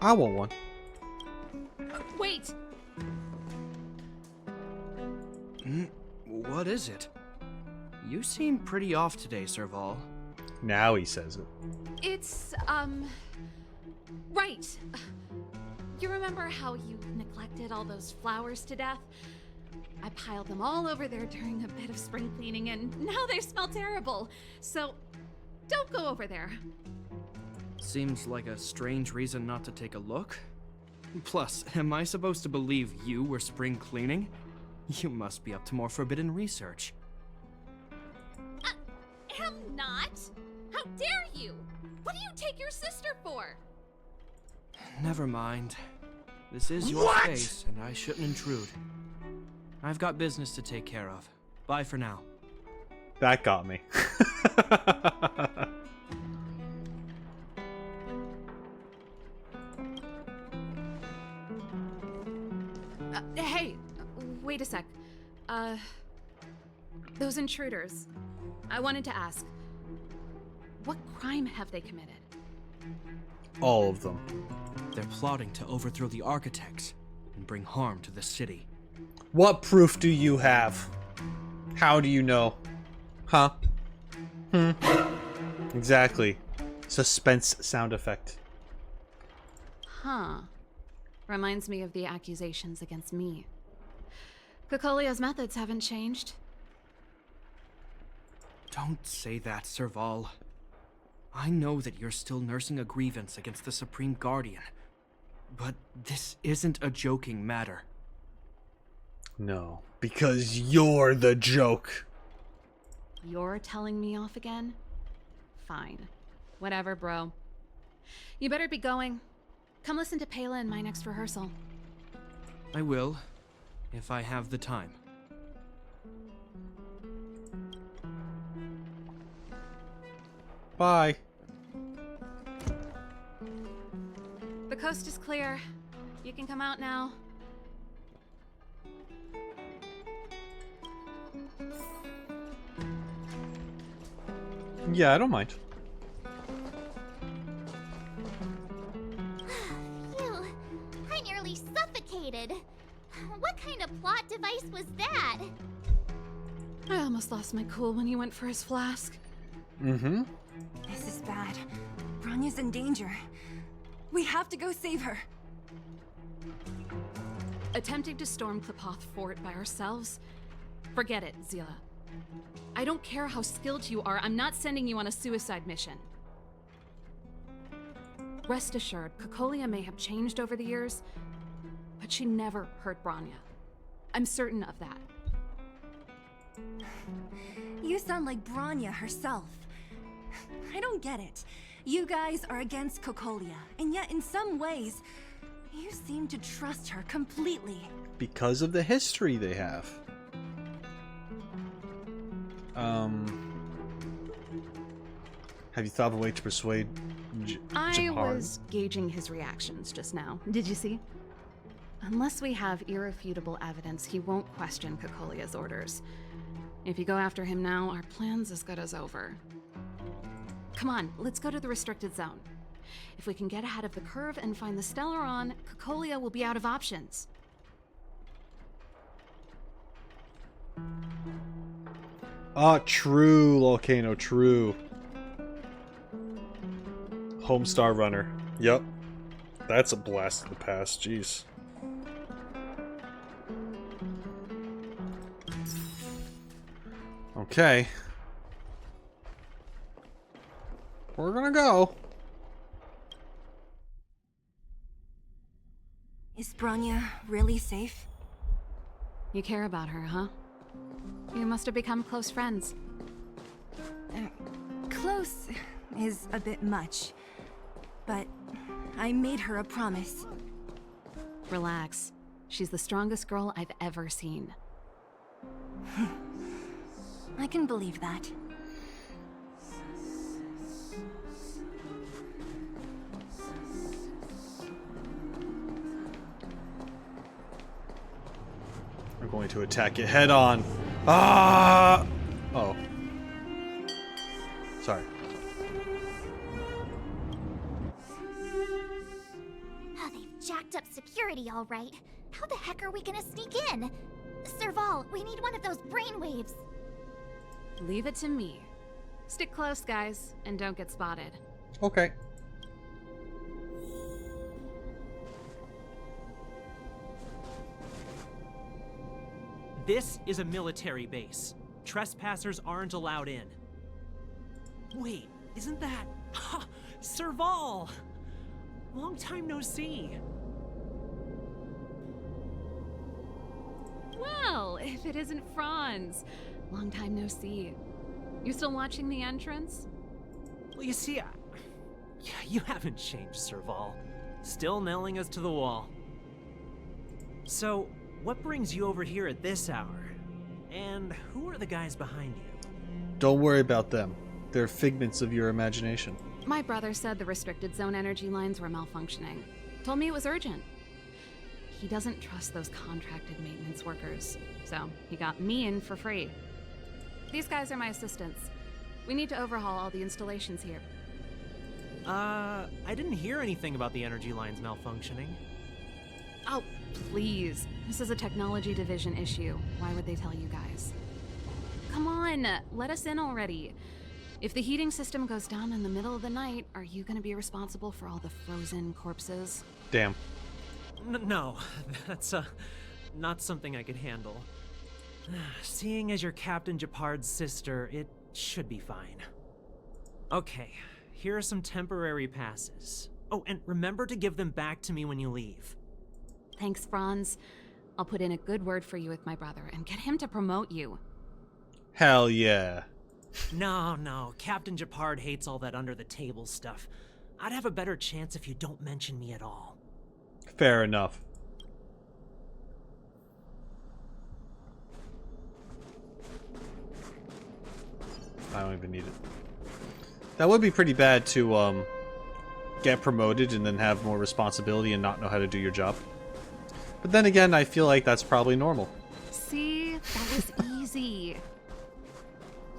Speaker 1: I want one.
Speaker 14: Wait!
Speaker 15: What is it? You seem pretty off today, Serval.
Speaker 1: Now he says it.
Speaker 14: It's, right. You remember how you neglected all those flowers to death? I piled them all over there during a bit of spring cleaning, and now they smell terrible. So, don't go over there.
Speaker 15: Seems like a strange reason not to take a look. Plus, am I supposed to believe you were spring cleaning? You must be up to more forbidden research.
Speaker 9: Am not? How dare you? What do you take your sister for?
Speaker 15: Never mind. This is your space, and I shouldn't intrude. I've got business to take care of. Bye for now.
Speaker 1: That got me.
Speaker 14: Hey, wait a sec. Those intruders. I wanted to ask, what crime have they committed?
Speaker 1: All of them.
Speaker 15: They're plotting to overthrow the architects and bring harm to the city.
Speaker 1: What proof do you have? How do you know? Huh? Exactly. Suspense sound effect.
Speaker 14: Huh. Reminds me of the accusations against me. Kokolio's methods haven't changed.
Speaker 15: Don't say that, Serval. I know that you're still nursing a grievance against the Supreme Guardian. But this isn't a joking matter.
Speaker 1: No, because you're the joke.
Speaker 14: You're telling me off again? Fine. Whatever, bro. You better be going. Come listen to Pela in my next rehearsal.
Speaker 15: I will, if I have the time.
Speaker 1: Bye.
Speaker 14: The coast is clear. You can come out now.
Speaker 1: Yeah, I don't mind.
Speaker 2: Phew, I nearly suffocated. What kind of plot device was that?
Speaker 14: I almost lost my cool when he went for his flask.
Speaker 1: Mm-hmm.
Speaker 5: This is bad. Bronya's in danger. We have to go save her.
Speaker 14: Attempting to storm Klapoth Fort by ourselves? Forget it, Zila. I don't care how skilled you are, I'm not sending you on a suicide mission. Rest assured, Cocolia may have changed over the years, but she never hurt Bronya. I'm certain of that.
Speaker 5: You sound like Bronya herself. I don't get it. You guys are against Cocolia, and yet in some ways, you seem to trust her completely.
Speaker 1: Because of the history they have. Have you thought of a way to persuade
Speaker 14: I
Speaker 1: Jahar?
Speaker 14: was gauging his reactions just now. Did you see? Unless we have irrefutable evidence, he won't question Cocolia's orders. If you go after him now, our plan's as good as over. Come on, let's go to the restricted zone. If we can get ahead of the curve and find the Stellaron, Cocolia will be out of options.
Speaker 1: Ah, true, Volcano, true. Homestar Runner. Yep. That's a blast of the past, jeez. Okay. We're gonna go.
Speaker 5: Is Bronya really safe?
Speaker 14: You care about her, huh? You must have become close friends.
Speaker 5: Close is a bit much, but I made her a promise.
Speaker 14: Relax. She's the strongest girl I've ever seen.
Speaker 5: I can believe that.
Speaker 1: We're going to attack it head on. Ah! Oh. Sorry.
Speaker 2: Oh, they've jacked up security all right. How the heck are we gonna sneak in? Serval, we need one of those brainwaves.
Speaker 14: Leave it to me. Stick close, guys, and don't get spotted.
Speaker 1: Okay.
Speaker 16: This is a military base. Trespassers aren't allowed in. Wait, isn't that... Serval! Long time no see.
Speaker 14: Well, if it isn't Franz. Long time no see. You still watching the entrance?
Speaker 16: Well, you see, you haven't changed, Serval. Still nailing us to the wall. So, what brings you over here at this hour? And who are the guys behind you?
Speaker 1: Don't worry about them. They're figments of your imagination.
Speaker 14: My brother said the restricted zone energy lines were malfunctioning. Told me it was urgent. He doesn't trust those contracted maintenance workers, so he got me in for free. These guys are my assistants. We need to overhaul all the installations here.
Speaker 16: I didn't hear anything about the energy lines malfunctioning.
Speaker 14: Oh, please. This is a technology division issue. Why would they tell you guys? Come on, let us in already. If the heating system goes down in the middle of the night, are you gonna be responsible for all the frozen corpses?
Speaker 1: Damn.
Speaker 16: No, that's not something I could handle. Seeing as you're Captain Japard's sister, it should be fine. Okay, here are some temporary passes. Oh, and remember to give them back to me when you leave.
Speaker 14: Thanks, Franz. I'll put in a good word for you with my brother and get him to promote you.
Speaker 1: Hell yeah.
Speaker 16: No, Captain Japard hates all that under-the-table stuff. I'd have a better chance if you don't mention me at all.
Speaker 1: Fair enough. I don't even need it. That would be pretty bad to, get promoted and then have more responsibility and not know how to do your job. But then again, I feel like that's probably normal.
Speaker 14: See? That was easy.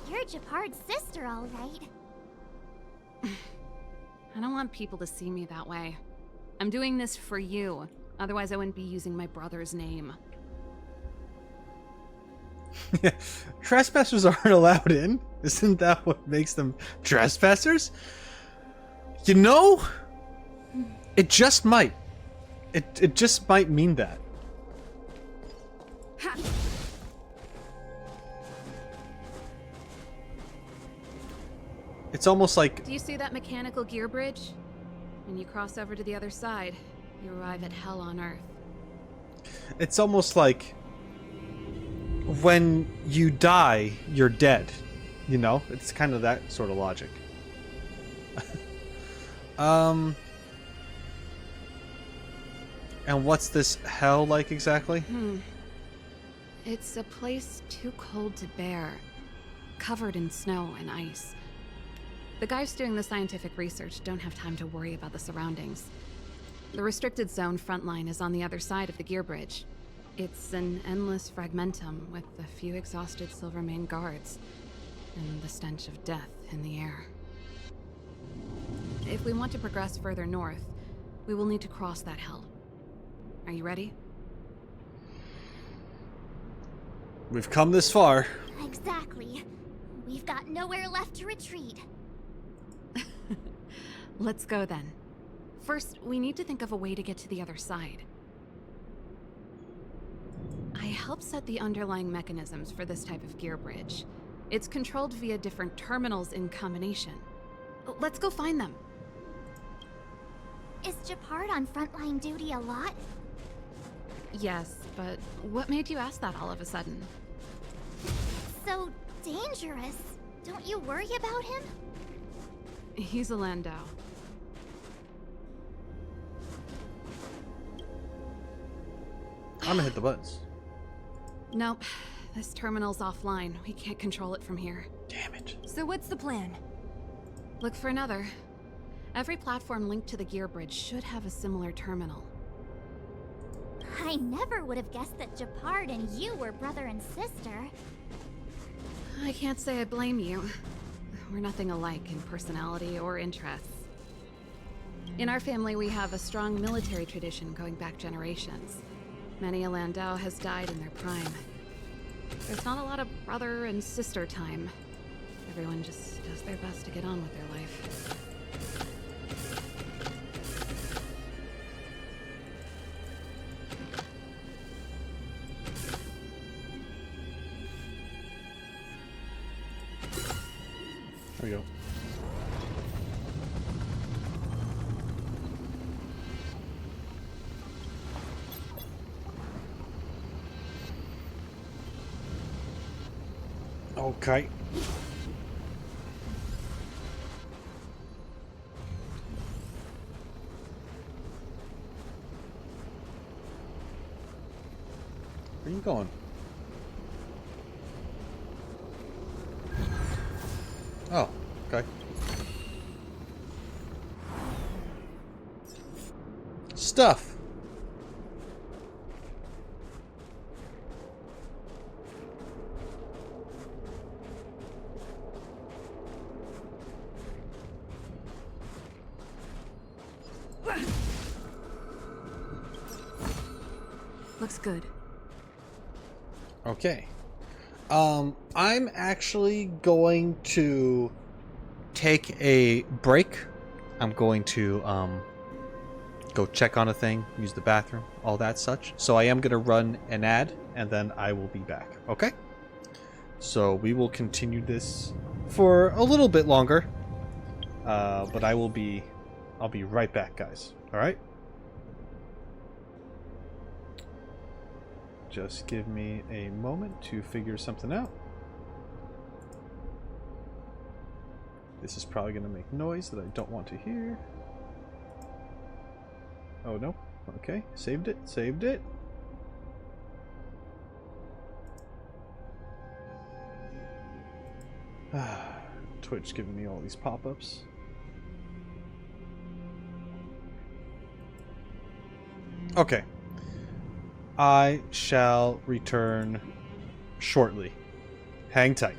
Speaker 2: You're Japard's sister, all right.
Speaker 14: I don't want people to see me that way. I'm doing this for you. Otherwise, I wouldn't be using my brother's name.
Speaker 1: Trespassers aren't allowed in? Isn't that what makes them trespassers? You know, it just might. It just might mean that. It's almost like...
Speaker 14: Do you see that mechanical gear bridge? When you cross over to the other side, you arrive at hell on Earth.
Speaker 1: It's almost like when you die, you're dead. You know? It's kind of that sort of logic. And what's this hell like exactly?
Speaker 14: It's a place too cold to bear, covered in snow and ice. The guys doing the scientific research don't have time to worry about the surroundings. The restricted zone front line is on the other side of the gear bridge. It's an endless fragmentum with a few exhausted Silvermane guards, and the stench of death in the air. If we want to progress further north, we will need to cross that hell. Are you ready?
Speaker 1: We've come this far.
Speaker 2: Exactly. We've got nowhere left to retreat.
Speaker 14: Let's go then. First, we need to think of a way to get to the other side. I helped set the underlying mechanisms for this type of gear bridge. It's controlled via different terminals in combination. Let's go find them.
Speaker 2: Is Japard on frontline duty a lot?
Speaker 14: Yes, but what made you ask that all of a sudden?
Speaker 2: So dangerous. Don't you worry about him?
Speaker 14: He's a Landau.
Speaker 1: I'm gonna hit the buttons.
Speaker 14: Nope. This terminal's offline. We can't control it from here.
Speaker 1: Damn it.
Speaker 5: So what's the plan?
Speaker 14: Look for another. Every platform linked to the gear bridge should have a similar terminal.
Speaker 2: I never would have guessed that Japard and you were brother and sister.
Speaker 14: I can't say I blame you. We're nothing alike in personality or interests. In our family, we have a strong military tradition going back generations. Many a Landau has died in their prime. There's not a lot of brother and sister time. Everyone just does their best to get on with their life.
Speaker 1: There we go. Okay. Where are you going? Oh, okay. Stuff.
Speaker 14: Looks good.
Speaker 1: Okay. I'm actually going to take a break. I'm going to go check on a thing, use the bathroom, all that such. So I am going to run an ad and then I will be back. Okay? So we will continue this for a little bit longer. But I will be I'll be right back, guys. Alright? Just give me a moment to figure something out. This is probably going to make noise that I don't want to hear. Oh no. Okay, saved it, saved it. Twitch giving me all these pop-ups. Okay. I shall return shortly. Hang tight.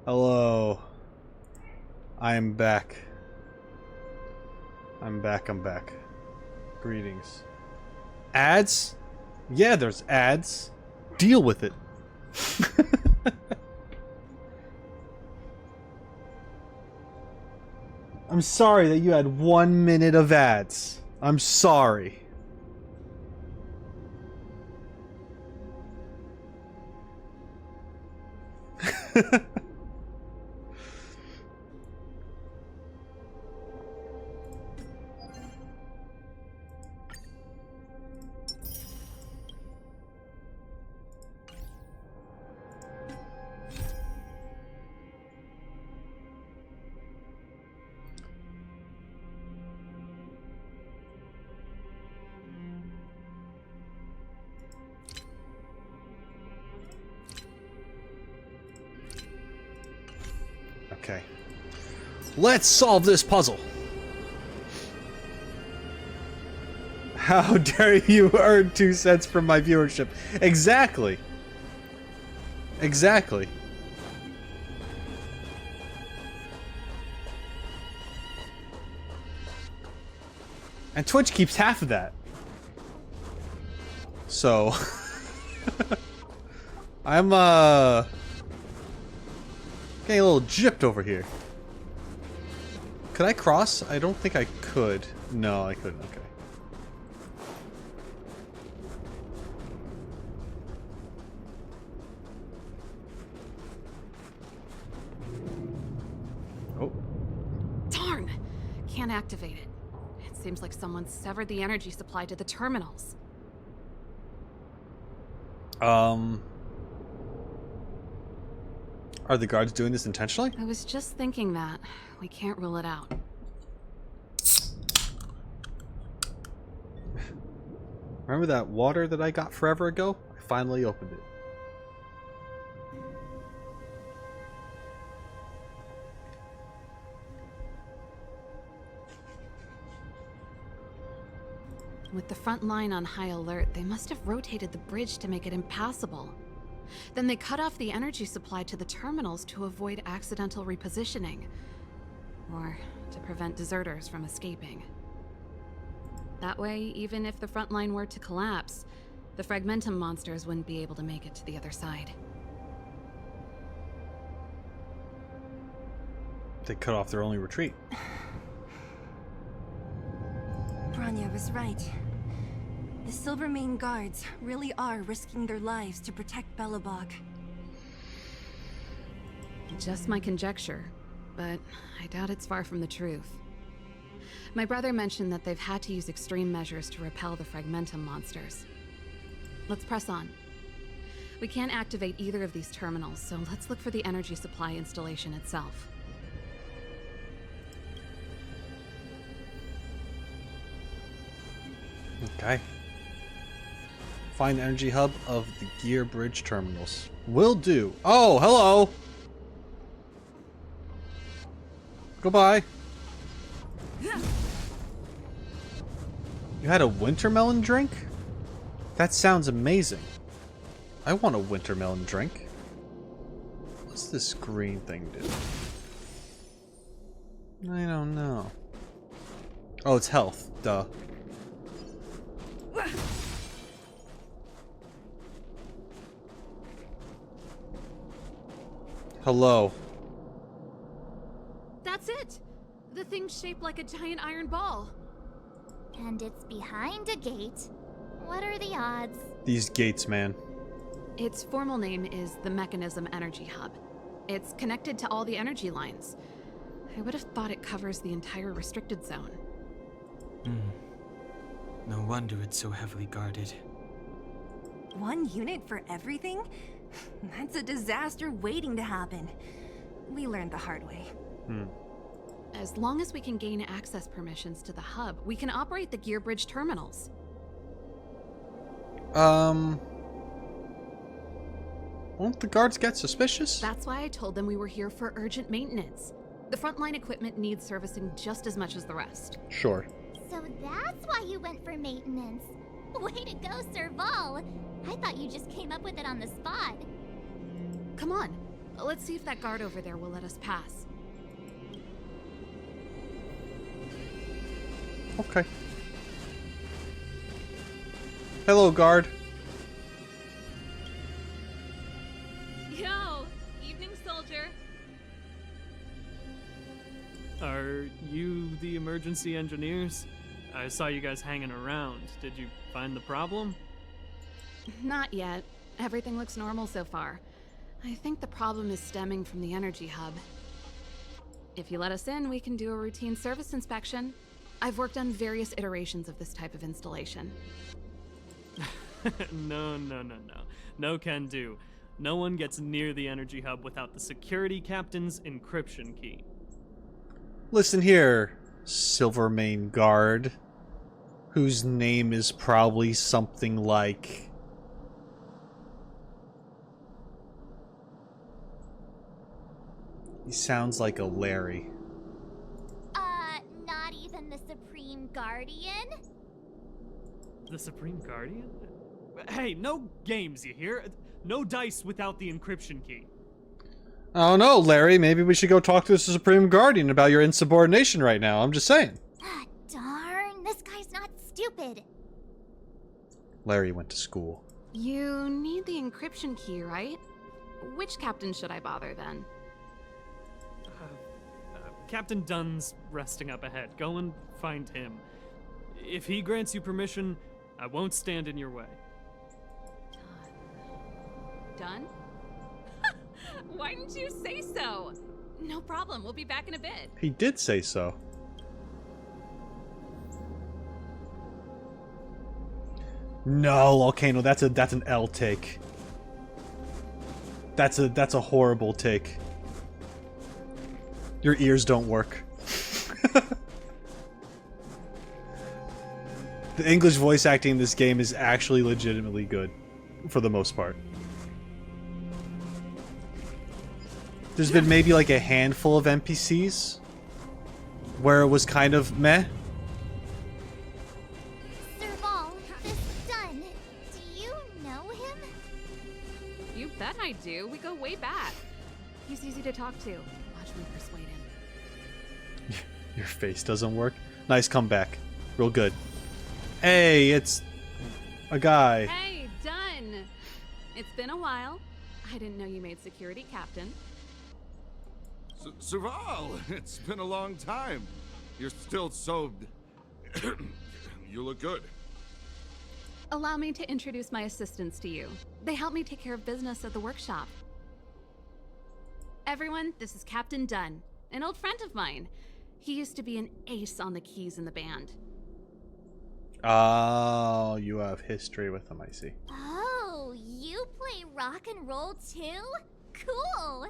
Speaker 1: Hello. I am back. I'm back. Greetings. Ads? Yeah, there's ads. Deal with it. I'm sorry that you had 1 minute of ads. I'm sorry. Okay. Let's solve this puzzle. How dare you earn 2 cents from my viewership? Exactly. Exactly. And Twitch keeps half of that. So I'm getting a little gypped over here. Could I cross? I don't think I could. No, I couldn't. Okay. Oh.
Speaker 14: Darn! Can't activate it. It seems like someone severed the energy supply to the terminals.
Speaker 1: Are the guards doing this intentionally?
Speaker 14: I was just thinking that. We can't rule it out.
Speaker 1: Remember that water that I got forever ago? I finally opened it.
Speaker 14: With the front line on high alert, they must have rotated the bridge to make it impassable. Then they cut off the energy supply to the terminals to avoid accidental repositioning. Or to prevent deserters from escaping. That way, even if the front line were to collapse, the Fragmentum monsters wouldn't be able to make it to the other side.
Speaker 1: They cut off their only retreat.
Speaker 5: Bronya was right. The Silvermane guards really are risking their lives to protect Belobog.
Speaker 14: Just my conjecture, but I doubt it's far from the truth. My brother mentioned that they've had to use extreme measures to repel the Fragmentum monsters. Let's press on. We can't activate either of these terminals, so let's look for the energy supply installation itself.
Speaker 1: Okay. Find the energy hub of the gear bridge terminals. Will do. Oh, hello! Goodbye. You had a wintermelon drink? That sounds amazing. I want a wintermelon drink. What's this green thing do? I don't know. Oh, it's health. Duh. Hello.
Speaker 14: That's it! The thing's shaped like a giant iron ball.
Speaker 2: And it's behind a gate. What are the odds?
Speaker 1: These gates, man.
Speaker 14: Its formal name is the Mechanism Energy Hub. It's connected to all the energy lines. I would have thought it covers the entire restricted zone.
Speaker 3: No wonder it's so heavily guarded.
Speaker 5: 1 unit for everything? That's a disaster waiting to happen. We learned the hard way.
Speaker 14: As long as we can gain access permissions to the hub, we can operate the gear bridge terminals.
Speaker 1: Won't the guards get suspicious?
Speaker 14: That's why I told them we were here for urgent maintenance. The frontline equipment needs servicing just as much as the rest.
Speaker 1: Sure.
Speaker 2: So that's why you went for maintenance. Way to go, Serval. I thought you just came up with it on the spot.
Speaker 14: Come on, Let's see if that guard over there will let us pass.
Speaker 1: Okay. Hello, guard.
Speaker 13: Yo, evening, soldier.
Speaker 17: Are you the emergency engineers? I saw you guys hanging around. Did you find the problem?
Speaker 14: Not yet. Everything looks normal so far. I think the problem is stemming from the energy hub. If you let us in, we can do a routine service inspection. I've worked on various iterations of this type of installation.
Speaker 17: No. No can do. No one gets near the energy hub without the security captain's encryption key.
Speaker 1: Listen here, Silvermane guard, whose name is probably something like... He sounds like a Larry.
Speaker 2: Not even the Supreme Guardian?
Speaker 17: The Supreme Guardian? Hey, no games, you hear? No dice without the encryption key.
Speaker 1: Oh no, Larry, maybe we should go talk to the Supreme Guardian about your insubordination right now. I'm just saying.
Speaker 2: Darn, this guy's not stupid.
Speaker 1: Larry went to school.
Speaker 14: You need the encryption key, right? Which captain should I bother then?
Speaker 17: Captain Dunn's resting up ahead. Go and find him. If he grants you permission, I won't stand in your way.
Speaker 14: Done?
Speaker 13: Why didn't you say so? No problem, we'll be back in a bit.
Speaker 1: He did say so. No, Volcano, that's an L take. That's a horrible take. Your ears don't work. The English voice acting in this game is actually legitimately good, for the most part. There's been maybe like a handful of NPCs where it was kind of meh.
Speaker 2: Serval, this Dunn, do you know him?
Speaker 14: You bet I do. We go way back. He's easy to talk to. Watch me persuade him.
Speaker 1: Your face doesn't work. Nice comeback. Real good. Hey, it's a guy.
Speaker 14: Hey, Dunn! It's been a while. I didn't know you made security captain.
Speaker 11: Serval, it's been a long time. You're still so... You look good.
Speaker 14: Allow me to introduce my assistants to you. They help me take care of business at the workshop. Everyone, this is Captain Dunn, an old friend of mine. He used to be an ace on the keys in the band.
Speaker 1: Oh, you have history with him, I see.
Speaker 2: Oh, you play rock and roll too? Cool!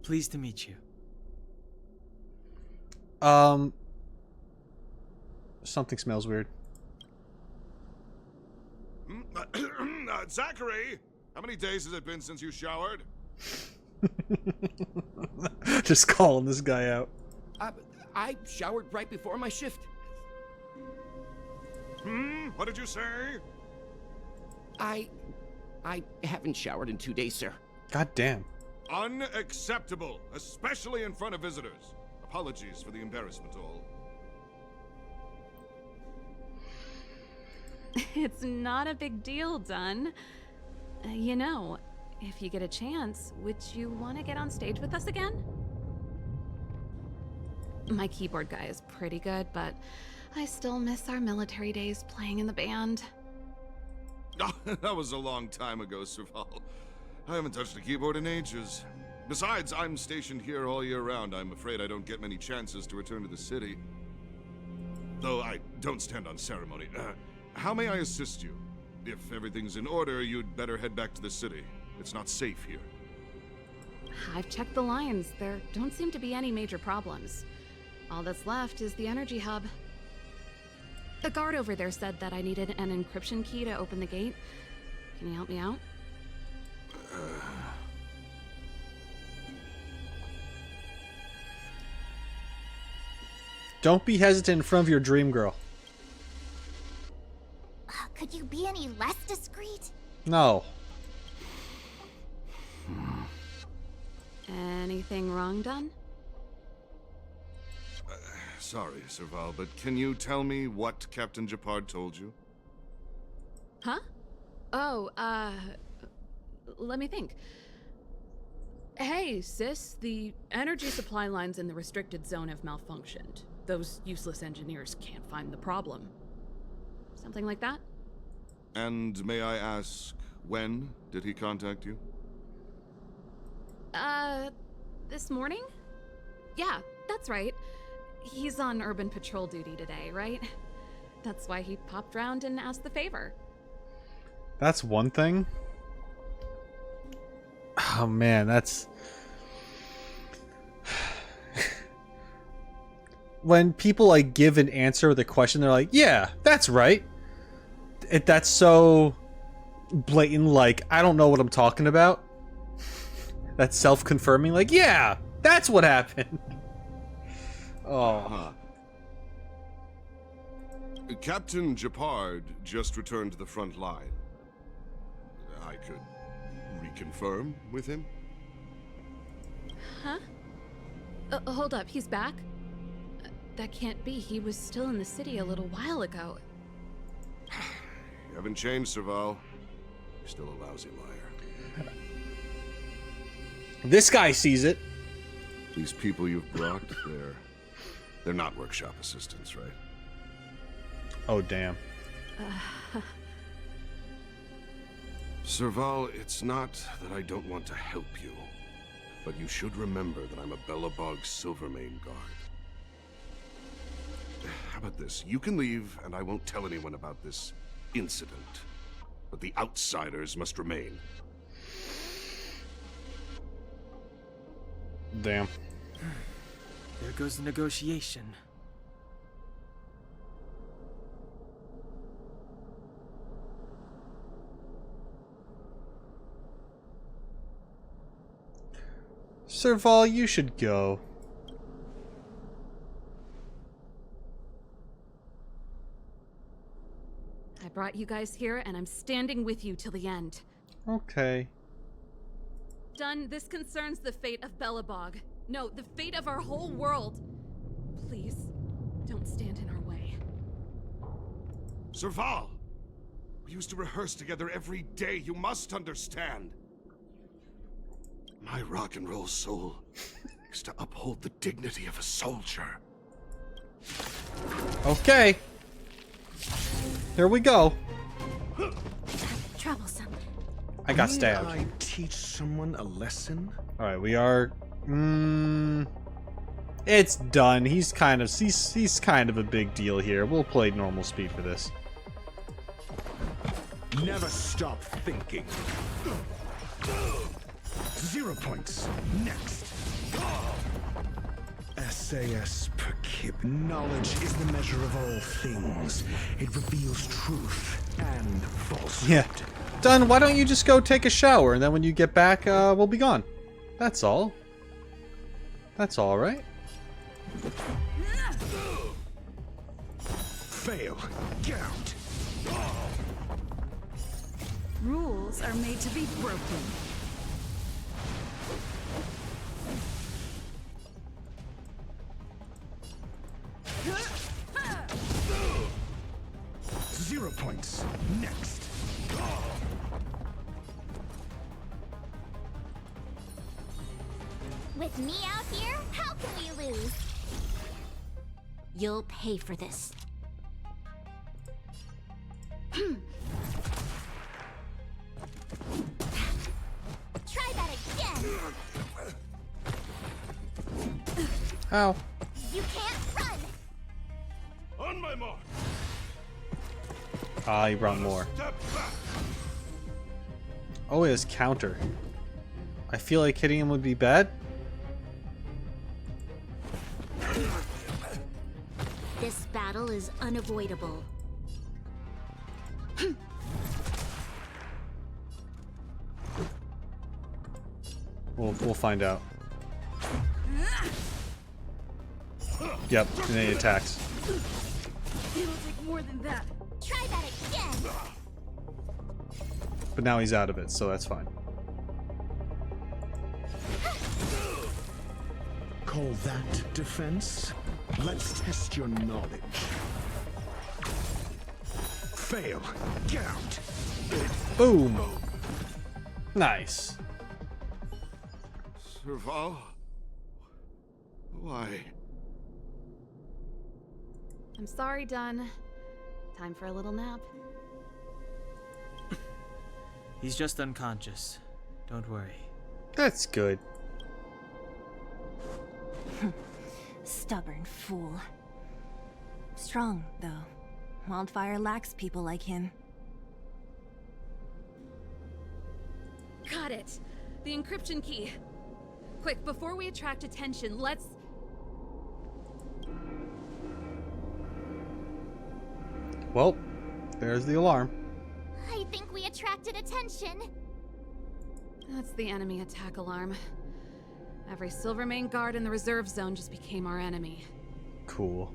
Speaker 3: Pleased to meet you.
Speaker 1: Something smells weird.
Speaker 11: Zachary, how many days has it been since you showered?
Speaker 1: Just calling this guy out.
Speaker 18: I showered right before my shift.
Speaker 11: What did you say?
Speaker 18: I haven't showered in 2 days, sir.
Speaker 1: God damn.
Speaker 11: Unacceptable, especially in front of visitors. Apologies for the embarrassment, all.
Speaker 14: It's not a big deal, Dunn. You know, if you get a chance, would you want to get on stage with us again? My keyboard guy is pretty good, but I still miss our military days playing in the band.
Speaker 11: That was a long time ago, Serval. I haven't touched a keyboard in ages. Besides, I'm stationed here all year round. I'm afraid I don't get many chances to return to the city. Though I don't stand on ceremony. How may I assist you? If everything's in order, you'd better head back to the city. It's not safe here.
Speaker 14: I've checked the lines. There don't seem to be any major problems. All that's left is the energy hub. The guard over there said that I needed an encryption key to open the gate. Can you help me out?
Speaker 1: Don't be hesitant in front of your dream girl.
Speaker 2: Could you be any less discreet?
Speaker 1: No.
Speaker 14: Anything wrong done?
Speaker 11: Sorry, Serval, but can you tell me what Captain Japard told you?
Speaker 14: Huh? Oh, let me think. Hey, sis, the energy supply lines in the restricted zone have malfunctioned. Those useless engineers can't find the problem. Something like that?
Speaker 11: And may I ask, when did he contact you?
Speaker 14: This morning? Yeah, that's right. He's on urban patrol duty today, right? That's why he popped round and asked the favor.
Speaker 1: That's one thing. Oh man, that's... When people like give an answer with a question, they're like, yeah, that's right. That's so blatant, like, I don't know what I'm talking about. That's self-confirming, like, yeah, that's what happened. Oh.
Speaker 11: Captain Japard just returned to the front line. I could reconfirm with him?
Speaker 14: Huh? Hold up, he's back? That can't be. He was still in the city a little while ago.
Speaker 11: You haven't changed, Serval. You're still a lousy liar.
Speaker 1: This guy sees it.
Speaker 11: These people you've brought, they're not workshop assistants, right?
Speaker 1: Oh, damn.
Speaker 11: Serval, it's not that I don't want to help you, but you should remember that I'm a Belobog Silvermane guard. How about this? You can leave, and I won't tell anyone about this incident, but the outsiders must remain.
Speaker 1: Damn.
Speaker 3: There goes the negotiation.
Speaker 1: Serval, you should go.
Speaker 14: I brought you guys here, and I'm standing with you till the end.
Speaker 1: Okay.
Speaker 14: Done. This concerns the fate of Belobog. No, the fate of our whole world. Please, don't stand in our way.
Speaker 11: Serval! We used to rehearse together every day. You must understand. My rock and roll soul is to uphold the dignity of a soldier.
Speaker 1: Okay. Here we go.
Speaker 2: Troublesome.
Speaker 1: I got stabbed.
Speaker 19: May I teach someone a lesson?
Speaker 1: Alright, we are... it's done. He's kind of a big deal here. We'll play normal speed for this.
Speaker 19: Never stop thinking. 0 points. Next. SAS per kib. Knowledge is the measure of all things. It reveals truth and falsehood.
Speaker 1: Yeah. Done. Why don't you just go take a shower, and then when you get back, we'll be gone. That's all. That's all, right?
Speaker 19: Fail. Get out.
Speaker 9: Rules are made to be broken.
Speaker 19: Zero points. Next.
Speaker 2: With me out here, how can we lose? You'll pay for this. Try that again.
Speaker 1: Ow.
Speaker 2: You can't run.
Speaker 11: On my mark.
Speaker 1: Ah, he brought more. Oh, his counter. I feel like hitting him would be bad.
Speaker 2: This battle is unavoidable.
Speaker 1: We'll find out. Yep, and then he attacks.
Speaker 9: It'll take more than that.
Speaker 2: Try that again.
Speaker 1: But now he's out of it, so that's fine.
Speaker 19: call that defense? Let's test your knowledge. Fail. Get out.
Speaker 1: Boom. Nice.
Speaker 11: Serval? Why?
Speaker 14: I'm sorry, Dunn. Time for a little nap.
Speaker 3: He's just unconscious. Don't worry.
Speaker 1: That's good.
Speaker 5: Stubborn fool. Strong, though. Wildfire lacks people like him.
Speaker 4: Got it! The encryption key. Quick, before we attract attention, let's...
Speaker 1: Well, there's the alarm.
Speaker 2: I think we attracted attention.
Speaker 14: That's the enemy attack alarm. Every Silvermane guard in the reserve zone just became our enemy.
Speaker 1: Cool.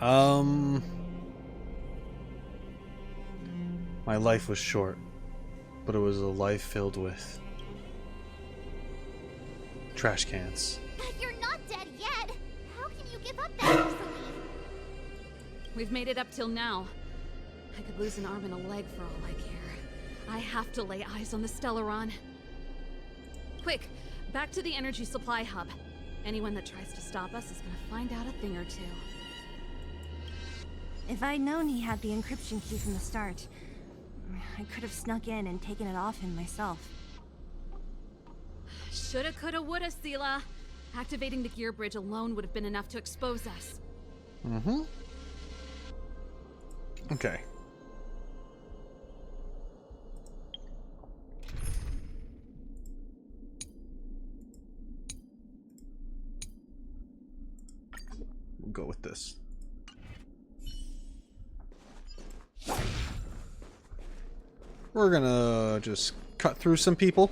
Speaker 1: My life was short, but it was a life filled with trash cans.
Speaker 2: You're not dead yet. How can you give up that easily?
Speaker 14: We've made it up till now. I could lose an arm and a leg for all I care. I have to lay eyes on the Stellaron. Quick, back to the energy supply hub. Anyone that tries to stop us is gonna find out a thing or two.
Speaker 5: If I'd known he had the encryption key from the start, I could have snuck in and taken it off him myself.
Speaker 14: Shoulda, coulda, woulda, Sela. Activating the gear bridge alone would have been enough to expose us.
Speaker 1: Mm-hmm. Okay. We'll go with this. We're gonna just cut through some people.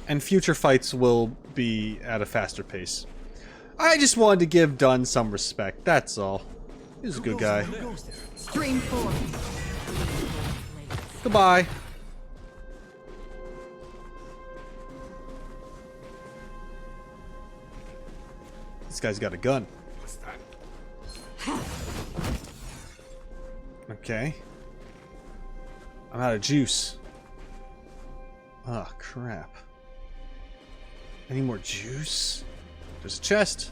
Speaker 1: And future fights will be at a faster pace. I just wanted to give Dunn some respect, that's all. He's a good guy.
Speaker 9: Stream 4.
Speaker 1: Goodbye. This guy's got a gun.
Speaker 11: What's that?
Speaker 1: Okay. I'm out of juice. Oh, crap. Any more juice? There's a chest.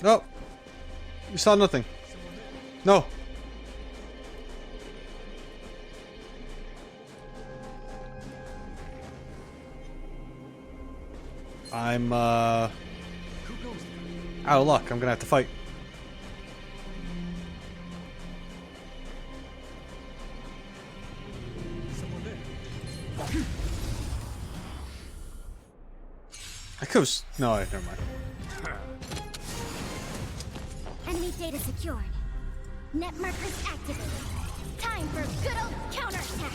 Speaker 1: Oh! You saw nothing. No! I'm, out of luck. I'm gonna have to fight. I could've... No, never mind.
Speaker 2: Enemy data secured. Net markers activated. Time for good old counterattack.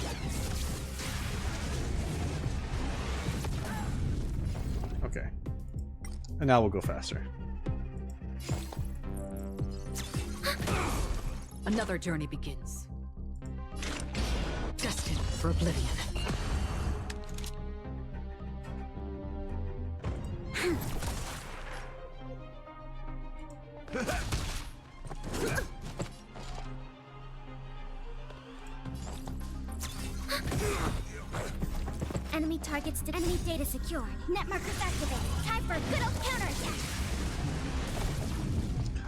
Speaker 1: Okay. And now we'll go faster.
Speaker 20: Another journey begins. Destined for oblivion.
Speaker 2: Enemy targets to enemy data secured. Net markers activated. Time for a good old counterattack.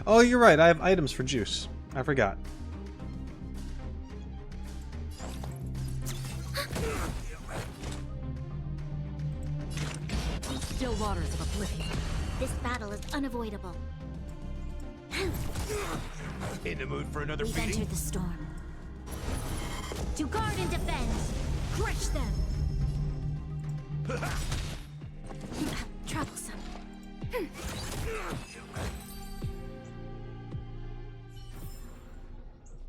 Speaker 1: Oh, you're right. I have items for juice. I forgot.
Speaker 20: Still waters of oblivion.
Speaker 2: This battle is unavoidable.
Speaker 18: In the mood for another
Speaker 2: We've
Speaker 18: beating?
Speaker 2: entered the storm. To guard and defend. Crush them. Troublesome.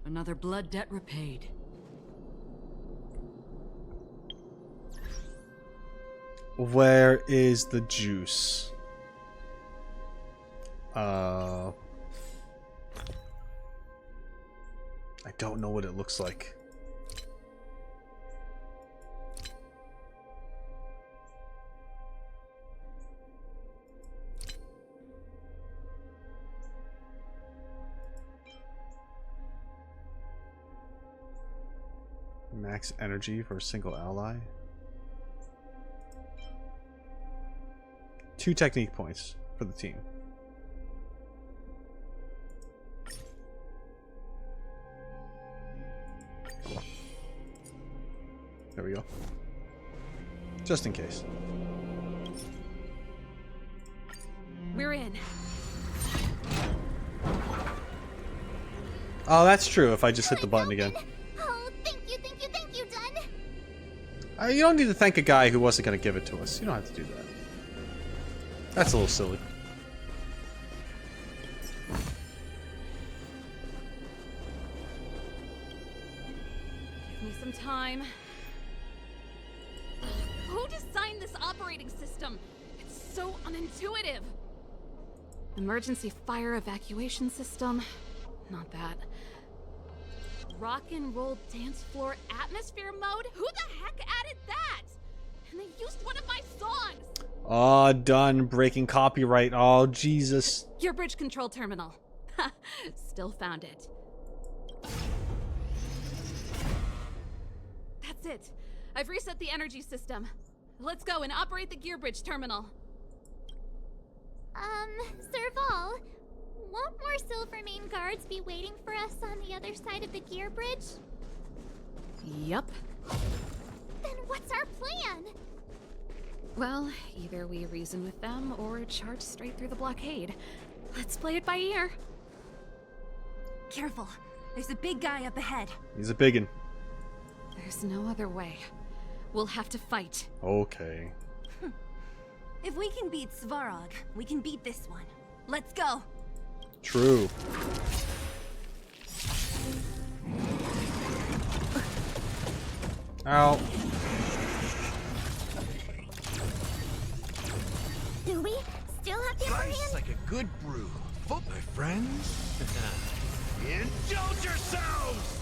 Speaker 20: Another blood debt repaid.
Speaker 1: Where is the juice? I don't know what it looks like. Max energy for a single ally. 2 technique points for the team. There we go. Just in case.
Speaker 14: We're in.
Speaker 1: Oh, that's true if I just hit the button again.
Speaker 2: Oh, thank you, Dun.
Speaker 1: You don't need to thank a guy who wasn't going to give it to us. You don't have to do that. That's a little silly.
Speaker 14: Give me some time. Who designed this operating system? It's so unintuitive. Emergency fire evacuation system? Not that. Rock and roll dance floor atmosphere mode? Who the heck added that? And they used one of my songs!
Speaker 1: Oh, done breaking copyright. Oh, Jesus.
Speaker 14: Gear bridge control terminal. Ha! Still found it. That's it. I've reset the energy system. Let's go and operate the gear bridge terminal.
Speaker 2: Serval, won't more Silvermane guards be waiting for us on the other side of the gear bridge?
Speaker 14: Yup.
Speaker 2: Then what's our plan?
Speaker 14: Well, either we reason with them or charge straight through the blockade. Let's play it by ear.
Speaker 5: Careful. There's a big guy up ahead.
Speaker 1: He's a biggin.
Speaker 14: There's no other way. We'll have to fight.
Speaker 1: Okay.
Speaker 5: If we can beat Svarog, we can beat this one. Let's go.
Speaker 1: True. Ow.
Speaker 2: Do we still have the upper hand?
Speaker 19: Nice like a good brew. Vote, my friends. Indulge yourselves!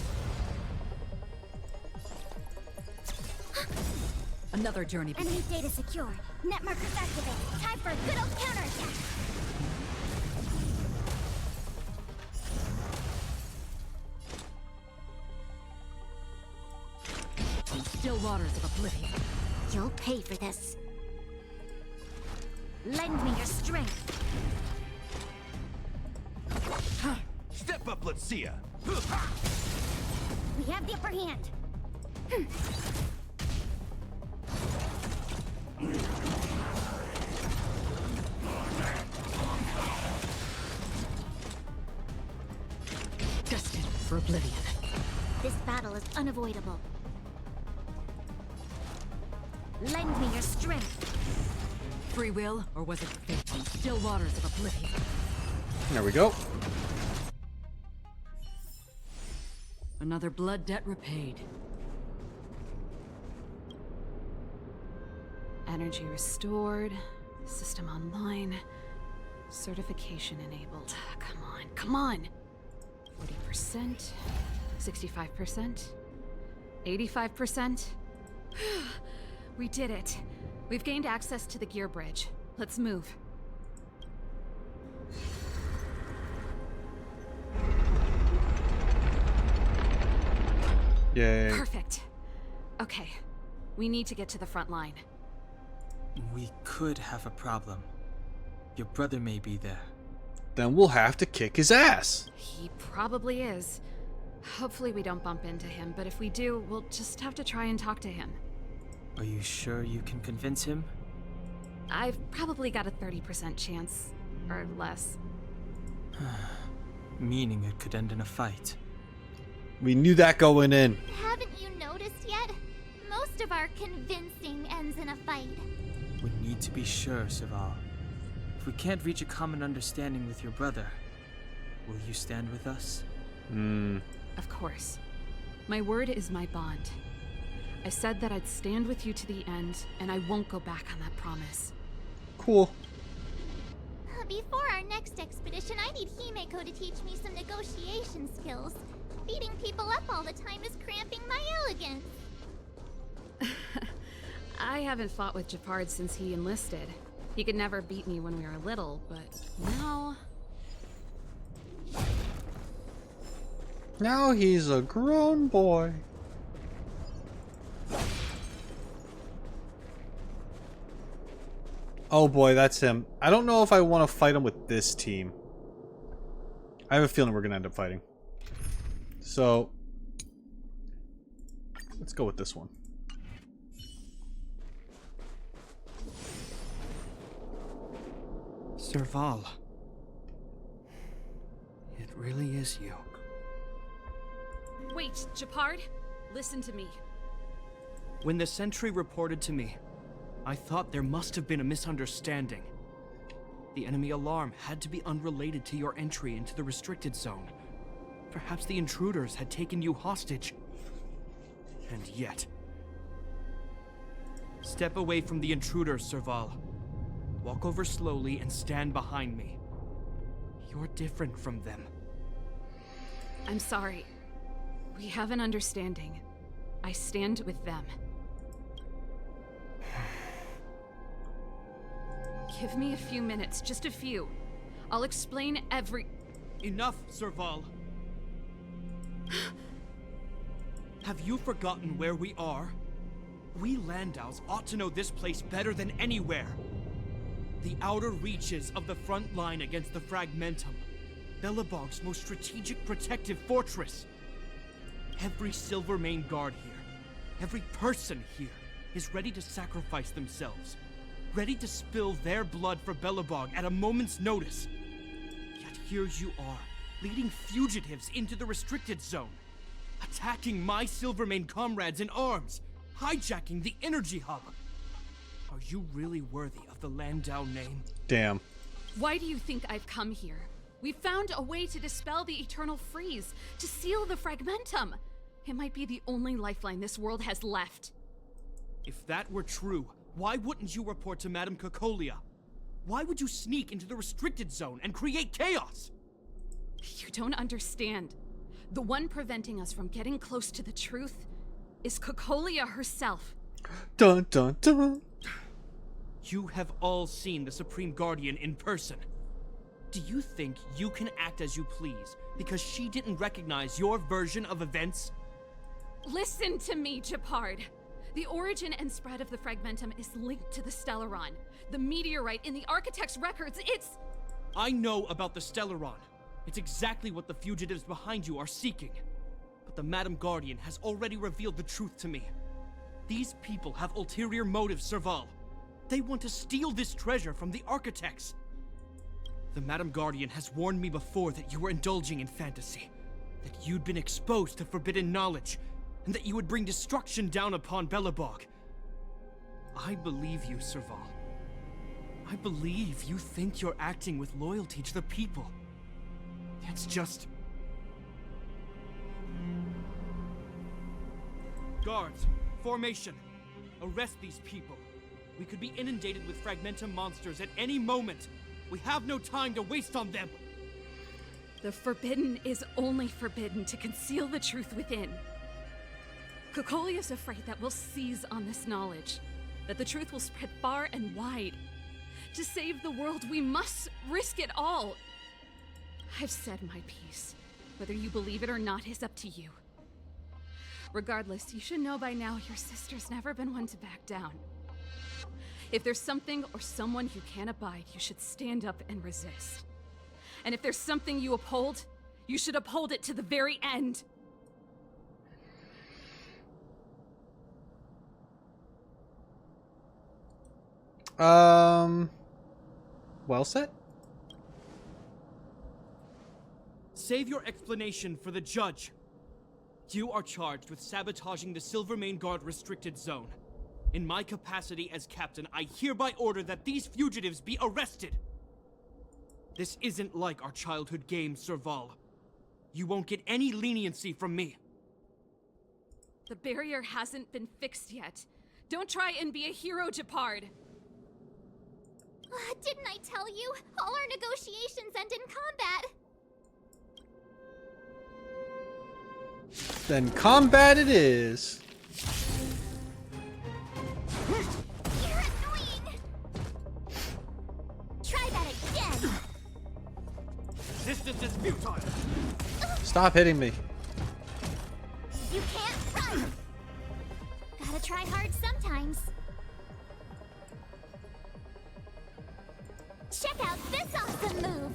Speaker 20: Another journey.
Speaker 2: Enemy data secure. Net markers activated. Time for a good old counterattack.
Speaker 20: Still waters of oblivion.
Speaker 2: You'll pay for this. Lend me your strength.
Speaker 19: Step up, let's see ya.
Speaker 2: We have the upper hand.
Speaker 20: Destined for oblivion.
Speaker 2: This battle is unavoidable. Lend me your strength.
Speaker 20: Free will, or was it fate? Still waters of oblivion.
Speaker 1: There we go.
Speaker 20: Another blood debt repaid.
Speaker 14: Energy restored. System online. Certification enabled. Come on, come on! 40%. 65%. 85%. We did it. We've gained access to the gear bridge. Let's move.
Speaker 1: Yay.
Speaker 14: Perfect. Okay. We need to get to the front line.
Speaker 3: We could have a problem. Your brother may be there.
Speaker 1: Then we'll have to kick his ass.
Speaker 14: He probably is. Hopefully we don't bump into him, but if we do, we'll just have to try and talk to him.
Speaker 3: Are you sure you can convince him?
Speaker 14: I've probably got a 30% chance. Or less.
Speaker 3: Meaning it could end in a fight.
Speaker 1: We knew that going in.
Speaker 2: Haven't you noticed yet? Most of our convincing ends in a fight.
Speaker 3: We need to be sure, Serval. If we can't reach a common understanding with your brother, will you stand with us?
Speaker 14: Of course. My word is my bond. I said that I'd stand with you to the end, and I won't go back on that promise.
Speaker 1: Cool.
Speaker 2: Before our next expedition, I need Himeko to teach me some negotiation skills. Beating people up all the time is cramping my elegance.
Speaker 14: I haven't fought with Japard since he enlisted. He could never beat me when we were little, but now...
Speaker 1: Now he's a grown boy. Oh boy, that's him. I don't know if I want to fight him with this team. I have a feeling we're going to end up fighting. So, let's go with this one.
Speaker 15: Serval. It really is you.
Speaker 14: Wait, Japard, listen to me.
Speaker 15: When the sentry reported to me, I thought there must have been a misunderstanding. The enemy alarm had to be unrelated to your entry into the restricted zone. Perhaps the intruders had taken you hostage. And yet... Step away from the intruders, Serval. Walk over slowly and stand behind me. You're different from them.
Speaker 14: I'm sorry. We have an understanding. I stand with them. Give me a few minutes, just a few. I'll explain every...
Speaker 15: Enough, Serval. Have you forgotten where we are? We Landaus ought to know this place better than anywhere. The outer reaches of the front line against the Fragmentum. Belobog's most strategic protective fortress. Every Silvermane guard here, every person here, is ready to sacrifice themselves. Ready to spill their blood for Belobog at a moment's notice. Yet here you are, leading fugitives into the restricted zone. Attacking my Silvermane comrades in arms. Hijacking the energy hub. Are you really worthy of the Landau name?
Speaker 1: Damn.
Speaker 14: Why do you think I've come here? We found a way to dispel the eternal freeze, to seal the Fragmentum. It might be the only lifeline this world has left.
Speaker 15: If that were true, why wouldn't you report to Madame Cocolia? Why would you sneak into the restricted zone and create chaos?
Speaker 14: You don't understand. The one preventing us from getting close to the truth is Cocolia herself.
Speaker 1: Dun dun dun.
Speaker 15: You have all seen the Supreme Guardian in person. Do you think you can act as you please because she didn't recognize your version of events?
Speaker 14: Listen to me, Japard. The origin and spread of the Fragmentum is linked to the Stellaron. The meteorite in the Architect's records, it's...
Speaker 15: I know about the Stellaron. It's exactly what the fugitives behind you are seeking. But the Madam Guardian has already revealed the truth to me. These people have ulterior motives, Serval. They want to steal this treasure from the Architects. The Madam Guardian has warned me before that you were indulging in fantasy. That you'd been exposed to forbidden knowledge. And that you would bring destruction down upon Belobog. I believe you, Serval. I believe you think you're acting with loyalty to the people. It's just... Guards, formation. Arrest these people. We could be inundated with Fragmentum monsters at any moment. We have no time to waste on them.
Speaker 14: The forbidden is only forbidden to conceal the truth within. Cocolia's afraid that we'll seize on this knowledge, that the truth will spread far and wide. To save the world, we must risk it all. I've said my piece. Whether you believe it or not is up to you. Regardless, you should know by now your sister's never been one to back down. If there's something or someone you can't abide, you should stand up and resist. And if there's something you uphold, you should uphold it to the very end.
Speaker 1: Well said.
Speaker 15: Save your explanation for the judge. You are charged with sabotaging the Silvermane Guard restricted zone. In my capacity as captain, I hereby order that these fugitives be arrested. This isn't like our childhood game, Serval. You won't get any leniency from me.
Speaker 14: The barrier hasn't been fixed yet. Don't try and be a hero, Japard.
Speaker 2: Didn't I tell you? All our negotiations end in combat.
Speaker 1: Then combat it is.
Speaker 2: You're annoying. Try that again.
Speaker 15: Resistance is futile.
Speaker 1: Stop hitting me.
Speaker 2: You can't run. Gotta try hard sometimes. Check out this awesome move.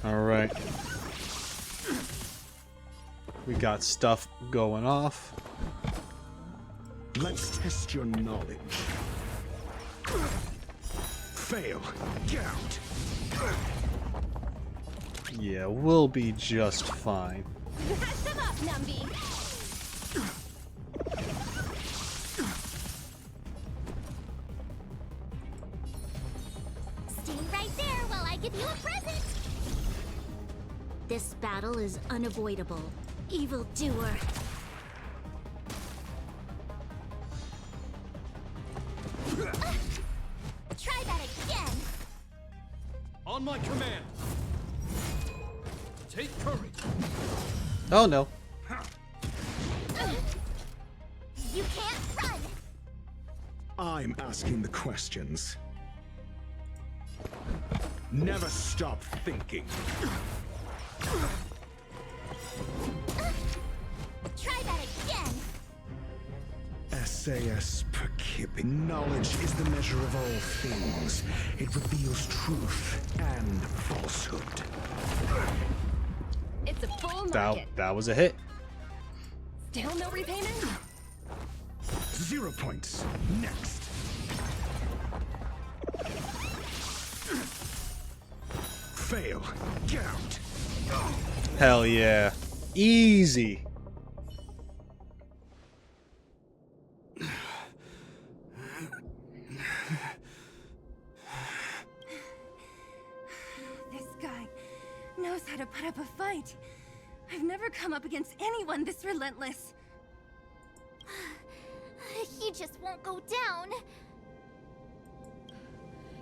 Speaker 1: All right. We got stuff going off.
Speaker 19: Let's test your knowledge. Fail. Get out.
Speaker 1: Yeah, we'll be just fine.
Speaker 2: Catch them up, Numby. Stay right there while I give you a present.
Speaker 9: This battle is unavoidable. Evildoer.
Speaker 2: Try that again.
Speaker 15: On my command. Take courage.
Speaker 1: Oh no.
Speaker 2: You can't run.
Speaker 19: I'm asking the questions. Never stop thinking.
Speaker 2: Try that again.
Speaker 19: SAS per kip. Knowledge is the measure of all things. It reveals truth and falsehood.
Speaker 10: It's a full market.
Speaker 1: That was a hit.
Speaker 10: Still no repayment?
Speaker 19: 0 points. Next. Fail. Get out.
Speaker 1: Hell yeah. Easy.
Speaker 5: This guy knows how to put up a fight. I've never come up against anyone this relentless.
Speaker 2: He just won't go down.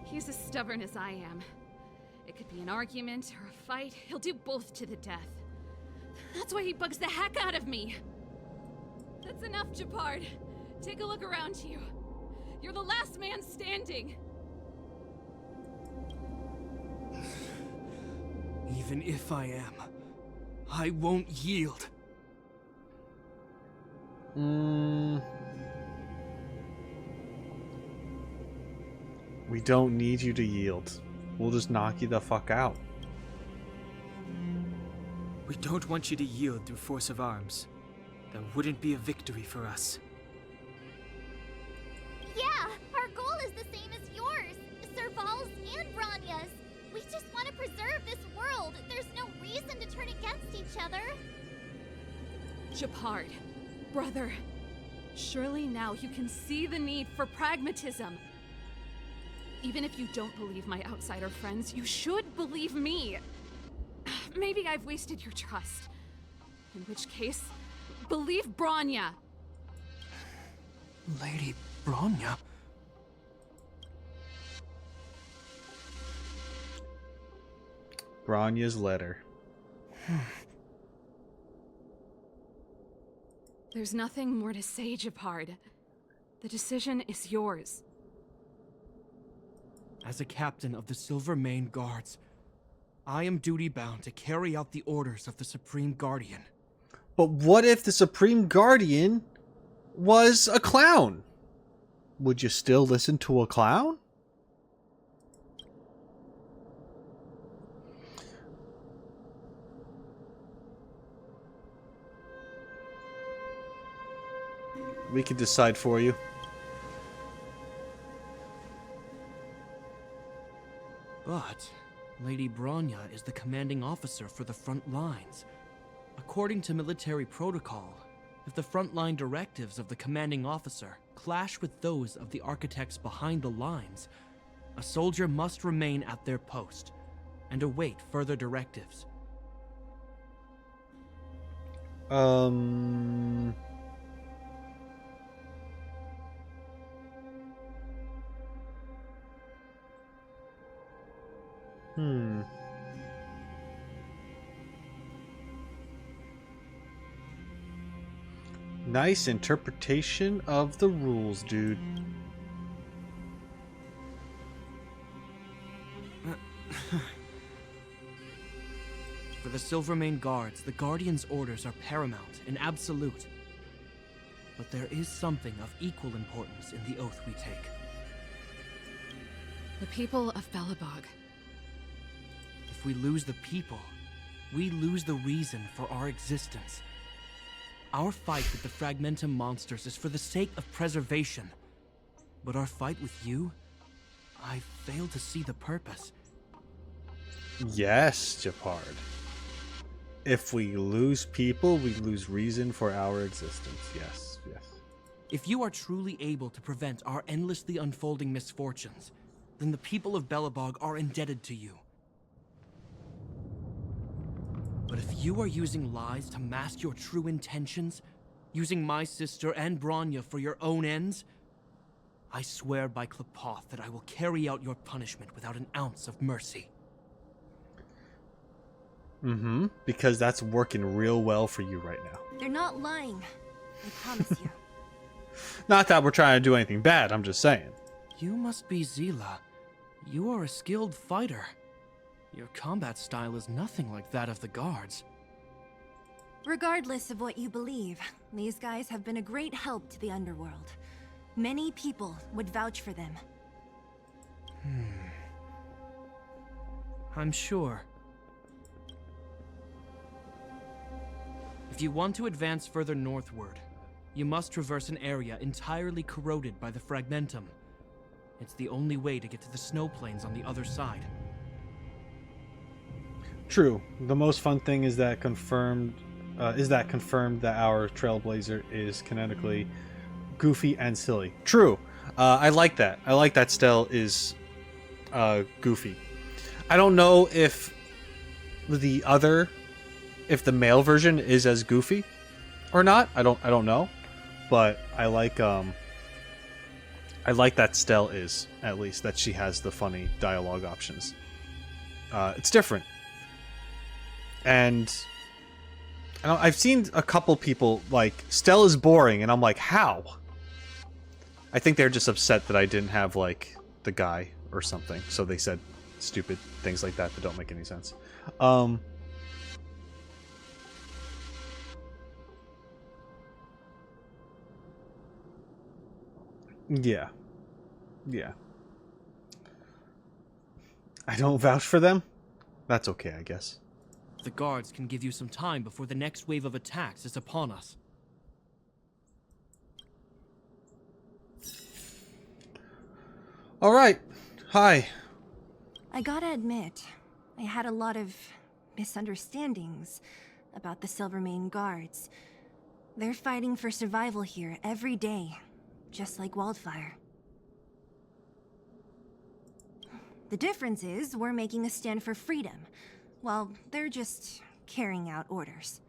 Speaker 14: He's as stubborn as I am. It could be an argument or a fight. He'll do both to the death. That's why he bugs the heck out of me. That's enough, Japard. Take a look around you. You're the last man standing.
Speaker 15: Even if I am, I won't yield.
Speaker 1: We don't need you to yield. We'll just knock you the fuck out.
Speaker 3: We don't want you to yield through force of arms. That wouldn't be a victory for us.
Speaker 2: Yeah, our goal is the same as yours. Serval's and Branya's. We just want to preserve this world. There's no reason to turn against each other.
Speaker 14: Japard, brother, surely now you can see the need for pragmatism. Even if you don't believe my outsider friends, you should believe me. Maybe I've wasted your trust. In which case, believe Branya.
Speaker 15: Lady Branya?
Speaker 1: Branya's letter.
Speaker 14: There's nothing more to say, Japard. The decision is yours.
Speaker 15: As a captain of the Silvermane Guards, I am duty-bound to carry out the orders of the Supreme Guardian.
Speaker 1: But what if the Supreme Guardian was a clown? Would you still listen to a clown? We can decide for you.
Speaker 15: But Lady Branya is the commanding officer for the front lines. According to military protocol, if the frontline directives of the commanding officer clash with those of the architects behind the lines, a soldier must remain at their post and await further directives.
Speaker 1: Nice interpretation of the rules, dude.
Speaker 15: For the Silvermane Guards, the Guardian's orders are paramount and absolute. But there is something of equal importance in the oath we take.
Speaker 14: The people of Belobog.
Speaker 15: If we lose the people, we lose the reason for our existence. Our fight with the Fragmentum monsters is for the sake of preservation. But our fight with you, I fail to see the purpose.
Speaker 1: Yes, Japard. If we lose people, we lose reason for our existence. Yes, yes.
Speaker 15: If you are truly able to prevent our endlessly unfolding misfortunes, then the people of Belobog are indebted to you. But if you are using lies to mask your true intentions, using my sister and Bronya for your own ends, I swear by Klapoth that I will carry out your punishment without an ounce of mercy.
Speaker 1: Mm-hmm. Because that's working real well for you right now.
Speaker 5: They're not lying. I promise you.
Speaker 1: Not that we're trying to do anything bad, I'm just saying.
Speaker 15: You must be Zila. You are a skilled fighter. Your combat style is nothing like that of the guards.
Speaker 5: Regardless of what you believe, these guys have been a great help to the underworld. Many people would vouch for them.
Speaker 15: I'm sure. If you want to advance further northward, you must traverse an area entirely corroded by the Fragmentum. It's the only way to get to the snow plains on the other side.
Speaker 1: True. The most fun thing is that confirmed that our Trailblazer is canonically goofy and silly. True. I like that. I like that Stell is goofy. I don't know if the male version is as goofy or not. I don't know. But I like that Stell is, at least, that she has the funny dialogue options. It's different. And I've seen a couple people like, Stell is boring, and I'm like, how? I think they're just upset that I didn't have, like, the guy or something. So they said stupid things like that don't make any sense. Yeah. Yeah. I don't vouch for them? That's okay, I guess.
Speaker 15: The guards can give you some time before the next wave of attacks is upon us.
Speaker 1: Alright. Hi.
Speaker 5: I gotta admit, I had a lot of misunderstandings about the Silvermane Guards. They're fighting for survival here every day, just like Wildfire. The difference is we're making a stand for freedom, while they're just carrying out orders.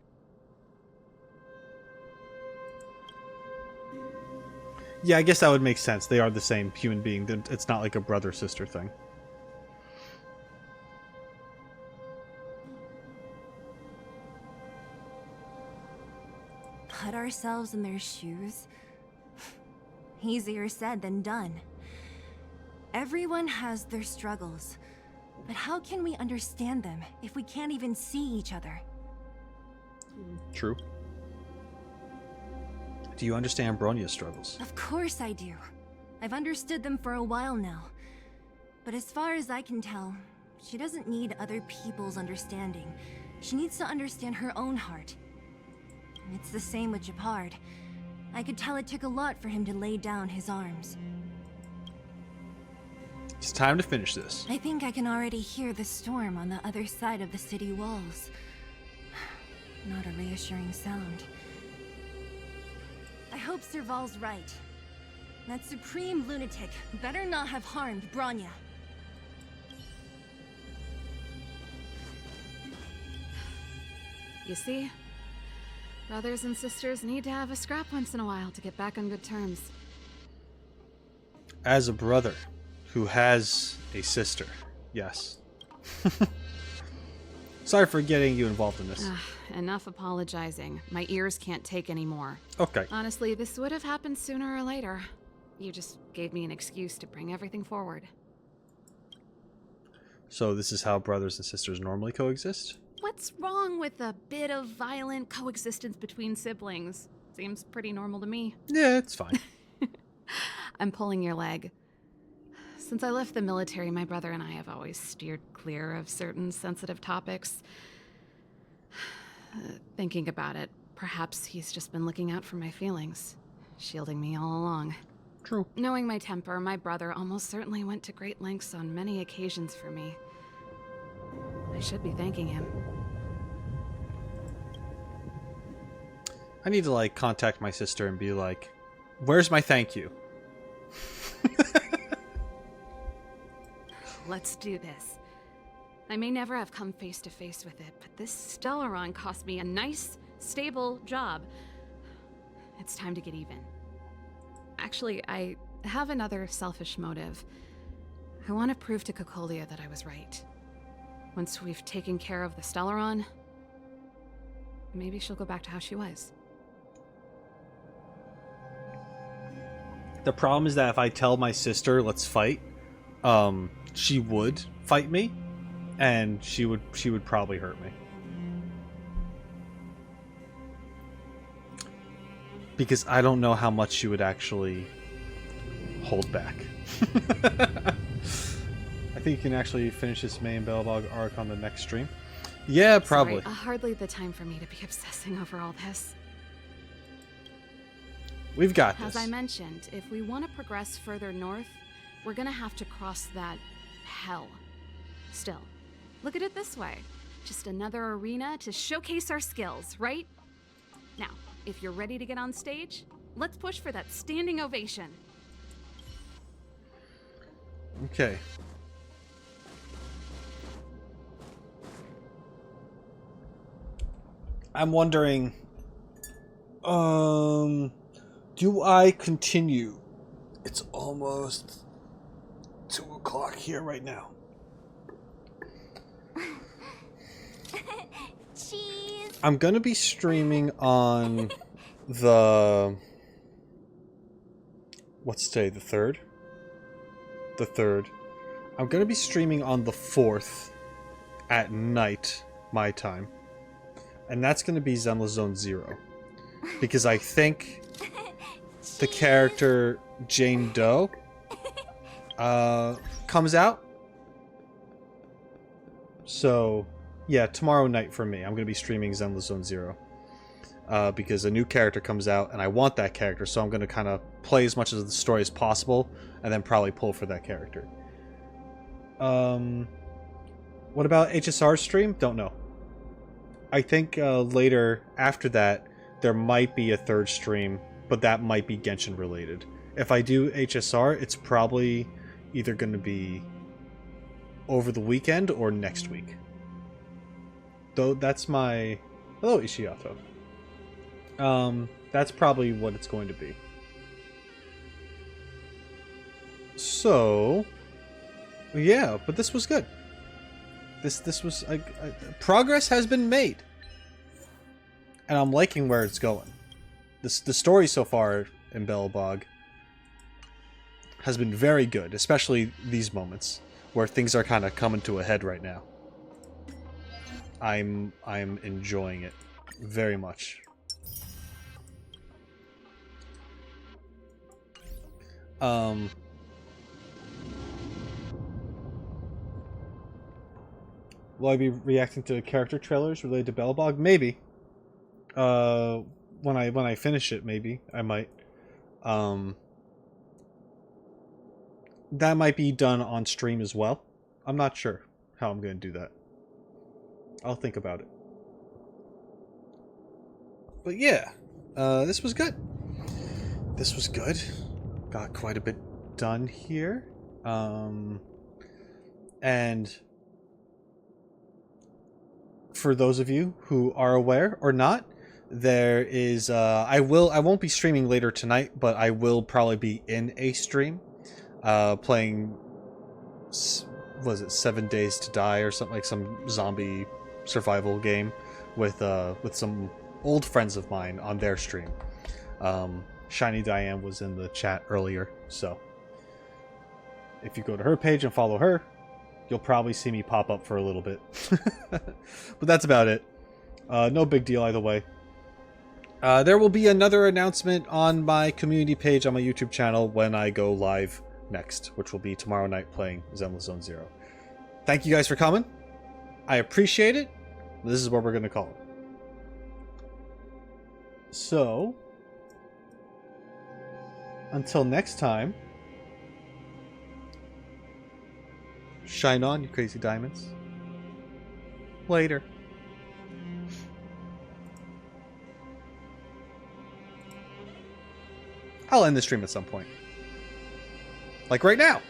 Speaker 1: Yeah, I guess that would make sense. They are the same human being. It's not like a brother-sister thing.
Speaker 5: Put ourselves in their shoes? Easier said than done. Everyone has their struggles, but how can we understand them if we can't even see each other?
Speaker 1: True. Do you understand Bronya's struggles?
Speaker 5: Of course I do. I've understood them for a while now. But as far as I can tell, she doesn't need other people's understanding. She needs to understand her own heart. It's the same with Japard. I could tell it took a lot for him to lay down his arms.
Speaker 1: It's time to finish this.
Speaker 5: I think I can already hear the storm on the other side of the city walls. Not a reassuring sound. I hope Serval's right. That supreme lunatic better not have harmed Bronya.
Speaker 14: You see? Brothers and sisters need to have a scrap once in a while to get back on good terms.
Speaker 1: As a brother who has a sister, yes. Sorry for getting you involved in this.
Speaker 14: Enough apologizing. My ears can't take anymore.
Speaker 1: Okay.
Speaker 14: Honestly, this would have happened sooner or later. You just gave me an excuse to bring everything forward.
Speaker 1: So this is how brothers and sisters normally coexist?
Speaker 14: What's wrong with a bit of violent coexistence between siblings? Seems pretty normal to me.
Speaker 1: Yeah, it's fine.
Speaker 14: I'm pulling your leg. Since I left the military, my brother and I have always steered clear of certain sensitive topics. Thinking about it, perhaps he's just been looking out for my feelings, shielding me all along.
Speaker 1: True.
Speaker 14: Knowing my temper, my brother almost certainly went to great lengths on many occasions for me. I should be thanking him.
Speaker 1: I need to, like, contact my sister and be like, where's my thank you?
Speaker 14: Let's do this. I may never have come face to face with it, but this Stellaron cost me a nice, stable job. It's time to get even. Actually, I have another selfish motive. I want to prove to Cocolia that I was right. Once we've taken care of the Stellaron, maybe she'll go back to how she was.
Speaker 1: The problem is that if I tell my sister, let's fight, she would fight me, and she would probably hurt me. Because I don't know how much she would actually hold back. I think you can actually finish this main Belobog arc on the next stream. Yeah, probably.
Speaker 14: Sorry, hardly the time for me to be obsessing over all this.
Speaker 1: We've got this.
Speaker 14: As I mentioned, if we want to progress further north, we're gonna have to cross that hell. Still, look at it this way. Just another arena to showcase our skills, right? Now, if you're ready to get on stage, let's push for that standing ovation.
Speaker 1: Okay. I'm wondering, do I continue? It's almost 2 o'clock here right now.
Speaker 2: Cheese.
Speaker 1: I'm gonna be streaming on the... What's today? The 3rd? The 3rd. I'm gonna be streaming on the 4th at night, my time. And that's gonna be Zenless Zone 0. Because I think the character Jane Doe comes out. So, yeah, tomorrow night for me, I'm going to be streaming Zenless Zone 0. Because a new character comes out, and I want that character, so I'm going to kind of play as much of the story as possible, and then probably pull for that character. What about HSR stream? Don't know. I think later, after that, there might be a 3rd stream, but that might be Genshin related. If I do HSR, it's probably either going to be over the weekend or next week. Though that's my... Hello, Ishiato. That's probably what it's going to be. So... Yeah, but this was good. This was... progress has been made. And I'm liking where it's going. The story so far in Belobog has been very good, especially these moments where things are kind of coming to a head right now. I'm enjoying it very much. Will I be reacting to character trailers related to Belobog? Maybe. When I finish it, maybe I might. That might be done on stream as well. I'm not sure how I'm going to do that. I'll think about it. But yeah, this was good. This was good. Got quite a bit done here. And for those of you who are aware or not, there is I won't be streaming later tonight, but I will probably be in a stream playing, was it 7 Days to Die or something, like some zombie survival game with some old friends of mine on their stream. Shiny Diane was in the chat earlier, so if you go to her page and follow her, you'll probably see me pop up for a little bit. But that's about it. No big deal either way. There will be another announcement on my community page on my YouTube channel when I go live next, which will be tomorrow night playing Zenless Zone Zero. Thank you guys for coming. I appreciate it. This is what we're going to call it. So, until next time, shine on, you crazy diamonds. Later. I'll end the stream at some point. Like right now.